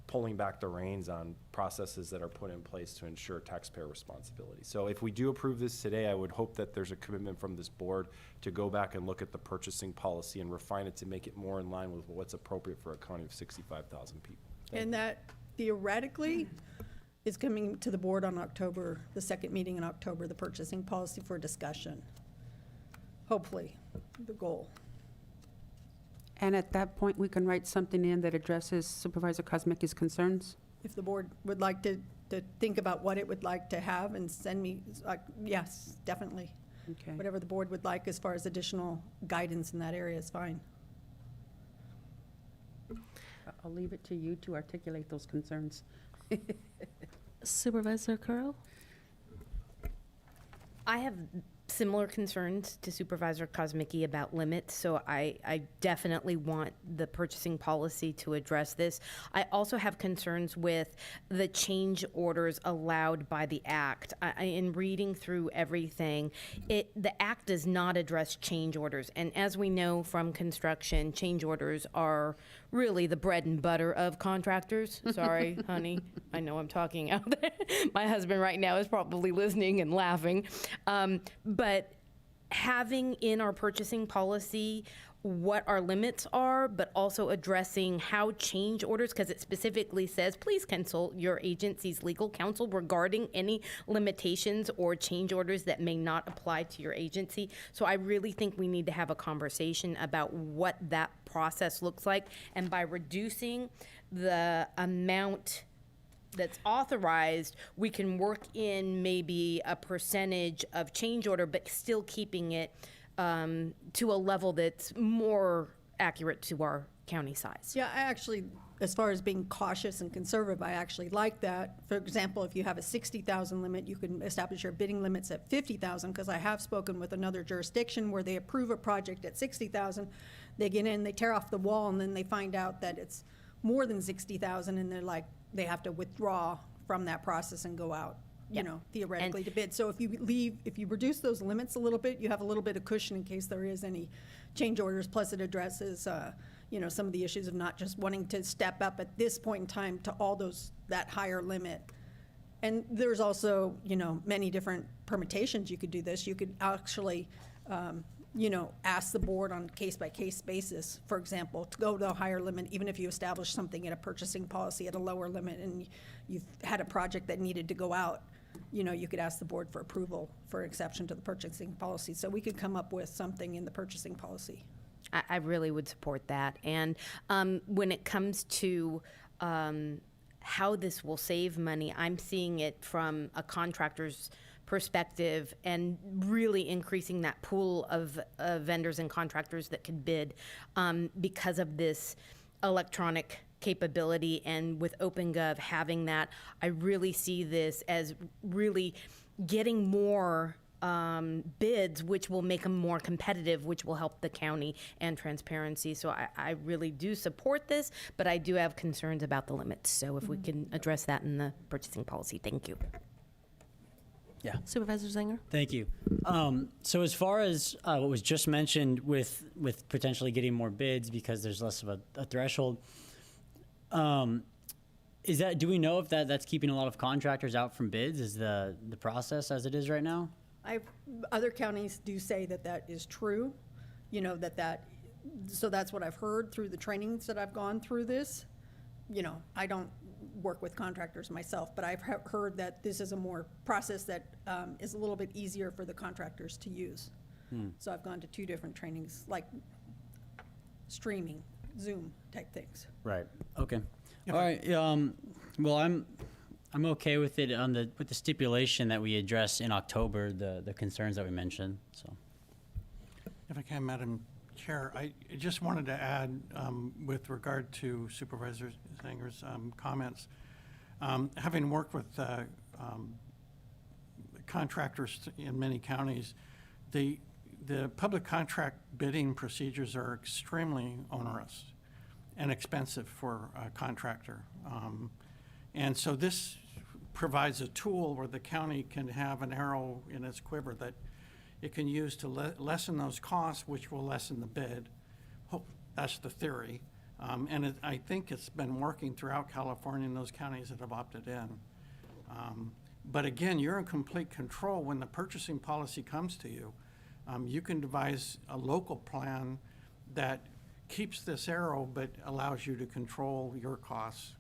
pulling back the reins on processes that are put in place to ensure taxpayer responsibility. So if we do approve this today, I would hope that there's a commitment from this board to go back and look at the purchasing policy and refine it to make it more in line with what's appropriate for a county of 65,000 people. And that theoretically is coming to the board on October, the second meeting in October, the purchasing policy for discussion. Hopefully, the goal. And at that point, we can write something in that addresses Supervisor Kosmicki's concerns? If the board would like to think about what it would like to have and send me, yes, definitely. Okay. Whatever the board would like as far as additional guidance in that area is fine. I'll leave it to you to articulate those concerns. Supervisor Curl? I have similar concerns to Supervisor Kosmicki about limits, so I definitely want the purchasing policy to address this. I also have concerns with the change orders allowed by the Act. In reading through everything, the Act does not address change orders, and as we know from construction, change orders are really the bread and butter of contractors. Sorry, honey, I know I'm talking out there. My husband right now is probably listening and laughing. But having in our purchasing policy what our limits are, but also addressing how change orders, because it specifically says, please consult your agency's legal counsel regarding any limitations or change orders that may not apply to your agency. So I really think we need to have a conversation about what that process looks like. And by reducing the amount that's authorized, we can work in maybe a percentage of change order, but still keeping it to a level that's more accurate to our county size. Yeah, I actually, as far as being cautious and conservative, I actually like that. For example, if you have a 60,000 limit, you can establish your bidding limits at 50,000, because I have spoken with another jurisdiction where they approve a project at 60,000, they get in, they tear off the wall, and then they find out that it's more than 60,000, and they're like, they have to withdraw from that process and go out, you know, theoretically to bid. So if you reduce those limits a little bit, you have a little bit of cushion in case there is any change orders, plus it addresses, you know, some of the issues of not just wanting to step up at this point in time to all that higher limit. And there's also, you know, many different permutations you could do this. You could actually, you know, ask the board on case-by-case basis, for example, to go to a higher limit, even if you establish something in a purchasing policy at a lower limit and you've had a project that needed to go out, you know, you could ask the board for approval for exception to the purchasing policy. So we could come up with something in the purchasing policy. I really would support that. And when it comes to how this will save money, I'm seeing it from a contractor's perspective and really increasing that pool of vendors and contractors that could bid because of this electronic capability. And with OpenGov having that, I really see this as really getting more bids, which will make them more competitive, which will help the county and transparency. So I really do support this, but I do have concerns about the limits. So if we can address that in the purchasing policy, thank you. Yeah. Supervisor Zenger? Thank you. So as far as what was just mentioned with potentially getting more bids because there's less of a threshold, do we know if that's keeping a lot of contractors out from bids? Is the process as it is right now? Other counties do say that is true, you know, so that's what I've heard through the trainings that I've gone through this. You know, I don't work with contractors myself, but I've heard that this is a more process that is a little bit easier for the contractors to use. So I've gone to 2 different trainings, like streaming, Zoom type things. Right. Okay. All right. Well, I'm okay with it with the stipulation that we address in October the concerns that we mentioned. So, if I can, Madam Chair, I just wanted to add with regard to Supervisor Zenger's comments. Having worked with contractors in many counties, the public contract bidding procedures are extremely onerous and expensive for a contractor. And so this provides a tool where the county can have an arrow in its quiver that it can use to lessen those costs, which will lessen the bid. That's the theory. And I think it's been working throughout California in those counties that have opted in. But again, you're in complete control when the purchasing policy comes to you. You can devise a local plan that keeps this arrow but allows you to control your costs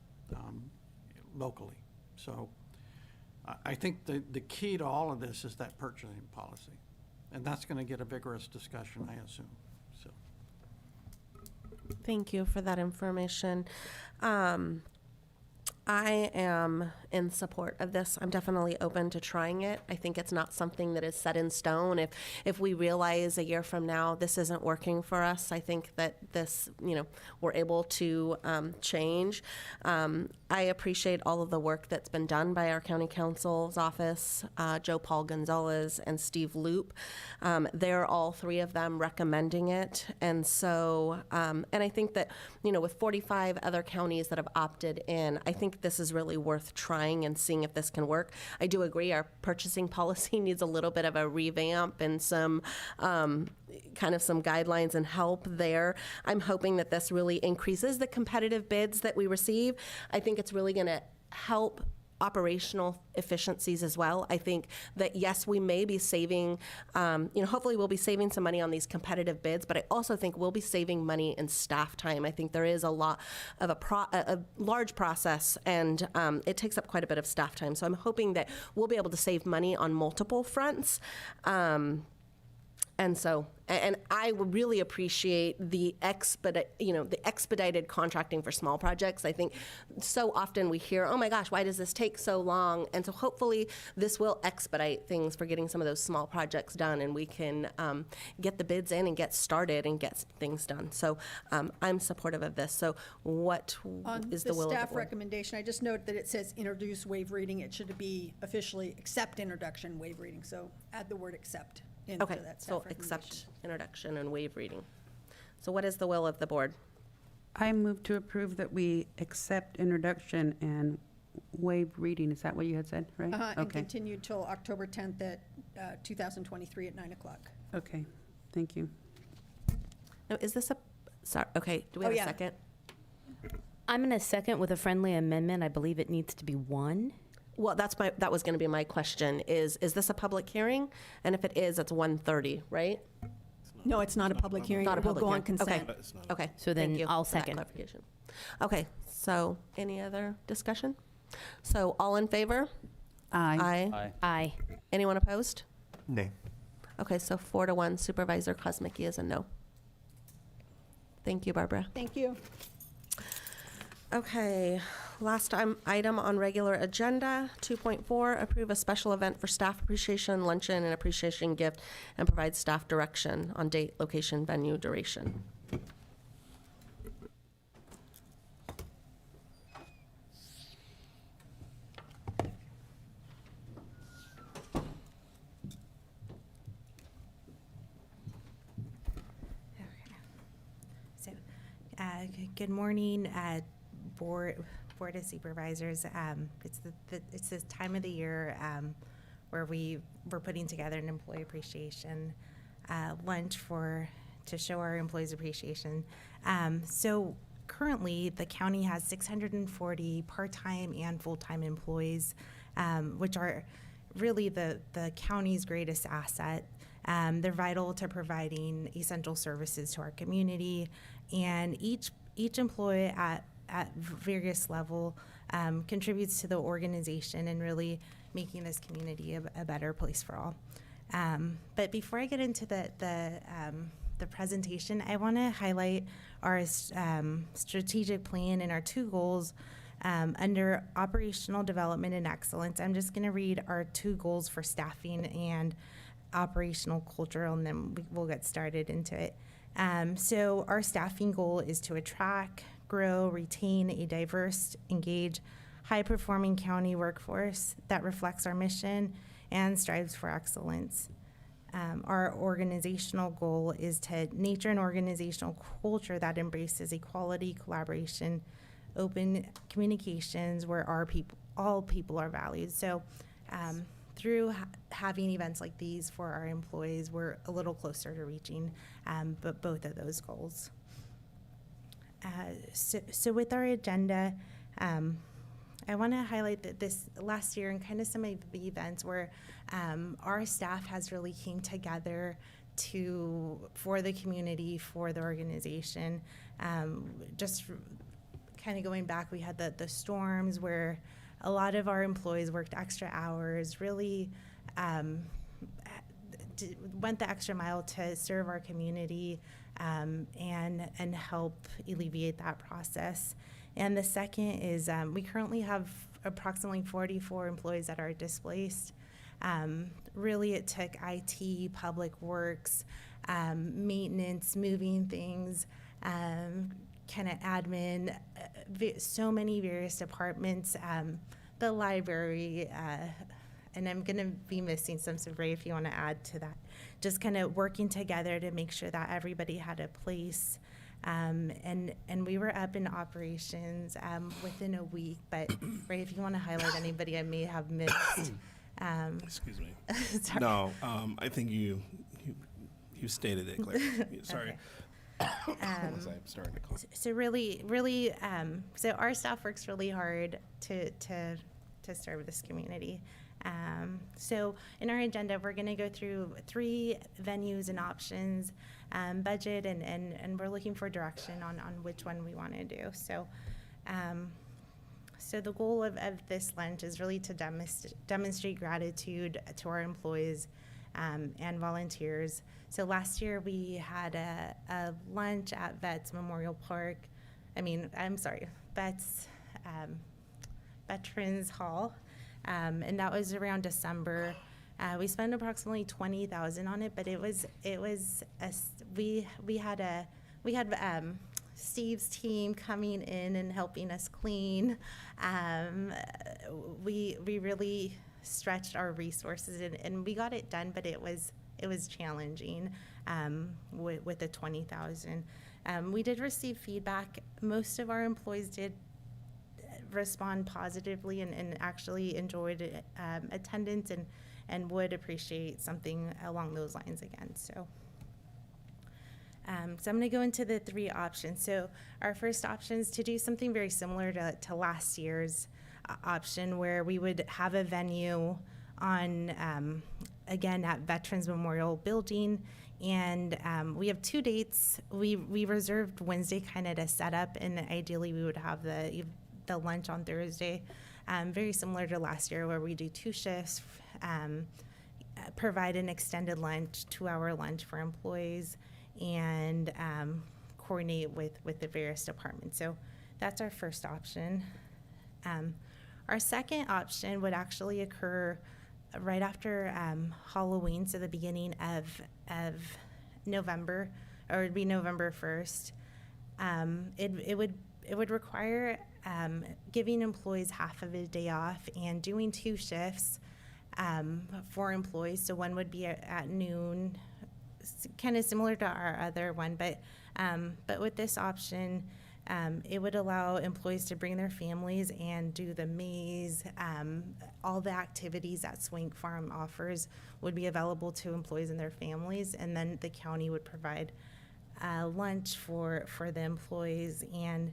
locally. So I think the key to all of this is that purchasing policy. And that's going to get a vigorous discussion, I assume. So. Thank you for that information. I am in support of this. I'm definitely open to trying it. I think it's not something that is set in stone. If we realize a year from now this isn't working for us, I think that this, you know, we're able to change. I appreciate all of the work that's been done by our county counsel's office, Joe Paul Gonzalez and Steve Loop. They're all 3 of them recommending it. And so, and I think that, you know, with 45 other counties that have opted in, I think this is really worth trying and seeing if this can work. I do agree our purchasing policy needs a little bit of a revamp and some kind of some guidelines and help there. I'm hoping that this really increases the competitive bids that we receive. I think it's really going to help operational efficiencies as well. I think that, yes, we may be saving, hopefully we'll be saving some money on these competitive bids, but I also think we'll be saving money in staff time. I think there is a lot of a large process, and it takes up quite a bit of staff time. So I'm hoping that we'll be able to save money on multiple fronts. And so, and I would really appreciate the expedited contracting for small projects. I think so often we hear, oh my gosh, why does this take so long? And so hopefully this will expedite things for getting some of those small projects done, and we can get the bids in and get started and get things done. So I'm supportive of this. So what is the will of the staff board? recommendation, I just note that it says introduce waive reading. It should be officially accept introduction, waive reading. So add the word accept into Okay, that staff so recommendation. accept introduction and waive reading. So what is the will of the board? I move to approve that we accept introduction and waive reading. Is that what you had said, right? And Okay, continue till October 10th at 2023 at 9 o'clock. okay, thank you. Now, is this sorry, okay, do we Oh, have yeah. a second? I'm going to second with a friendly amendment. I believe it needs to be one. Well, that was going to be my question, is this a public hearing? And if it is, it's 1:30, right? No, it's not a public hearing. Not a It will public go on hearing. consent. Okay, So thank then you I'll for that second. clarification. Okay, so any other discussion? So all in favor? Aye. Aye. Aye. Anyone opposed? Nay. Okay, so 4-1, Supervisor Kosmicki is a no. Thank you, Barbara. Thank you. Okay, last item on regular agenda, 2.4, approve a special event for staff appreciation luncheon and appreciation gift and provide staff direction on date, location, venue, duration. So, good morning, board of supervisors. It's this time of the year where we're putting together an employee appreciation lunch to show our employees appreciation. So currently, the county has 640 part-time and full-time employees, which are really the county's greatest asset. They're vital to providing essential services to our community, and each employee at various level contributes to the organization and really making this community a better place for all. But before I get into the presentation, I want to highlight our strategic plan and our two goals under operational development and excellence. I'm just going to read our two goals for staffing and operational culture, and then we'll get started into it. So our staffing goal is to attract, grow, retain a diverse, engaged, high-performing county workforce that reflects our mission and strives for excellence. Our organizational goal is to nurture an organizational culture that embraces equality, collaboration, open communications, where all people are valued. So through having events like these for our employees, we're a little closer to reaching both of those goals. So with our agenda, I want to highlight that this last year and kind of some of the events where our staff has really came together for the community, for the organization. Just kind of going back, we had the storms where a lot of our employees worked extra hours, really went the extra mile to serve our community and help alleviate that process. And the second is we currently have approximately 44 employees that are displaced. Really, it took IT, public works, maintenance, moving things, kind of admin, so many various departments, the library, and I'm going to be missing some, so Ray, if you want to add to that. Just kind of working together to make sure that everybody had a place. And we were up in operations within a week, but Ray, if you want to highlight anybody I may have missed. Excuse me. Sorry. No, I think you stated it clearly. Sorry. As I'm starting to call. So really, so our staff works really hard to serve this community. So in our agenda, we're going to go through 3 venues and options, budget, and we're looking for direction on which one we want to do. So, so the goal of this lunch is really to demonstrate gratitude to our employees and volunteers. So last year we had a lunch at Veterans Hall, and that was around December. We spent approximately $20,000 on it, but we had Steve's team coming in and helping us clean. We really stretched our resources and we got it done, but it was challenging with the $20,000. We did receive feedback. Most of our employees did respond positively and actually enjoyed attendance and would appreciate something along those lines again. So I'm going to go into the three options. So our first option is to do something very similar to last year's option, where we would have a venue on, again, at Veterans Memorial Building. And we have 2 dates. We reserved Wednesday kind of to set up, and ideally we would have the lunch on Thursday. Very similar to last year, where we do 2 shifts, provide an extended lunch, 2-hour lunch for employees, and coordinate with the various departments. So that's our first option. Our second option would actually occur right after Halloween, so the beginning of November, or it'd be November 1st. It would require giving employees half of a day off and doing 2 shifts for employees. So one would be at noon, kind of similar to our other one, but with this option, it would allow employees to bring their families and do the maze. All the activities that Swink Farm offers would be available to employees and their families, and then the county would provide lunch for the employees. And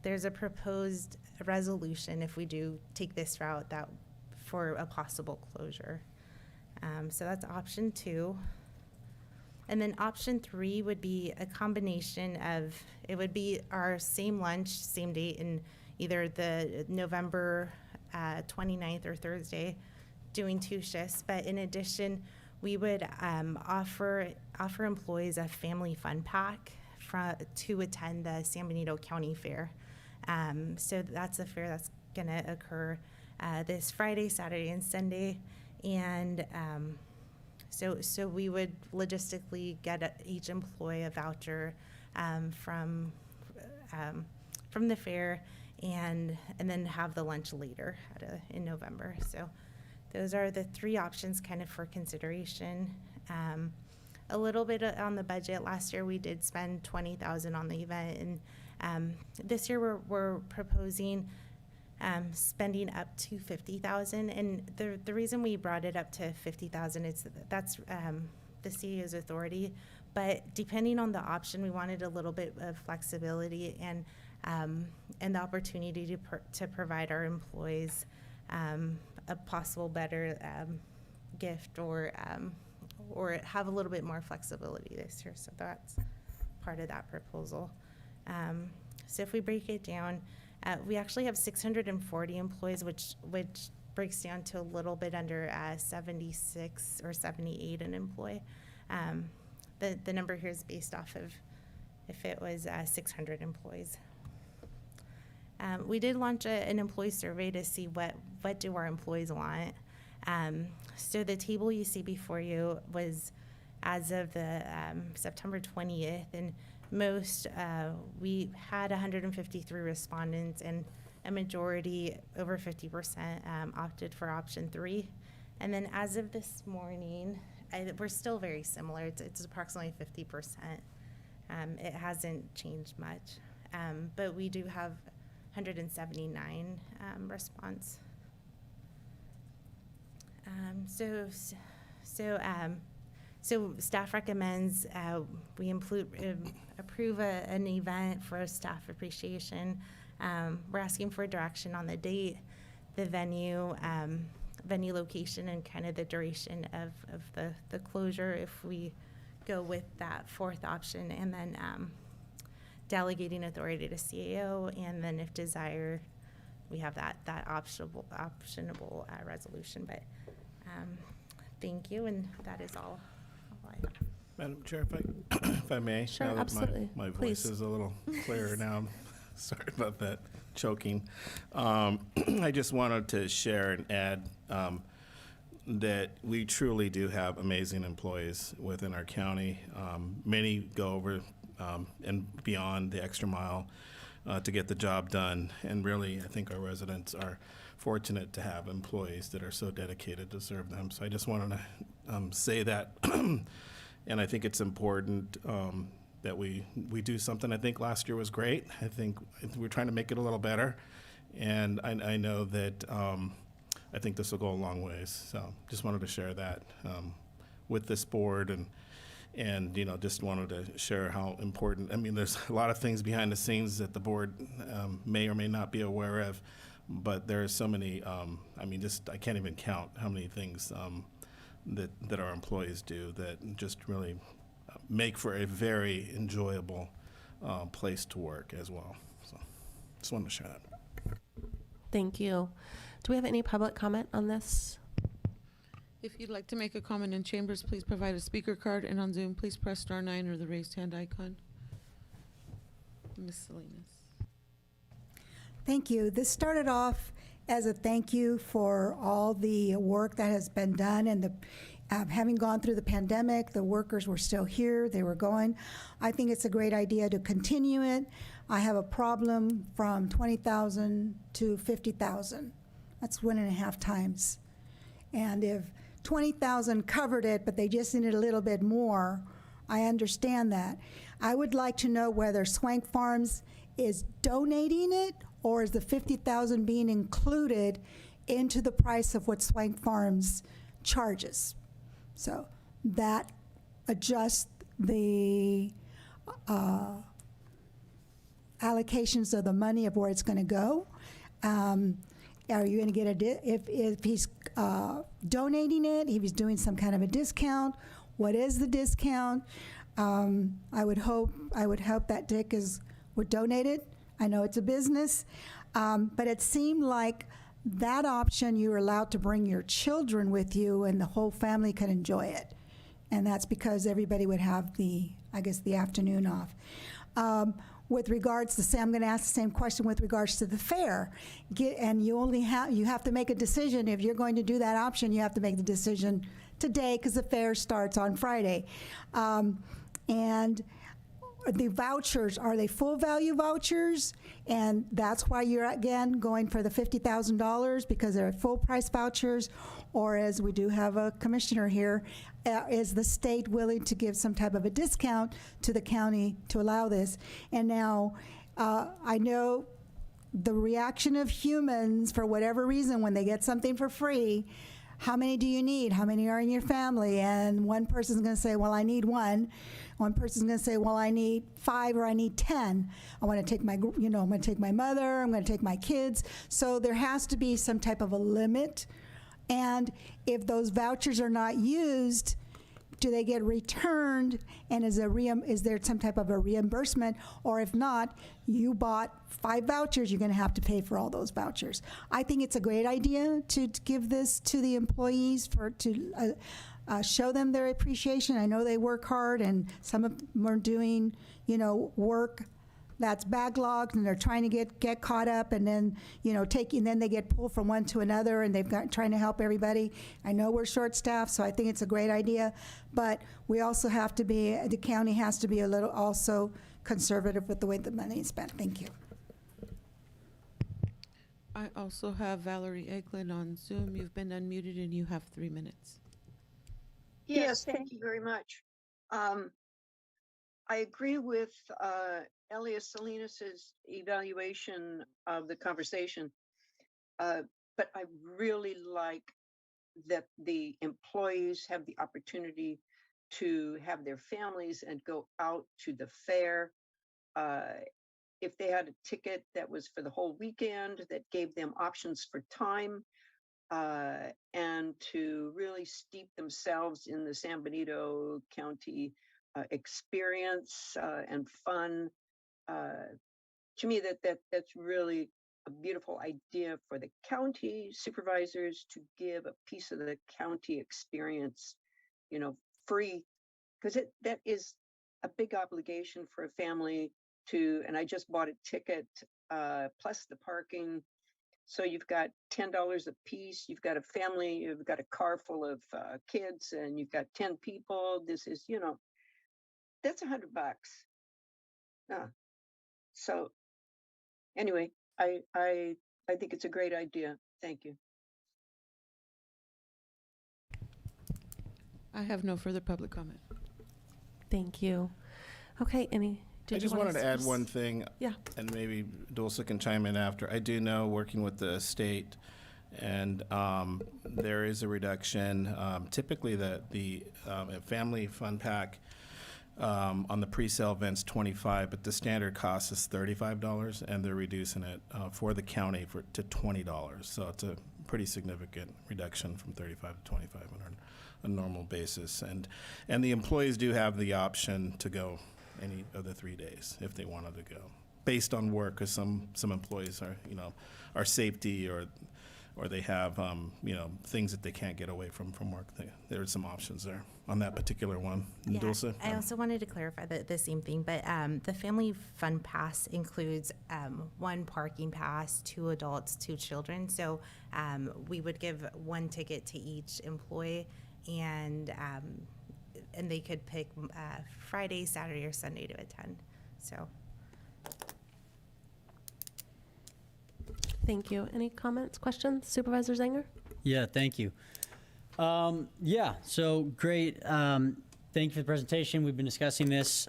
there's a proposed resolution, if we do take this route, that for a possible closure. So that's option 2. And then option 3 would be a combination of, it would be our same lunch, same date, in either the November 29th or Thursday, doing 2 shifts. But in addition, we would offer employees a family fun pack to attend the San Benito County Fair. So that's a fair that's going to occur this Friday, Saturday, and Sunday. And so we would logistically get each employee a voucher from the fair, and then have the lunch later in November. So those are the 3 options kind of for consideration. A little bit on the budget. Last year we did spend $20,000 on the event, and this year we're proposing spending up to $50,000, and the reason we brought it up to $50,000 is that's the CEO's authority, but depending on the option, we wanted a little bit of flexibility and the opportunity to provide our employees a possible better gift or have a little bit more flexibility this year. So that's part of that proposal. So if we break it down, we actually have 640 employees, which breaks down to a little bit under 76 or 78 an employee. The number here is based off of if it was 600 employees. We did launch an employee survey to see what do our employees want. So the table you see before you was as of the September 20th, and we had 153 respondents, and a majority, over 50%, opted for option 3. And then as of this morning, we're still very similar. It's approximately 50%. It hasn't changed much, but we do have 179 response. So staff recommends we approve an event for staff appreciation. We're asking for direction on the date, the venue location, and kind of the duration of the closure if we go with that 4th option, and then delegating authority to CAO, and then if desired, we have that optionable resolution. But Thank you, and that is all I have. Madam Chair, if I may, Sure, now that absolutely. my Please. voice is a little clearer now. Sorry about that choking. I just wanted to share and add that we truly do have amazing employees within our county. Many go over and beyond the extra mile to get the job done. And really, I think our residents are fortunate to have employees that are so dedicated to serve them. So I just wanted to say that. And I think it's important that we do something. I think last year was great. I think we're trying to make it a little better. And I know that I think this will go a long ways. So just wanted to share that with this board, and you know, just wanted to share how important. I mean, there's a lot of things behind the scenes that the board may or may not be aware of, but there are so many. I mean, just I can't even count how many things that our employees do that just really make for a very enjoyable place to work as well. So just wanted to share that. Thank you. Do we have any public comment on this? If you'd like to make a comment in chambers, please provide a speaker card, and on Zoom, please press *9 or the raised hand icon. Ms. Salinas. Thank you. This started off as a thank you for all the work that has been done, and the having gone through the pandemic, the workers were still here, they were going. I think it's a great idea to continue it. I have a problem from 20,000 to 50,000. That's 1.5 times. And if 20,000 covered it, but they just needed a little bit more, I understand that. I would like to know whether Swank Farms is donating it, or is the 50,000 being included into the price of what Swank Farms charges? So that adjusts the allocations of the money of where it's going to go. Are you going to get if he's donating it, if he's doing some kind of a discount, what is the discount? I would hope that Dick would donate it. I know it's a business, but it seemed like that option, you were allowed to bring your children with you and the whole family could enjoy it. And that's because everybody would have the afternoon off. With regards to, I'm going to ask the same question with regards to the fair. And you have to make a decision. If you're going to do that option, you have to make the decision today because the fair starts on Friday. And the vouchers, are they full value vouchers? And that's why you're again going for the $50,000 because they're full price vouchers, or as we do have a commissioner here, is the state willing to give some type of a discount to the county to allow this? And now I know the reaction of humans for whatever reason when they get something for free. How many do you need? How many are in your family? And one person's going to say, well, I need one. One person's going to say, well, I need 5 or I need 10. I want to take I'm going to take my mother. I'm going to take my kids. So there has to be some type of a limit. And if those vouchers are not used, do they get returned? And is there some type of a reimbursement? Or if not, you bought 5 vouchers, you're going to have to pay for all those vouchers. I think it's a great idea to give this to the employees to show them their appreciation. I know they work hard, and some of them are doing, work that's backlogged, and they're trying to get caught up, and then, then they get pulled from one to another, and they've got trying to help everybody. I know we're short-staffed, so I think it's a great idea, but we also have to be, the county has to be a little also conservative with the way the money is spent. Thank you. I also have Valerie Eklund on Zoom. You've been unmuted and you have 3 minutes. Yes, thank you very much. I agree with Elias Salinas's evaluation of the conversation, but I really like that the employees have the opportunity to have their families and go out to the fair. If they had a ticket that was for the whole weekend, that gave them options for time, and to really steep themselves in the San Benito County experience and fun. To me, that's really a beautiful idea for the county supervisors to give a piece of the county experience, free, because that is a big obligation for a family to, and I just bought a ticket, plus the parking. So you've got $10 a piece. You've got a family. You've got a car full of kids, and you've got 10 people. This is, that's $100. So anyway, I think it's a great idea. Thank you. I have no further public comment. Thank you. Okay, I just wanted to add one thing. Yeah. And maybe Dulce can chime in after. I do know, working with the state, and there is a reduction. Typically, the family fun pack on the pre-sale event's $25, but the standard cost is $35, and they're reducing it for the county to $20. So it's a pretty significant reduction from $35 to $25 on a normal basis. And the employees do have the option to go any of the 3 days if they wanted to go, based on work, because some employees are safety or they have things that they can't get away from work. There are some options there on that particular one. Yeah, Dulce? I also wanted to clarify the same thing, but the Family Fun Pass includes 1 parking pass, 2 adults, 2 children. So we would give 1 ticket to each employee, and they could pick Friday, Saturday, or Sunday to attend. So. Thank you. Any comments, questions? Supervisor Zanger? Yeah, thank you. Yeah, so great. Thank you for the presentation. We've been discussing this.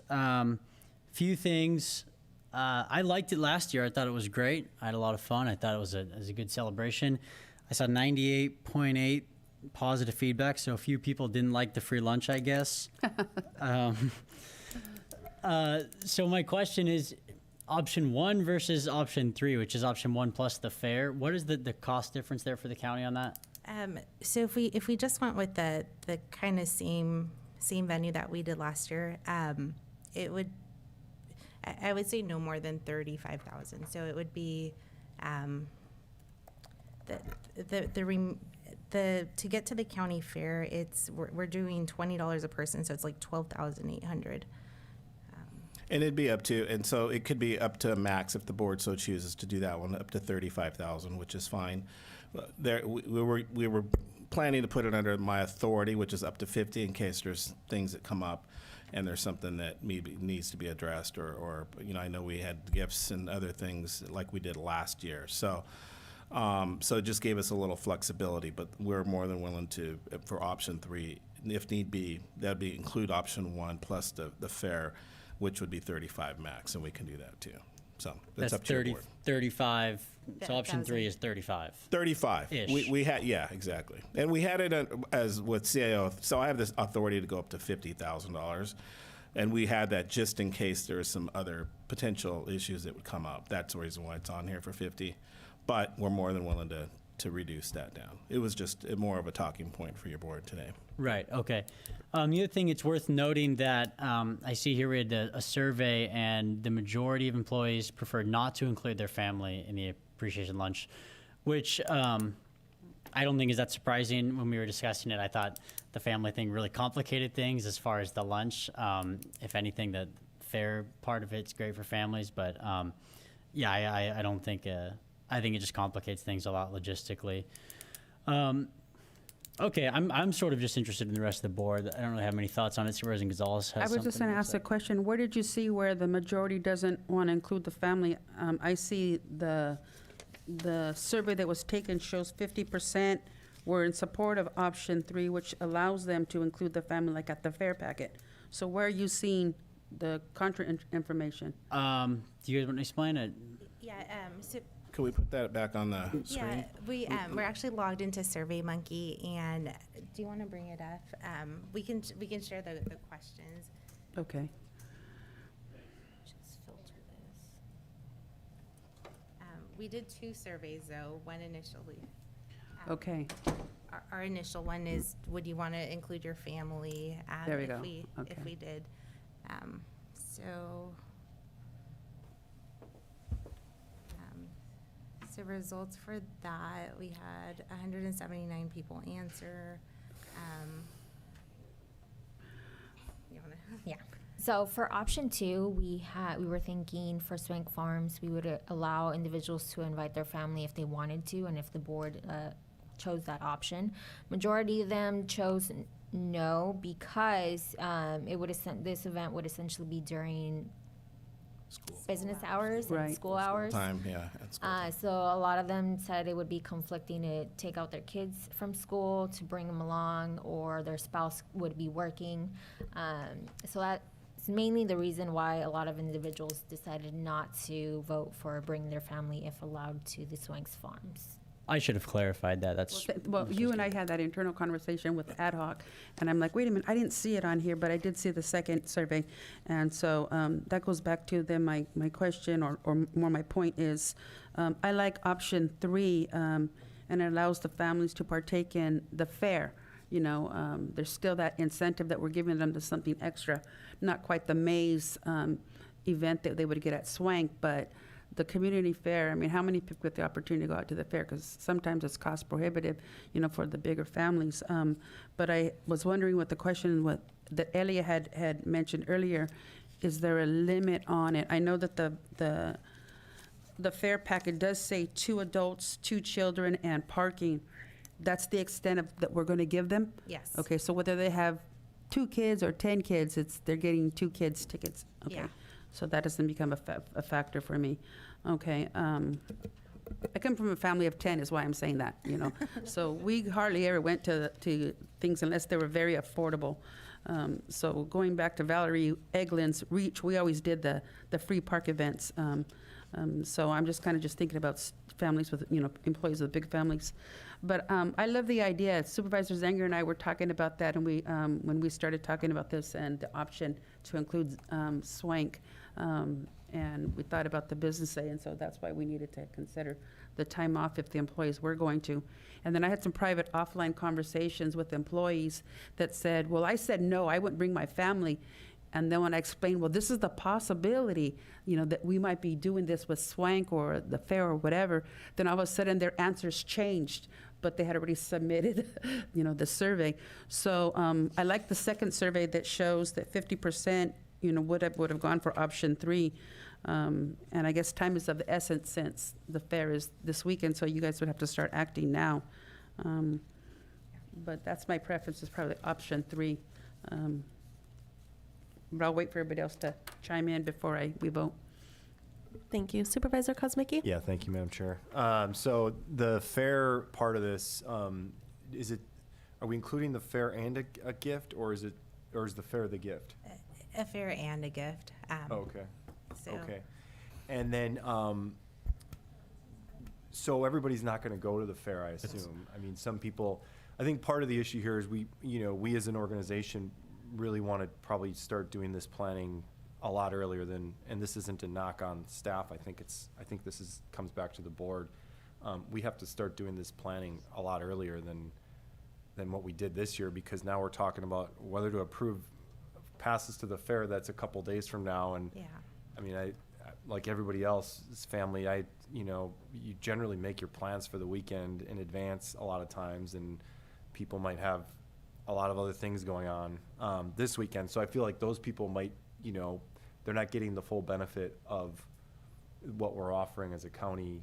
Few things. I liked it last year. I thought it was great. I had a lot of fun. I thought it was a good celebration. I saw 98.8 positive feedback, so a few people didn't like the free lunch, I guess. So my question is, option 1 versus option 3, which is option 1 plus the fair. What is the cost difference there for the county on that? So if we just went with the kind of same venue that we did last year, it would, I would say, no more than 35,000. So it would be to get to the county fair, we're doing $20 a person, so it's like 12,800. And it'd be up to, and so it could be up to a max if the board so chooses to do that one, up to 35,000, which is fine. We were planning to put it under my authority, which is up to 50, in case there's things that come up and there's something that maybe needs to be addressed, or I know we had gifts and other things like we did last year. So it just gave us a little flexibility, but we're more than willing to, for option 3, if need be, that'd be include option 1 plus the fair, which would be 35 max, and we can do that too. So that's up to your board. 35. So option 3 is 35. 35. We had, yeah, exactly. And we had it as with CIO. So I have this authority to go up to $50,000, and we had that just in case there are some other potential issues that would come up. That's the reason why it's on here for 50. But we're more than willing to reduce that down. It was just more of a talking point for your board today. Right, okay. The other thing, it's worth noting that I see here we had a survey, and the majority of employees preferred not to include their family in the appreciation lunch, which I don't think is that surprising. When we were discussing it, I thought the family thing really complicated things as far as the lunch. If anything, the fair part of it's great for families, but yeah, I don't think, I think it just complicates things a lot logistically. Okay, I'm sort of just interested in the rest of the board. I don't really have many thoughts on it. Supervisor Gonzalez has I was just going to ask a question. Where did you see where the majority doesn't want to include the family? I see the survey that was taken shows 50% were in support of option 3, which allows them to include the family, like at the fair packet. So where are you seeing the contra information? Do you guys want to explain it? Yeah. So. Can we put that back on the screen? Yeah, we're actually logged into SurveyMonkey, and do you want to bring it up? We can share the questions. Okay. Just filter this. We did 2 surveys though. One initially. Okay. Our initial one is: would you want to include your family? There we go. If we did, so So results for that, we had 179 people answer. You wanna? Yeah. So for option 2, we were thinking for Swank Farms, we would allow individuals to invite their family if they wanted to, and if the board chose that option. Majority of them chose no, because this event would essentially be during business hours and Right. school hours. Time, yeah. That's good. So a lot of them said it would be conflicting to take out their kids from school to bring them along, or their spouse would be working. So that's mainly the reason why a lot of individuals decided not to vote for bringing their family, if allowed, to the Swanks Farms. I should have clarified that. That's Well, you and I had that internal conversation with ad hoc, and I'm like, wait a minute, I didn't see it on here, but I did see the second survey. And so that goes back to then my question, or more my point is, I like option 3, and it allows the families to partake in the fair. You know, there's still that incentive that we're giving them to something extra, not quite the maze event that they would get at Swank, but the community fair. I mean, how many people get the opportunity to go out to the fair? Because sometimes it's cost prohibitive, you know, for the bigger families. But I was wondering what the question that Elia had mentioned earlier, is there a limit on it? I know that the fair packet does say 2 adults, 2 children, and parking. That's the extent that we're going to give them? Yes. Okay, so whether they have 2 kids or 10 kids, they're getting 2 kids tickets. Okay. Yeah. So that doesn't become a factor for me. Okay. I come from a family of 10, is why I'm saying that, you know. So we hardly ever went to things unless they were very affordable. So going back to Valerie Eglin's Reach, we always did the free park events. So I'm just kind of thinking about families with, you know, employees with big families. But I love the idea. Supervisor Zenger and I were talking about that, and we when we started talking about this and the option to include Swank, and we thought about the business day, and so that's why we needed to consider the time off if the employees were going to. And then I had some private offline conversations with employees that said, well, I said no, I wouldn't bring my family. And then when I explained, well, this is the possibility, you know, that we might be doing this with Swank or the fair or whatever, then all of a sudden their answers changed, but they had already submitted, you know, the survey. So I like the second survey that shows that 50%, you know, would have gone for option 3. And I guess time is of the essence since the fair is this weekend, so you guys would have to start acting now. But that's my preference, is probably option 3. But I'll wait for everybody else to chime in before we vote. Thank you. Supervisor Kozmicki? Yeah, thank you, Madam Chair. So the fair part of this, are we including the fair and a gift, or is the fair the gift? A fair and a gift. Okay. So Okay. And then, so everybody's not going to go to the fair, I assume. I mean, some people, I think part of the issue here is we as an organization really want to probably start doing this planning a lot earlier than, and this isn't a knock on staff. I think this comes back to the board. We have to start doing this planning a lot earlier than what we did this year, because now we're talking about whether to approve passes to the fair. That's a couple days from now. And yeah. I mean, I like everybody else's family, you generally make your plans for the weekend in advance a lot of times, and people might have a lot of other things going on this weekend. So I feel like those people might, they're not getting the full benefit of what we're offering as a county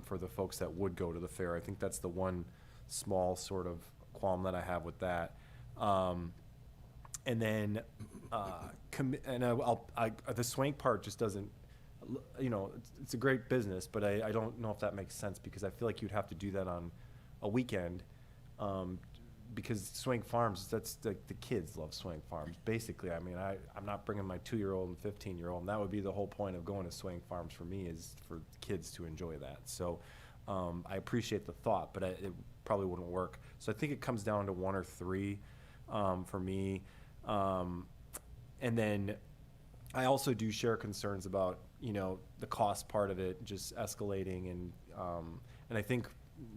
for the folks that would go to the fair. I think that's the one small sort of qualm that I have with that. And then, the Swank part just doesn't, it's a great business, but I don't know if that makes sense, because I feel like you'd have to do that on a weekend, because Swank Farms, that's the kids love Swank Farms, basically. I mean, I'm not bringing my 2-year-old and 15-year-old, and that would be the whole point of going to Swank Farms for me, is for kids to enjoy that. So I appreciate the thought, but it probably wouldn't work. So I think it comes down to 1 or 3 for me. And then I also do share concerns about, the cost part of it just escalating, and I think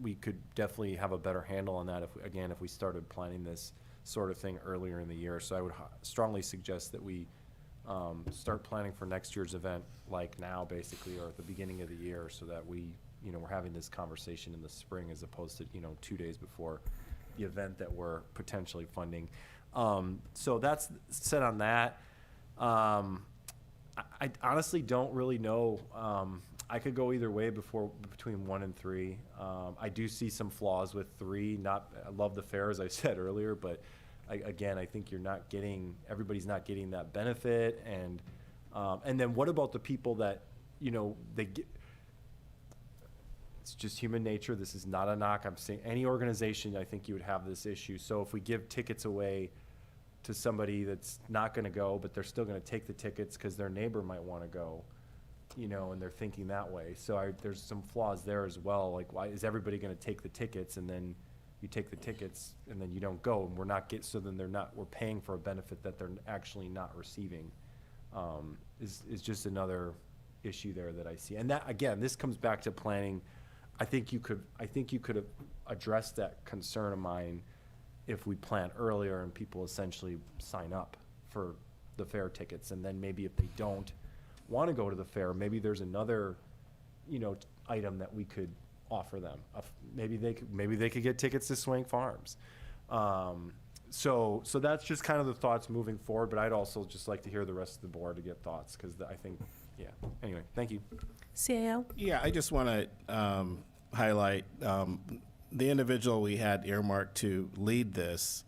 we could definitely have a better handle on that if we started planning this sort of thing earlier in the year. So I would strongly suggest that we start planning for next year's event like now, basically, or at the beginning of the year, so that we, we're having this conversation in the spring as opposed to, 2 days before the event that we're potentially funding. So that's said on that. I honestly don't really know. I could go either way between 1 and 3. I do see some flaws with 3. I love the fair, as I said earlier, but I think everybody's not getting that benefit. And then what about the people that, they get, it's just human nature. This is not a knock. I'm saying any organization, I think you would have this issue. So if we give tickets away to somebody that's not going to go, but they're still going to take the tickets because their neighbor might want to go, and they're thinking that way. So there's some flaws there as well. Like, why is everybody going to take the tickets, and then you take the tickets and then you don't go, and so then we're paying for a benefit that they're actually not receiving, is just another issue there that I see. And that, again, this comes back to planning. I think you could have addressed that concern of mine if we plan earlier and people essentially sign up for the fair tickets. And then maybe if they don't want to go to the fair, maybe there's another, item that we could offer them. Maybe they could get tickets to Swank Farms. So that's just kind of the thoughts moving forward, but I'd also just like to hear the rest of the board to get thoughts, because I think, anyway, thank you. CAO? Yeah, I just want to highlight the individual we had earmarked to lead this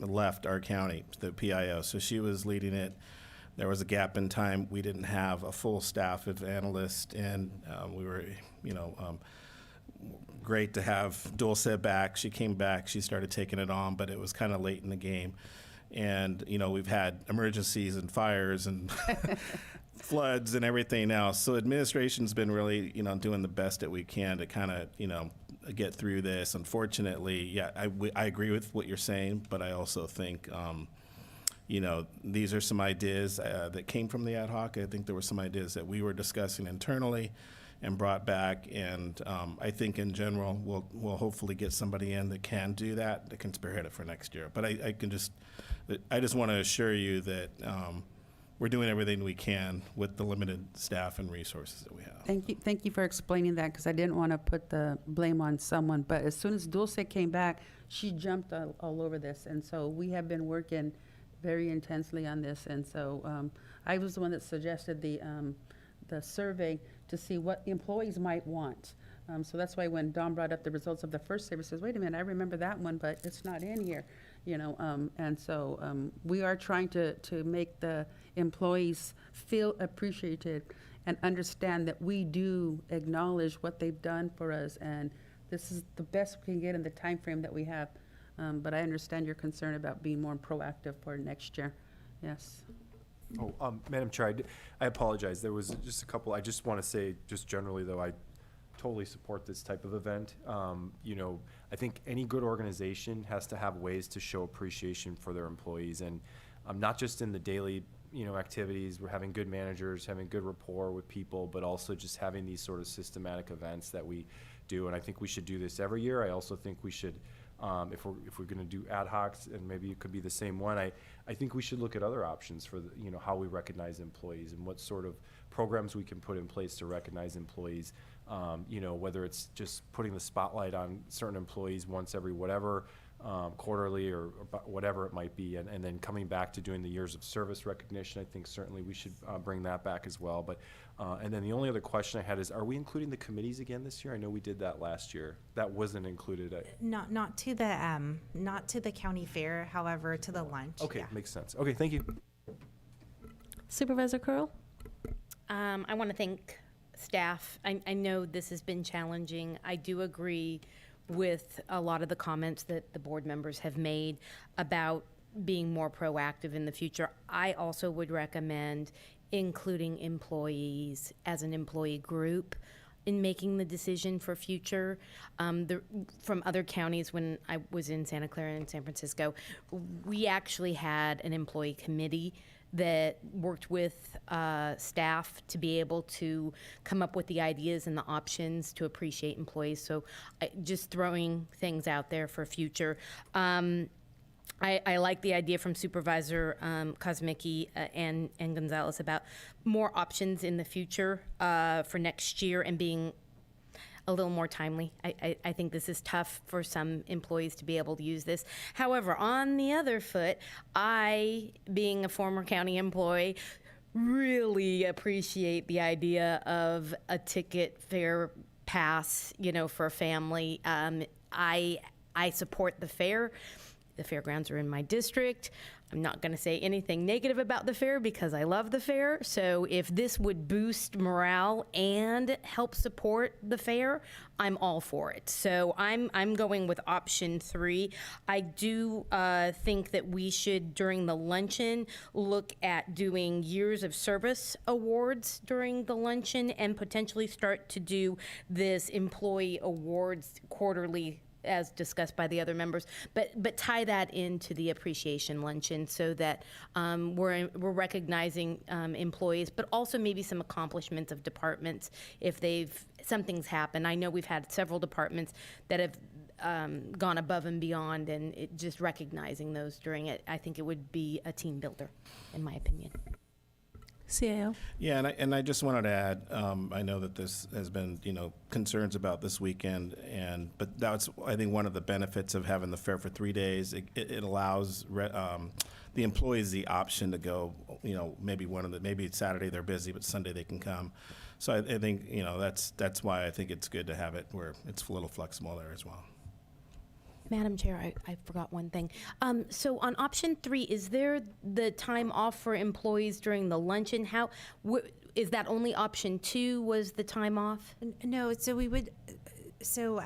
left our county, the PIO. So she was leading it. There was a gap in time. We didn't have a full staff of analysts, and we were, great to have Dulce back. She came back. She started taking it on, but it was kind of late in the game. And, we've had emergencies and fires and floods and everything else. So administration's been really, doing the best that we can to kind of, get through this. Unfortunately, I agree with what you're saying, but I also think, these are some ideas that came from the ad hoc. I think there were some ideas that we were discussing internally and brought back. And I think in general, we'll hopefully get somebody in that can do that can spearhead it for next year. But I just want to assure you that we're doing everything we can with the limited staff and resources that we have. Thank you for explaining that, because I didn't want to put the blame on someone. But as soon as Dulce came back, she jumped all over this. And so we have been working very intensely on this. And so I was the one that suggested the survey to see what employees might want. So that's why when Don brought up the results of the first survey, says, wait a minute, I remember that one, but it's not in here. And so we are trying to make the employees feel appreciated and understand that we do acknowledge what they've done for us, and this is the best we can get in the time frame that we have. But I understand your concern about being more proactive for next year. Yes. Oh, Madam Chair, I apologize. There was just a couple. I just want to say, just generally though, I totally support this type of event. I think any good organization has to have ways to show appreciation for their employees, and not just in the daily, activities. We're having good managers, having good rapport with people, but also just having these sort of systematic events that we do. And I think we should do this every year. I also think we should, if we're going to do ad hocs, and maybe it could be the same one, I think we should look at other options for how we recognize employees and what sort of programs we can put in place to recognize employees. Whether it's just putting the spotlight on certain employees once every whatever, quarterly or whatever it might be, and then coming back to doing the years of service recognition. I think certainly we should bring that back as well. But and then the only other question I had is, are we including the committees again this year? I know we did that last year. That wasn't included. Not to the county fair, however, to the lunch. Okay, yeah. Makes sense. Okay, thank you. Supervisor Curl? I want to thank staff. I know this has been challenging. I do agree with a lot of the comments that the board members have made about being more proactive in the future. I also would recommend including employees as an employee group in making the decision for future. From other counties, when I was in Santa Clara and San Francisco, we actually had an employee committee that worked with staff to be able to come up with the ideas and the options to appreciate employees. So just throwing things out there for future. I like the idea from Supervisor Kosmicki and Gonzalez about more options in the future for next year and being a little more timely. I think this is tough for some employees to be able to use this. However, on the other foot, I, being a former county employee, really appreciate the idea of a ticket fare pass, for a family. I support the fair. The fairgrounds are in my district. I'm not going to say anything negative about the fair because I love the fair. So if this would boost morale and help support the fair, I'm all for it. So I'm going with option 3. I do think that we should, during the luncheon, look at doing years of service awards during the luncheon and potentially start to do this employee awards quarterly, as discussed by the other members, but tie that into the appreciation luncheon so that we're recognizing employees, but also maybe some accomplishments of departments if something's happened. I know we've had several departments that have gone above and beyond, and just recognizing those during it, I think it would be a team builder, in my opinion. CAO? Yeah, and I just wanted to add, I know that this has been, concerns about this weekend, but that's, I think, one of the benefits of having the fair for 3 days. It allows the employees the option to go, maybe it's Saturday they're busy, but Sunday they can come. So I think, that's why I think it's good to have it where it's a little flexible there as well. Madam Chair, I forgot one thing. So on option 3, is there the time off for employees during the luncheon? Is that only option 2 was the time off? No, so we would, so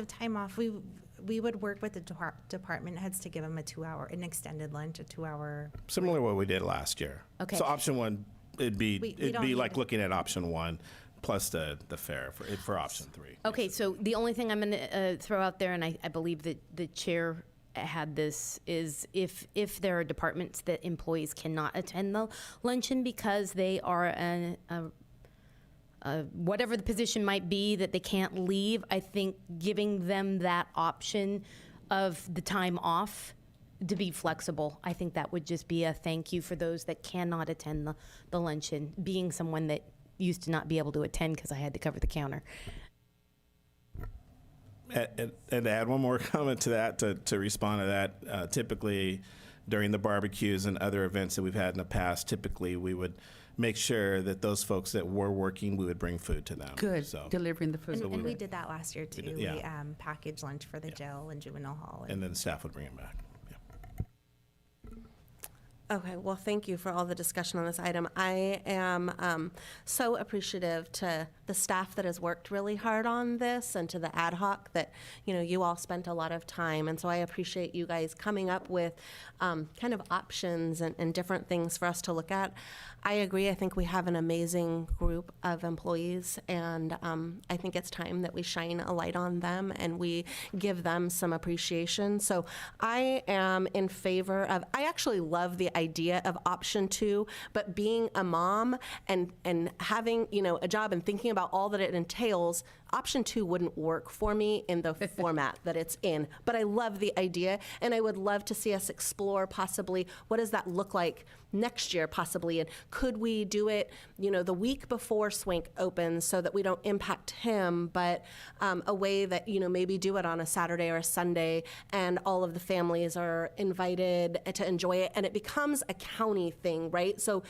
time off, we would work with the department heads to give them an extended lunch, a 2-hour. Similar to what we did last year. Okay. So option 1, it'd be don't like need- looking at option 1 plus the fair for option 3. Okay, so the only thing I'm going to throw out there, and I believe that the chair had this, is if there are departments that employees cannot attend the luncheon because they are whatever the position might be that they can't leave, I think giving them that option of the time off to be flexible, I think that would just be a thank you for those that cannot attend the luncheon, being someone that used to not be able to attend because I had to cover the counter. And to add one more comment to that, to respond to that, typically during the barbecues and other events that we've had in the past, typically we would make sure that those folks that were working, we would bring food to them. Good, So, delivering the food. And we did that last year too. did, We yeah. packaged lunch for the jail and juvenile hall. and then the staff would bring it back. Okay, well, thank you for all the discussion on this item. I am so appreciative to the staff that has worked really hard on this and to the ad hoc that, you all spent a lot of time. And so I appreciate you guys coming up with kind of options and different things for us to look at. I agree. I think we have an amazing group of employees, and I think it's time that we shine a light on them and we give them some appreciation. So I am in favor of, I actually love the idea of option 2, but being a mom and having, a job and thinking about all that it entails, option 2 wouldn't work for me in the format that it's in. But I love the idea, and I would love to see us explore possibly what does that look like next year possibly, and could we do it, the week before Swank opens so that we don't impact him, but a way that, maybe do it on a Saturday or a Sunday, and all of the families are invited to enjoy it, and it becomes a county thing, right? So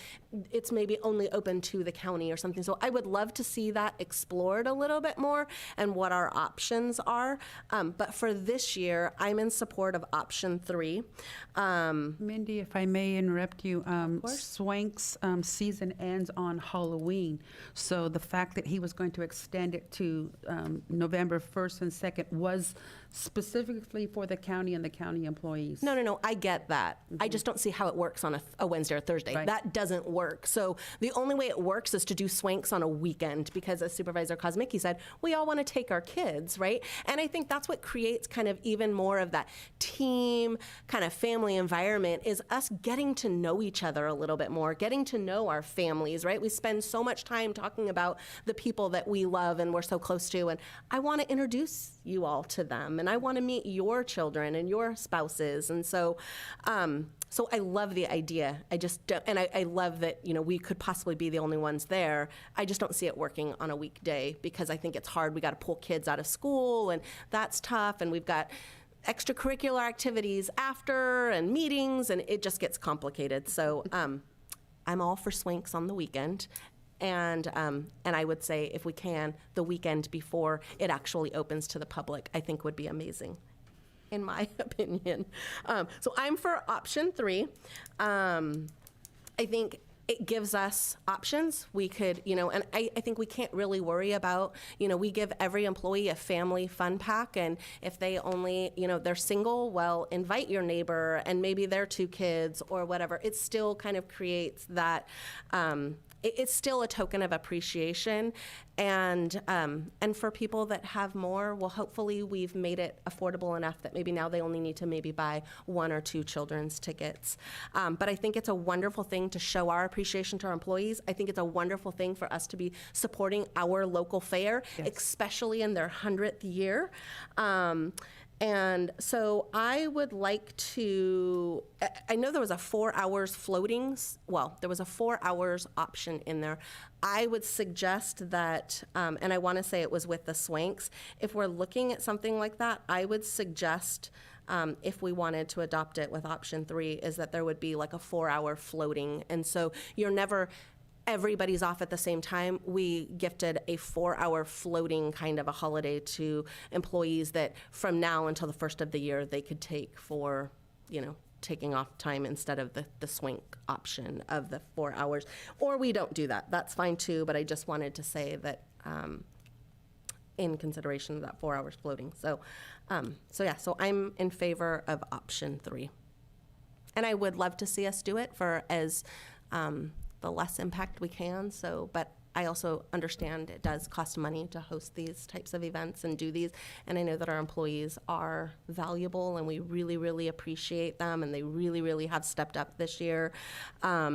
it's maybe only open to the county or something. So I would love to see that explored a little bit more and what our options are. But for this year, I'm in support of option 3. Mindy, if I may interrupt you, Swank's season ends on Halloween. So the fact that he was going to extend it to November 1st and 2nd was specifically for the county and the county employees. No, I get that. I just don't see how it works on a Wednesday or Thursday. Right. That doesn't work. So the only way it works is to do Swanks on a weekend because, as Supervisor Kosmicki said, we all want to take our kids, right? And I think that's what creates kind of even more of that team kind of family environment, is us getting to know each other a little bit more, getting to know our families, right? We spend so much time talking about the people that we love and we're so close to, and I want to introduce you all to them, and I want to meet your children and your spouses. And so so I love the idea. I just don't, and I love that, you know, we could possibly be the only ones there. I just don't see it working on a weekday, because I think it's hard. We got to pull kids out of school, and that's tough, and we've got extracurricular activities after and meetings, and it just gets complicated. So I'm all for Swanks on the weekend. And I would say, if we can, the weekend before it actually opens to the public, I think would be amazing, in my opinion. So I'm for option 3. I think it gives us options. We could, you know, and I think we can't really worry about, you know, we give every employee a family fun pack, and if they only, you know, they're single, well, invite your neighbor and maybe their 2 kids or whatever. It still kind of creates that, it's still a token of appreciation. And for people that have more, well, hopefully we've made it affordable enough that maybe now they only need to maybe buy 1 or 2 children's tickets. But I think it's a wonderful thing to show our appreciation to our employees. I think it's a wonderful thing for us to be supporting our local fair, especially in their 100th year. And so I would like to, I know there was a 4 hours floating, well, there was a 4 hours option in there. I would suggest that, and I want to say it was with the Swanks, if we're looking at something like that, I would suggest, if we wanted to adopt it with option 3, is that there would be like a 4 hour floating. And so you're never, everybody's off at the same time. We gifted a 4 hour floating kind of a holiday to employees that from now until the first of the year they could take for, you know, taking off time instead of the swank option of the 4 hours. Or we don't do that. That's fine too, but I just wanted to say that in consideration of that 4 hours floating. So, so I'm in favor of option 3. And I would love to see us do it for as the less impact we can. So, but I also understand it does cost money to host these types of events and do these. And I know that our employees are valuable, and we really, really appreciate them, and they really, really have stepped up this year. I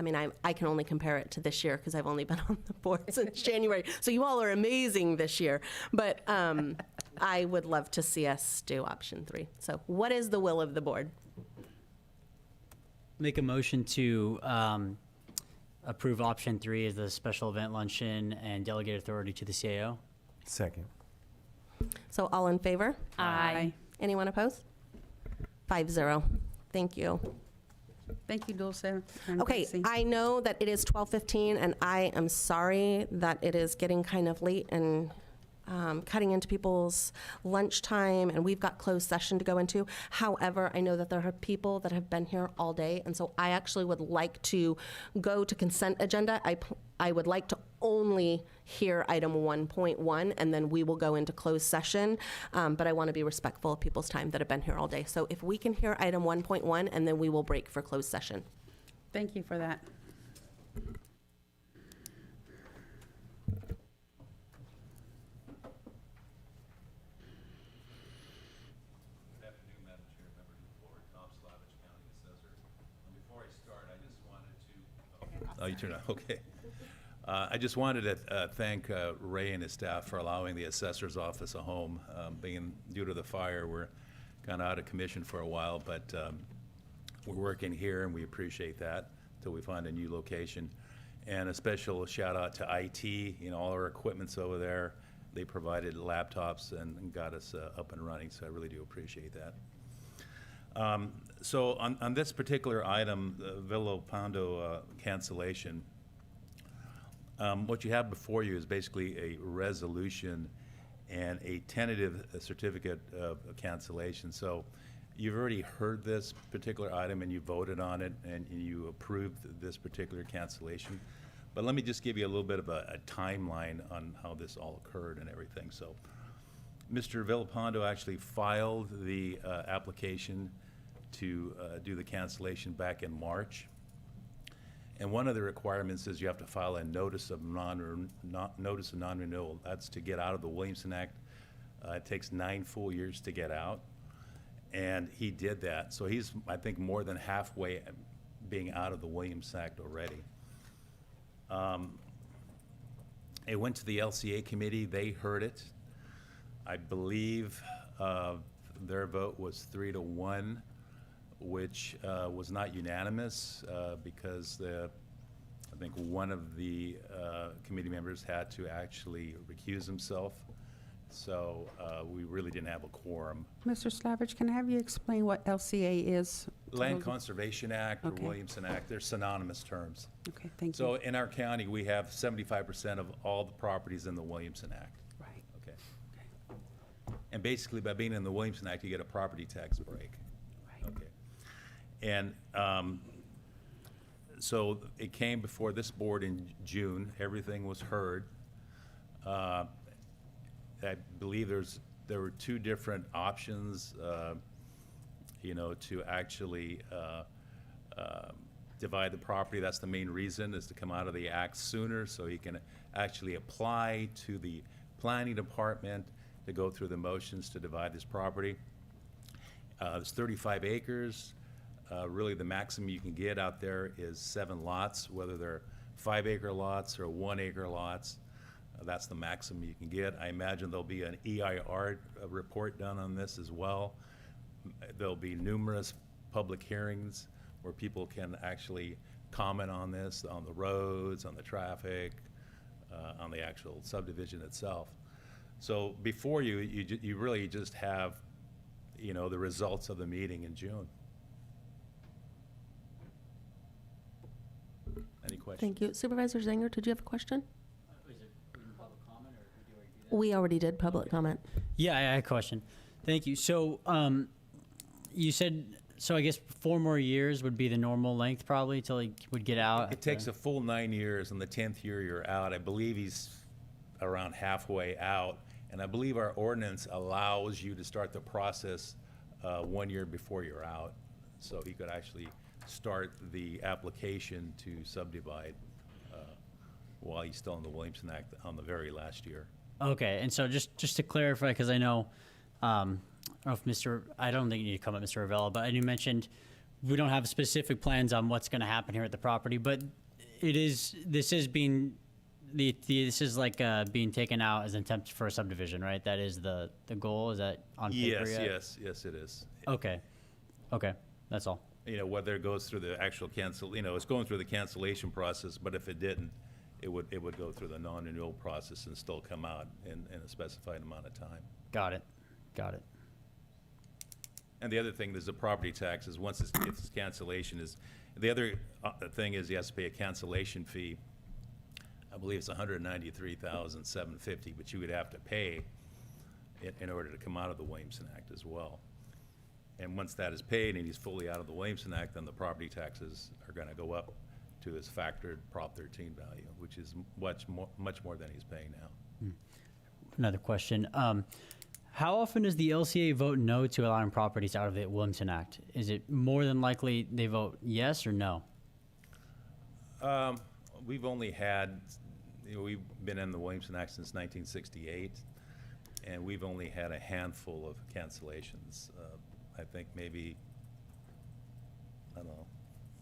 mean, I can only compare it to this year because I've only been on the board since January. So you all are amazing this year. But I would love to see us do option 3. So what is the will of the board? Make a motion to approve option 3 as the special event luncheon and delegate authority to the CAO. Second. So all in favor? Aye. Anyone opposed? 5-0. Thank you. Thank you, Dulce. and Okay, Gracie. I know that it is 12:15, and I am sorry that it is getting kind of late and cutting into people's lunchtime, and we've got closed session to go into. However, I know that there are people that have been here all day, and so I actually would like to go to consent agenda. I would like to only hear item 1.1, and then we will go into closed session. But I want to be respectful of people's time that have been here all day. So if we can hear item 1.1, and then we will break for closed session. Thank you for that. Oh, you turned on, okay. I just wanted to thank Ray and his staff for allowing the assessor's office a home. Being due to the fire, we're kind of out of commission for a while, but we're working here, and we appreciate that until we find a new location. And a special shout out to IT, you know, all our equipment's over there. They provided laptops and got us up and running, so I really do appreciate that. So on this particular item, the Villa Pondo cancellation, what you have before you is basically a resolution and a tentative certificate of cancellation. So you've already heard this particular item, and you voted on it, and you approved this particular cancellation. But let me just give you a little bit of a timeline on how this all occurred and everything. So Mr. Villapando actually filed the application to do the cancellation back in March. And one of the requirements is you have to file a notice of non-renewal. That's to get out of the Williamson Act. It takes 9 full years to get out, and he did that. So he's, I think, more than halfway being out of the Williamson Act already. It went to the LCA committee. They heard it. I believe their vote was 3-1, which was not unanimous because I think one of the committee members had to actually recuse himself. So we really didn't have a quorum. Mr. Slavich, can I have you explain what LCA is? Land Conservation Act Okay. or Williamson Act, they're synonymous terms. Okay, thank you. So in our county, we have 75% of all the properties in the Williamson Act. Right. Okay. And basically, by being in the Williamson Act, you get a property tax break. Right. Okay. And so it came before this board in June. Everything was heard. I believe there were 2 different options, you know, to actually divide the property. That's the main reason, is to come out of the act sooner so he can actually apply to the planning department to go through the motions to divide this property. There's 35 acres. Really, the maximum you can get out there is 7 lots, whether they're 5-acre lots or 1-acre lots. That's the maximum you can get. I imagine there'll be an EIR report done on this as well. There'll be numerous public hearings where people can actually comment on this, on the roads, on the traffic, on the actual subdivision itself. So before you really just have, you know, the results of the meeting in June. Any questions? Thank you. Supervisor Zanger, did you have a question? We already did public comment. Yeah, I had a question. Thank you. So, you said, so I guess 4 more years would be the normal length probably till he would get out? It takes a full 9 years, and the 10th year you're out. I believe he's around halfway out, and I believe our ordinance allows you to start the process 1 year before you're out. So he could actually start the application to subdivide while he's still in the Williamson Act on the very last year. Okay, and so just to clarify, because I know, I don't know if I don't think you need to come up, Mr. Ravella, but you mentioned we don't have specific plans on what's going to happen here at the property, but this is being taken out as an attempt for a subdivision, right? That is the goal. Is that on paper yet? Yes, it is. Okay, that's all. You know, whether it goes through the actual it's going through the cancellation process, but if it didn't, it would go through the non-renewal process and still come out in a specified amount of time. Got it. And the other thing, there's the property taxes. Once it's cancellation is, the other thing is he has to pay a cancellation fee. I believe it's $193,750, but you would have to pay in order to come out of the Williamson Act as well. And once that is paid and he's fully out of the Williamson Act, then the property taxes are going to go up to his factored Prop 13 value, which is much more than he's paying now. Another question. How often does the LCA vote no to allowing properties out of the Williamson Act? Is it more than likely they vote yes or no? We've only had, we've been in the Williamson Act since 1968, and we've only had a handful of cancellations. I think maybe, I don't know,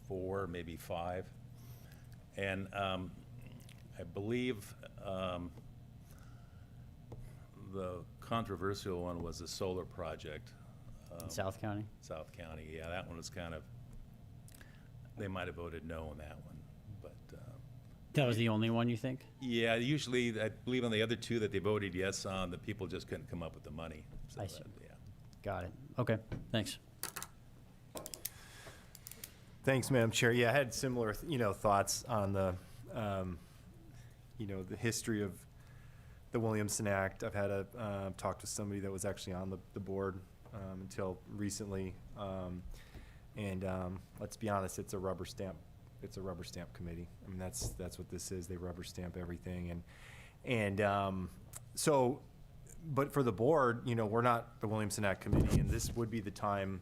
4, maybe 5. And I believe the controversial one was the solar project. South County? South County, yeah, that one was kind of, they might have voted no on that one, but. That was the only one, you think? Yeah, usually, I believe on the other 2 that they voted yes on, the people just couldn't come up with the money. So I see. yeah. Got it. Okay, thanks. Thanks, Madam Chair. Yeah, I had similar, thoughts on the, the history of the Williamson Act. I've had a talk to somebody that was actually on the board until recently, and let's be honest, it's a rubber stamp. It's a rubber stamp committee. I mean, that's what this is. They rubber stamp everything, and so. But for the board, we're not the Williamson Act committee, and this would be the time,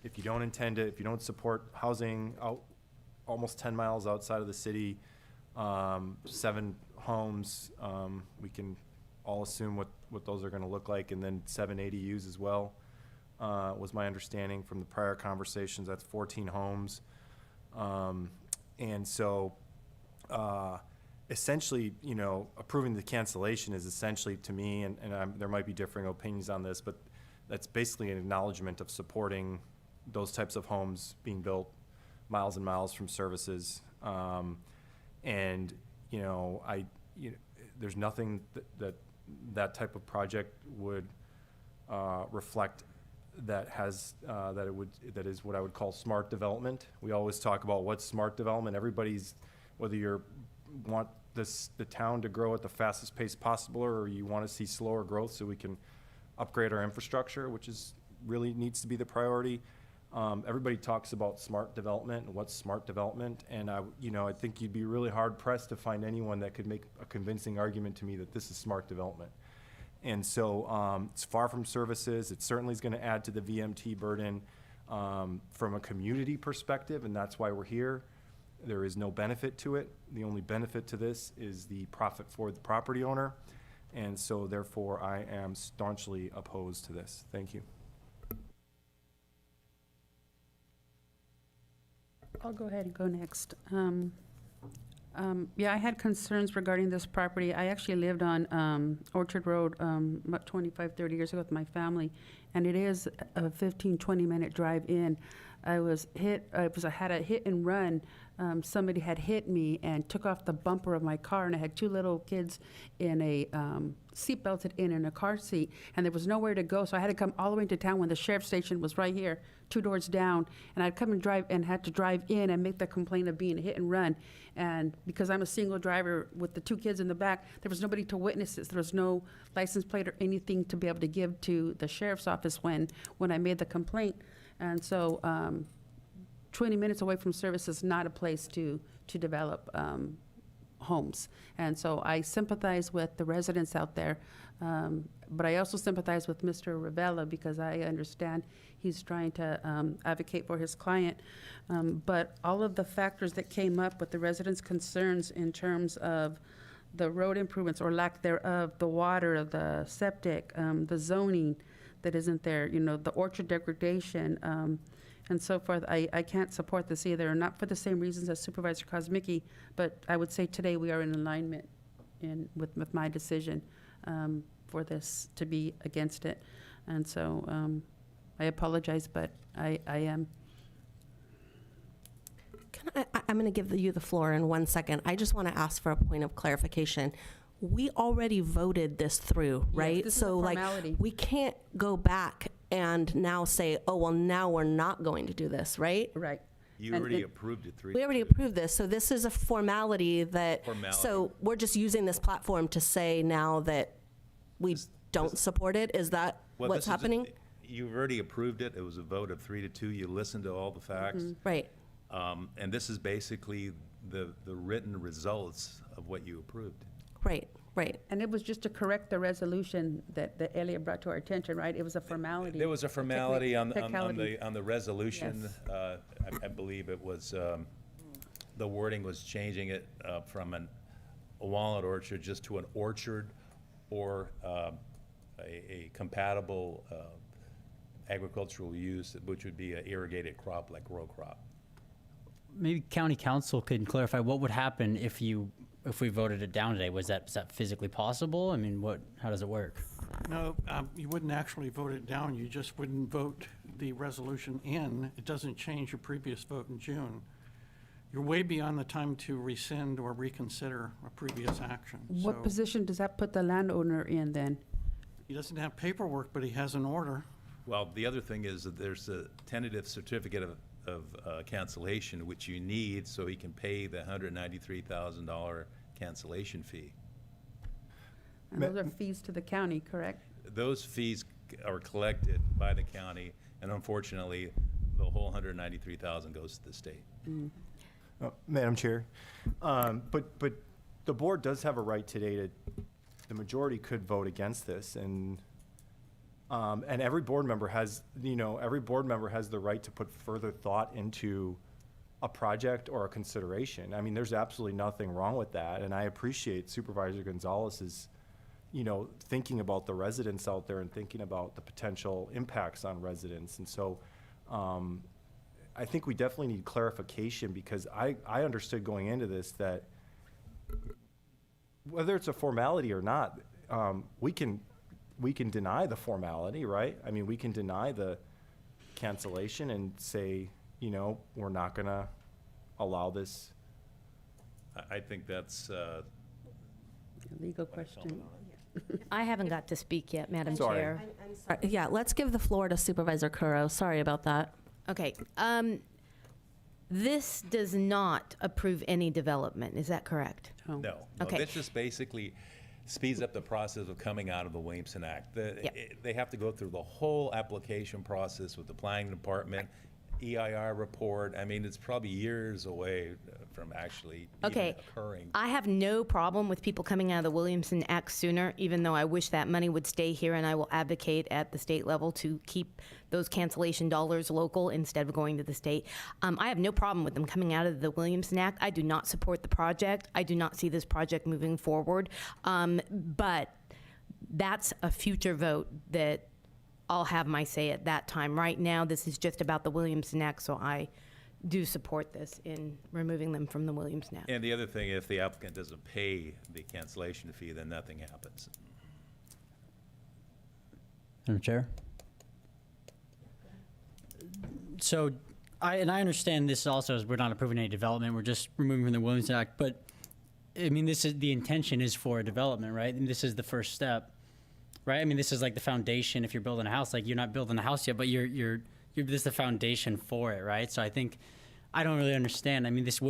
if you don't support housing out almost 10 miles outside of the city, 7 homes. We can all assume what those are going to look like, and then 7 ADUs as well, was my understanding from the prior conversations. That's 14 homes. And so essentially, you know, approving the cancellation is essentially, to me, and there might be differing opinions on this, but that's basically an acknowledgement of supporting those types of homes being built miles and miles from services. And, you know, there's nothing that type of project would reflect that is what I would call smart development. We always talk about what's smart development. Everybody's, whether you want the town to grow at the fastest pace possible, or you want to see slower growth so we can upgrade our infrastructure, which really needs to be the priority. Everybody talks about smart development and what's smart development, and I think you'd be really hard pressed to find anyone that could make a convincing argument to me that this is smart development. And so it's far from services. It certainly is going to add to the VMT burden from a community perspective, and that's why we're here. There is no benefit to it. The only benefit to this is the profit for the property owner, and so therefore I am staunchly opposed to this. Thank you. I'll go ahead and go next. Yeah, I had concerns regarding this property. I actually lived on Orchard Road about 25, 30 years ago with my family, and it is a 15, 20-minute drive in. I had a hit and run. Somebody had hit me and took off the bumper of my car, and I had 2 little kids in a seat belted in a car seat, and there was nowhere to go, so I had to come all the way into town when the sheriff's station was right here, 2 doors down, and I'd come and drive and had to drive in and make the complaint of being a hit and run. And because I'm a single driver with the 2 kids in the back, there was nobody to witness this. There was no license plate or anything to be able to give to the sheriff's office when I made the complaint. And so 20 minutes away from service is not a place to develop homes. And so I sympathize with the residents out there, but I also sympathize with Mr. Ravella because I understand he's trying to advocate for his client. But all of the factors that came up with the residents' concerns in terms of the road improvements or lack thereof, the water, the septic, the zoning that isn't there, you know, the orchard degradation, and so forth, I can't support this either, not for the same reasons as Supervisor Kosmicki, but I would say today we are in alignment with my decision for this to be against it. And so I apologize, but I am. I'm going to give you the floor in 1 second. I just want to ask for a point of clarification. We already voted this through, right? Yes, this is a so formality. We can't go back and now say, oh, well, now we're not going to do this, right? Right. You already approved it 3-2. We already approved this, so this is a formality that, Formality. so we're just using this platform to say now that we don't support it? Is that Well, what's happening? You've already approved it. It was a vote of 3-2. You listened to all the facts. Right. And this is basically the written results of what you approved. Right, right. And it was just to correct the resolution that Elliot brought to our attention, right? It was a formality. There was a formality on technicality. the resolution. Yes. I believe it was, the wording was changing it from a walnut orchard just to an orchard or a compatible agricultural use, which would be an irrigated crop like row crop. Maybe county council could clarify what would happen if we voted it down today. Was that physically possible? I mean, how does it work? No, you wouldn't actually vote it down. You just wouldn't vote the resolution in. It doesn't change your previous vote in June. You're way beyond the time to rescind or reconsider a previous action. What So position does that put the landowner in then? he doesn't have paperwork, but he has an order. Well, the other thing is that there's a tentative certificate of cancellation, which you need so he can pay the $193,000 cancellation fee. And those are fees to the county, correct? Those fees are collected by the county, and unfortunately, the whole $193,000 goes to the state. Madam Chair, but the board does have a right today the majority could vote against this, and every board member has, the right to put further thought into a project or a consideration. I mean, there's absolutely nothing wrong with that, and I appreciate Supervisor Gonzalez's, thinking about the residents out there and thinking about the potential impacts on residents. And so I think we definitely need clarification, because I understood going into this that whether it's a formality or not, we can deny the formality, right? I mean, we can deny the cancellation and say, we're not going to allow this. I think that's Legal question. I haven't got to speak yet, Madam Sorry. Chair. Yeah, let's give the floor to Supervisor Curro. Sorry about that. Okay. This does not approve any development. Is that correct? no. Okay. This just basically speeds up the process of coming out of the Williamson Act. They have to go through the whole application process with the planning department, EIR report. I mean, it's probably years away from actually even occurring. I have no problem with people coming out of the Williamson Act sooner, even though I wish that money would stay here, and I will advocate at the state level to keep those cancellation dollars local instead of going to the state. I have no problem with them coming out of the Williamson Act. I do not support the project. I do not see this project moving forward. But that's a future vote that I'll have my say at that time. Right now, this is just about the Williamson Act, so I do support this in removing them from the Williamson Act. And the other thing, if the applicant doesn't pay the cancellation fee, then nothing happens. Madam Chair? So, I understand this also is we're not approving any development, we're just removing from the Williamson Act, but, I mean, the intention is for a development, right? And this is the first step, right? I mean, this is like the foundation. If you're building a house, like you're not building a house yet, but you're this is the foundation for it, right? So I think, I don't really understand. I mean, there's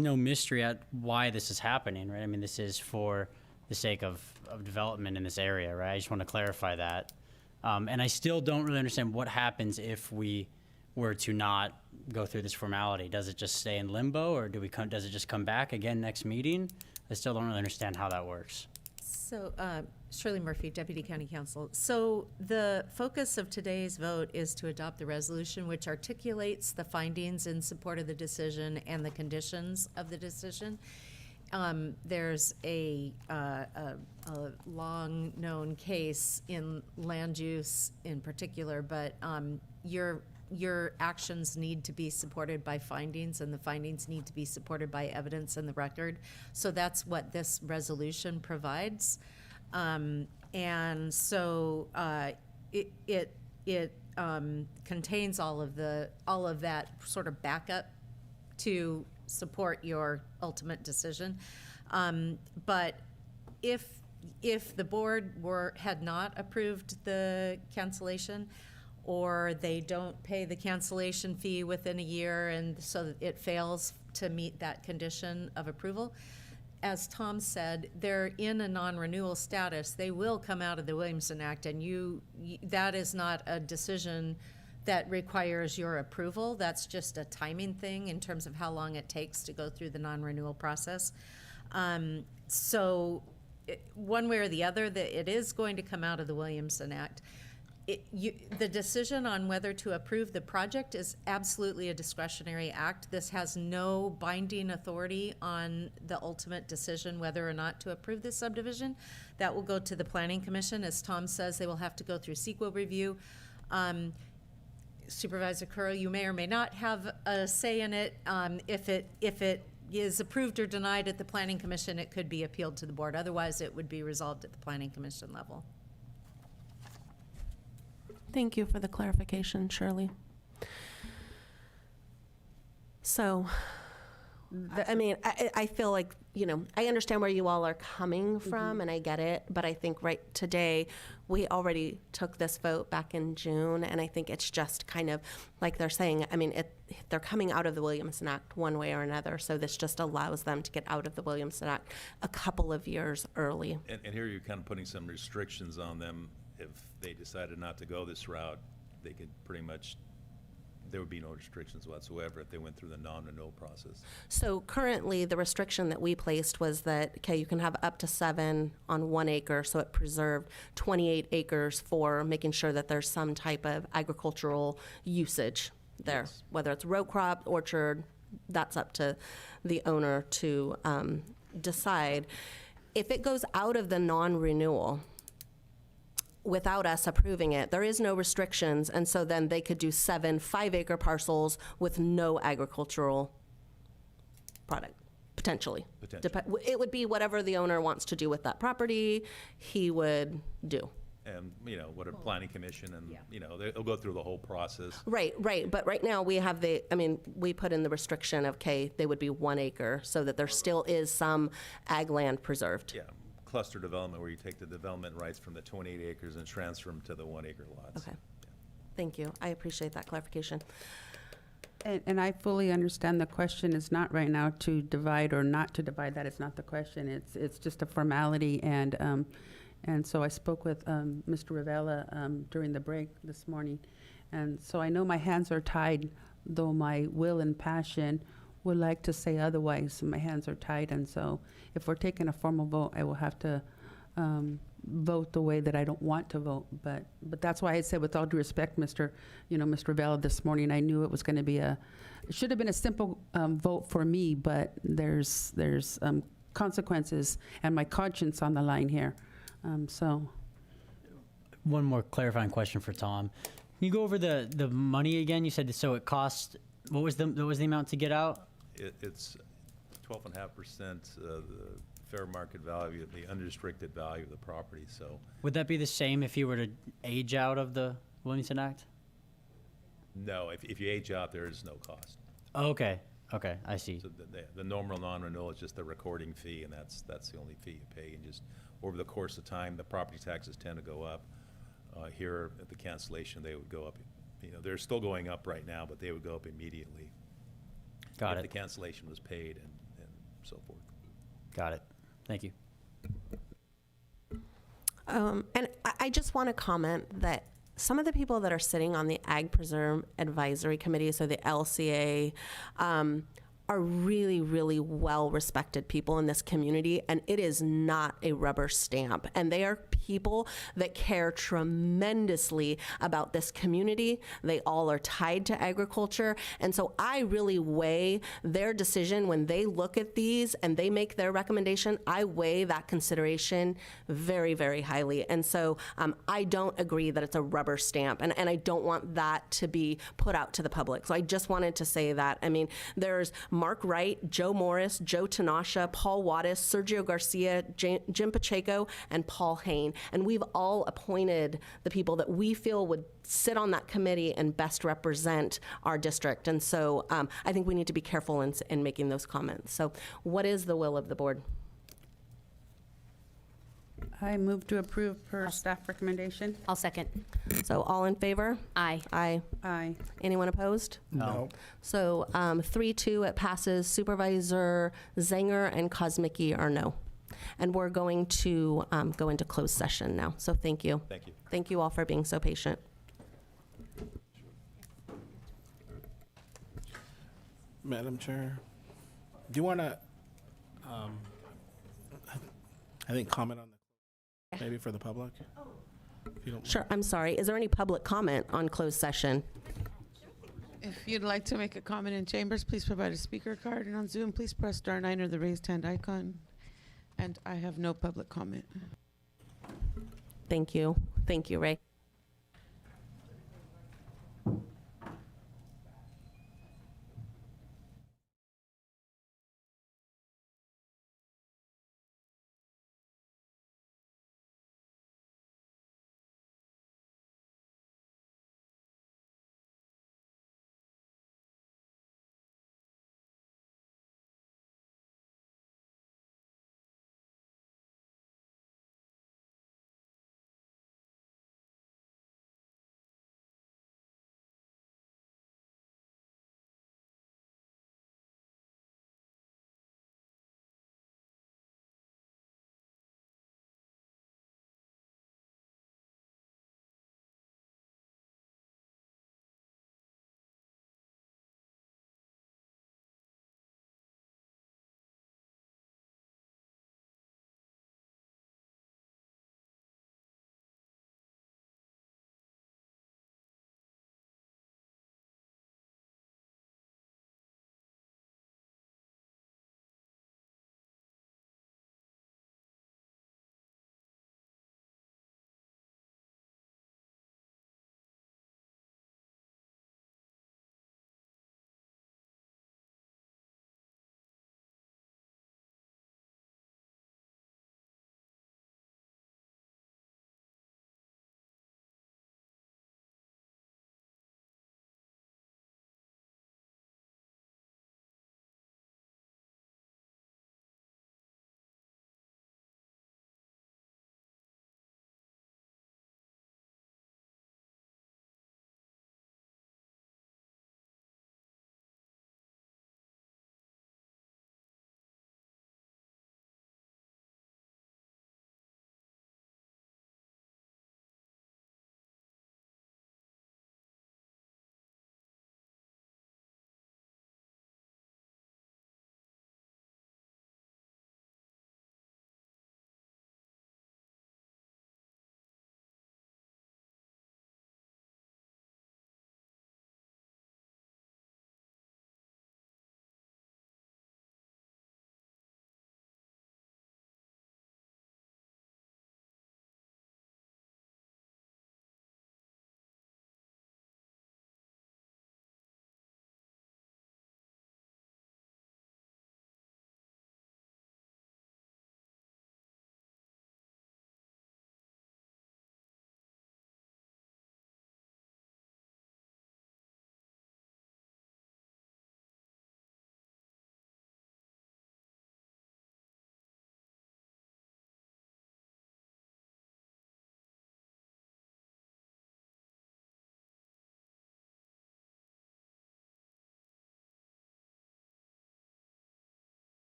no mystery at why this is happening, right? I mean, this is for the sake of development in this area, right? I just want to clarify that. And I still don't really understand what happens if we were to not go through this formality. Does it just stay in limbo, or does it just come back again next meeting? I still don't really understand how that works. So, Shirley Murphy, Deputy County Counsel. So the focus of today's vote is to adopt the resolution which articulates the findings in support of the decision and the conditions of the decision. There's a long-known case in land use in particular, but your actions need to be supported by findings, and the findings need to be supported by evidence in the record. So that's what this resolution provides. And so it contains all of that sort of backup to support your ultimate decision. But if the board had not approved the cancellation, or they don't pay the cancellation fee within a year, and so that it fails to meet that condition of approval, as Tom said, they're in a non-renewal status. They will come out of the Williamson Act, and that is not a decision that requires your approval. That's just a timing thing in terms of how long it takes to go through the non-renewal process. So one way or the other, it is going to come out of the Williamson Act. The decision on whether to approve the project is absolutely a discretionary act. This has no binding authority on the ultimate decision whether or not to approve this subdivision. That will go to the Planning Commission. As Tom says, they will have to go through CEQA review. Supervisor Curl, you may or may not have a say in it. If it is approved or denied at the Planning Commission, it could be appealed to the board. Otherwise, it would be resolved at the Planning Commission level. Thank you for the clarification, Shirley. So, I mean, I feel like, I understand where you all are coming from, and I get it, but I think right today, we already took this vote back in June, and I think it's just kind of, like they're saying, I mean, they're coming out of the Williamson Act one way or another, so this just allows them to get out of the Williamson Act a couple of years early. And here you're kind of putting some restrictions on them. If they decided not to go this route, they could pretty much, there would be no restrictions whatsoever if they went through the non-renewal process. So currently, the restriction that we placed was that, okay, you can have up to 7 on 1 acre, so it preserved 28 acres for making sure that there's some type of agricultural usage there. Yes. Whether it's row crop, orchard, that's up to the owner to decide. If it goes out of the non-renewal without us approving it, there is no restrictions, and so then they could do 7 5-acre parcels with no agricultural product, potentially. It would be whatever the owner wants to do with that property, he would do. And, what a planning commission and, they'll go through the whole process. Right. But right now we have we put in the restriction of, they would be 1 acre so that there still is some ag land preserved. Yeah, cluster development where you take the development rights from the 28 acres and transfer them to the 1 acre lots. Okay. Thank you. I appreciate that clarification. And I fully understand the question is not right now to divide or not to divide. That is not the question. It's just a formality. And so I spoke with Mr. Rivella during the break this morning. And so I know my hands are tied, though my will and passion would like to say otherwise. My hands are tied. And so if we're taking a formal vote, I will have to vote the way that I don't want to vote. But that's why I said, with all due respect, Mr. Rivella, this morning, I knew it was going to be it should have been a simple vote for me, but there's consequences and my conscience on the line here. So, one more clarifying question for Tom. Can you go over the money again? You said so it cost. What was the amount to get out? It's 12.5% of the fair market value, the unrestricted value of the property. So Would that be the same if you were to age out of the Williamson Act? no, if you age out, there is no cost. Okay, I see. So the normal non-renewal is just the recording fee, and that's the only fee you pay. And just over the course of time, the property taxes tend to go up. Here at the cancellation, they would go up. They're still going up right now, but they would go up immediately. Got if it. the cancellation was paid and so forth. Got it. Thank you. And I just want to comment that some of the people that are sitting on the Ag Preserve Advisory Committee, so the LCA, are really, really well-respected people in this community, and it is not a rubber stamp. And they are people that care tremendously about this community. They all are tied to agriculture. And so I really weigh their decision when they look at these and they make their recommendation. I weigh that consideration very, very highly. And so I don't agree that it's a rubber stamp, and I don't want that to be put out to the public. So I just wanted to say that. I mean, there's Mark Wright, Joe Morris, Joe Tanasha, Paul Wattis, Sergio Garcia, Jim Pacheco, and Paul Hain. And we've all appointed the people that we feel would sit on that committee and best represent our district. And so I think we need to be careful in making those comments. So what is the will of the board? I move to approve per staff recommendation. I'll second. So all in favor? Aye. Aye. Aye. Anyone opposed? No. So 3-2, it passes. Supervisor Zanger and Kosmicki are no. And we're going to go into closed session now. So thank you. Thank you. Thank you all for being so patient. Madam Chair, do you want to, I think, comment on the, maybe for the public? If you don't Sure, I'm sorry. Is there any public comment on closed session? If you'd like to make a comment in chambers, please provide a speaker card, and on Zoom, please press *9 or the raised hand icon. And I have no public comment. Thank you. Thank you, Ray.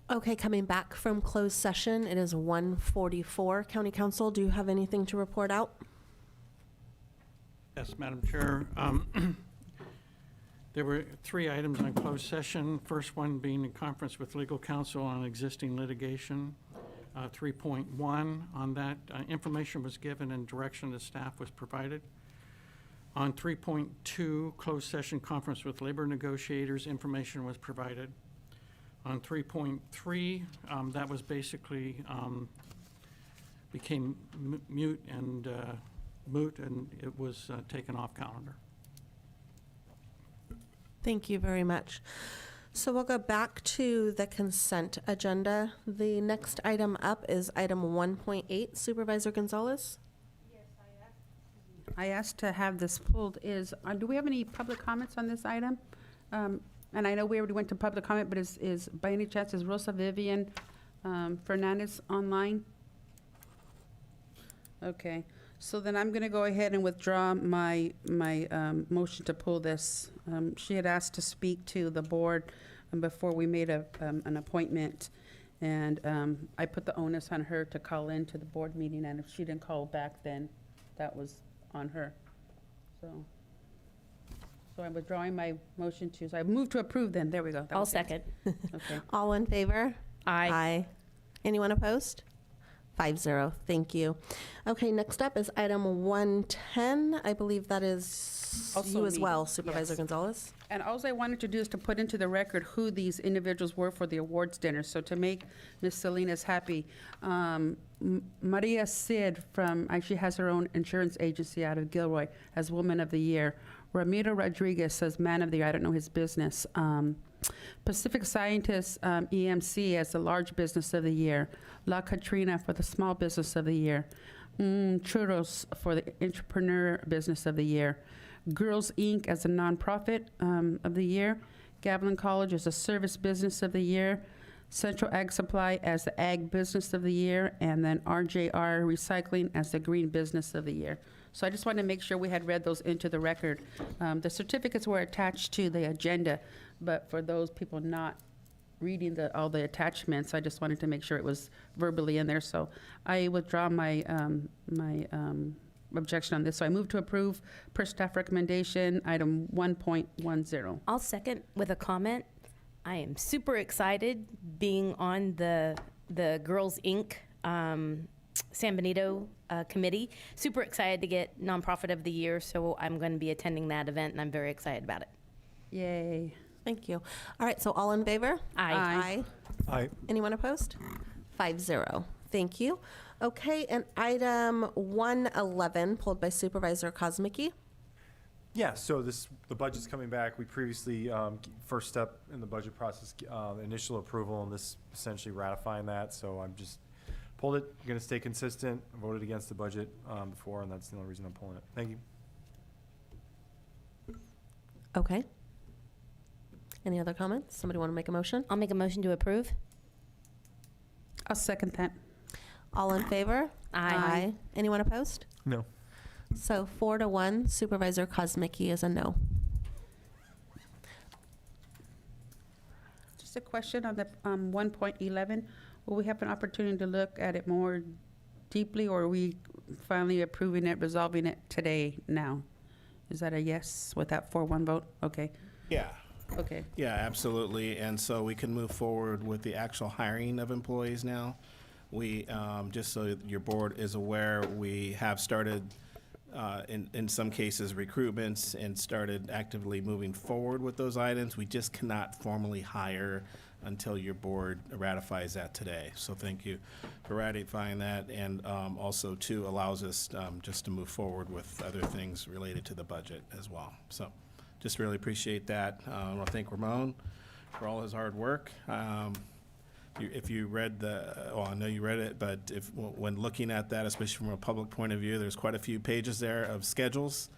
Okay, coming back from closed session, it is 1:44. County Council, do you have anything to report out? Yes, Madam Chair. There were 3 items on closed session. First one being a conference with legal counsel on existing litigation. 3.1, on that, information was given and direction to staff was provided. On 3.2, closed session conference with labor negotiators, information was provided. On 3.3, that was basically became moot, and it was taken off calendar. Thank you very much. So we'll go back to the consent agenda. The next item up is item 1.8. Supervisor Gonzalez? I asked to have this pulled. Do we have any public comments on this item? And I know we already went to public comment, but is by any chance, is Rosa Vivian Fernandez online? Okay, so then I'm gonna go ahead and withdraw my motion to pull this. She had asked to speak to the board before we made an appointment, and I put the onus on her to call into the board meeting, and if she didn't call back, then that was on her. So I'm withdrawing my motion so I move to approve then. There we go. I'll second. Okay. All in favor? Aye. Anyone opposed? 5-0. Thank you. Okay, next up is item 110. I believe that is Also you as me. well, Supervisor Yes. Gonzalez. And all I wanted to do is to put into the record who these individuals were for the awards dinner. So to make Ms. Salinas happy, Maria Sid she has her own insurance agency out of Gilroy as Woman of the Year. Ramiro Rodriguez as Man of the Year. I don't know his business. Pacific Scientist EMC as the Large Business of the Year. La Katrina for the Small Business of the Year. Churros for the Entrepreneur Business of the Year. Girls Inc. as a Nonprofit of the Year. Gavilan College as a Service Business of the Year. Central Ag Supply as the Ag Business of the Year. And then RJR Recycling as the Green Business of the Year. So I just wanted to make sure we had read those into the record. The certificates were attached to the agenda, but for those people not reading all the attachments, I just wanted to make sure it was verbally in there. So I withdraw my objection on this. So I move to approve per staff recommendation, item 1.10. I'll second with a comment. I am super excited being on the Girls Inc. San Benito committee. Super excited to get Nonprofit of the Year, so I'm going to be attending that event, and I'm very excited about it. Yay. Thank you. All right, so all in favor? Aye. Aye. Anyone opposed? 5-0. Thank you. Okay, and item 111, pulled by Supervisor Kozmicki. Yeah, so the budget's coming back. We previously, first step in the budget process, initial approval, and this essentially ratifying that. So I'm just pulled it. Going to stay consistent. I voted against the budget before, and that's the only reason I'm pulling it. Thank you. Okay. Any other comments? Somebody want to make a motion? I'll make a motion to approve. I'll second that. All in favor? Aye. Anyone opposed? No. So 4-1, Supervisor Kozmicki is a no. Just a question on the 1.11. Will we have an opportunity to look at it more deeply, or are we finally approving it, resolving it today, now? Is that a yes with that 4-1 vote? Okay. Yeah. Okay. Yeah, absolutely. And so we can move forward with the actual hiring of employees now. We, just so your board is aware, we have started, in some cases, recruitments and started actively moving forward with those items. We just cannot formally hire until your board ratifies that today. So thank you for ratifying that, and also, too, allows us just to move forward with other things related to the budget as well. So just really appreciate that. I want to thank Ramon for all his hard work. If you read I know you read it, but when looking at that, especially from a public point of view, there's quite a few pages there of schedules.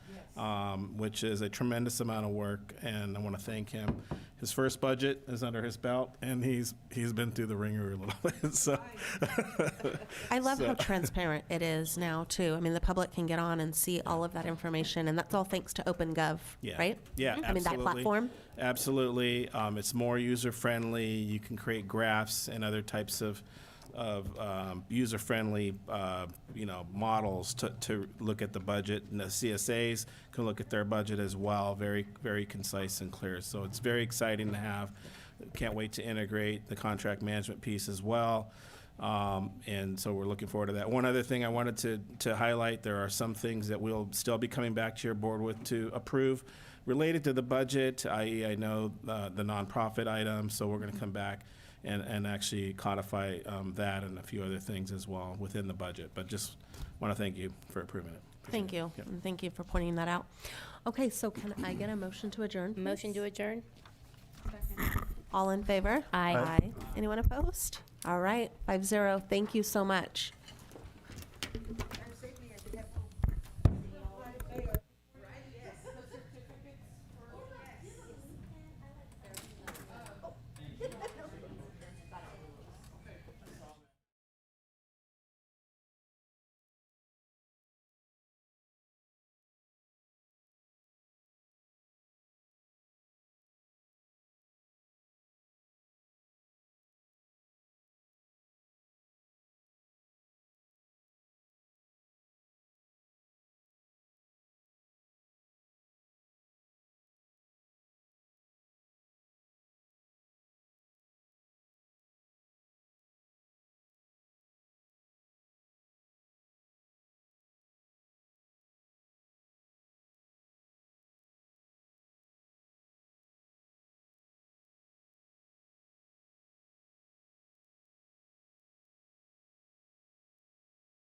which is a tremendous amount of work, and I want to thank him. His first budget is under his belt, and he's been through the ringer a little bit. So I love how transparent it is now, too. I mean, the public can get on and see all of that information, and that's all thanks to OpenGov, yeah. right? Yeah, I mean, that absolutely. platform. Absolutely. It's more user-friendly. You can create graphs and other types of user-friendly, models to look at the budget. And the CSAs can look at their budget as well, very, very concise and clear. So it's very exciting to have. Can't wait to integrate the contract management piece as well. And so we're looking forward to that. One other thing I wanted to highlight, there are some things that we'll still be coming back to your board with to approve related to the budget, i.e. I know the nonprofit items, so we're going to come back and actually codify that and a few other things as well within the budget. But just want to thank you for approving it. Thank you. Yep. And thank you for pointing that out. Okay, so can I get a motion to adjourn? Motion to adjourn? All in favor? Aye. Aye. Anyone opposed? All right, 5-0. Thank you so much.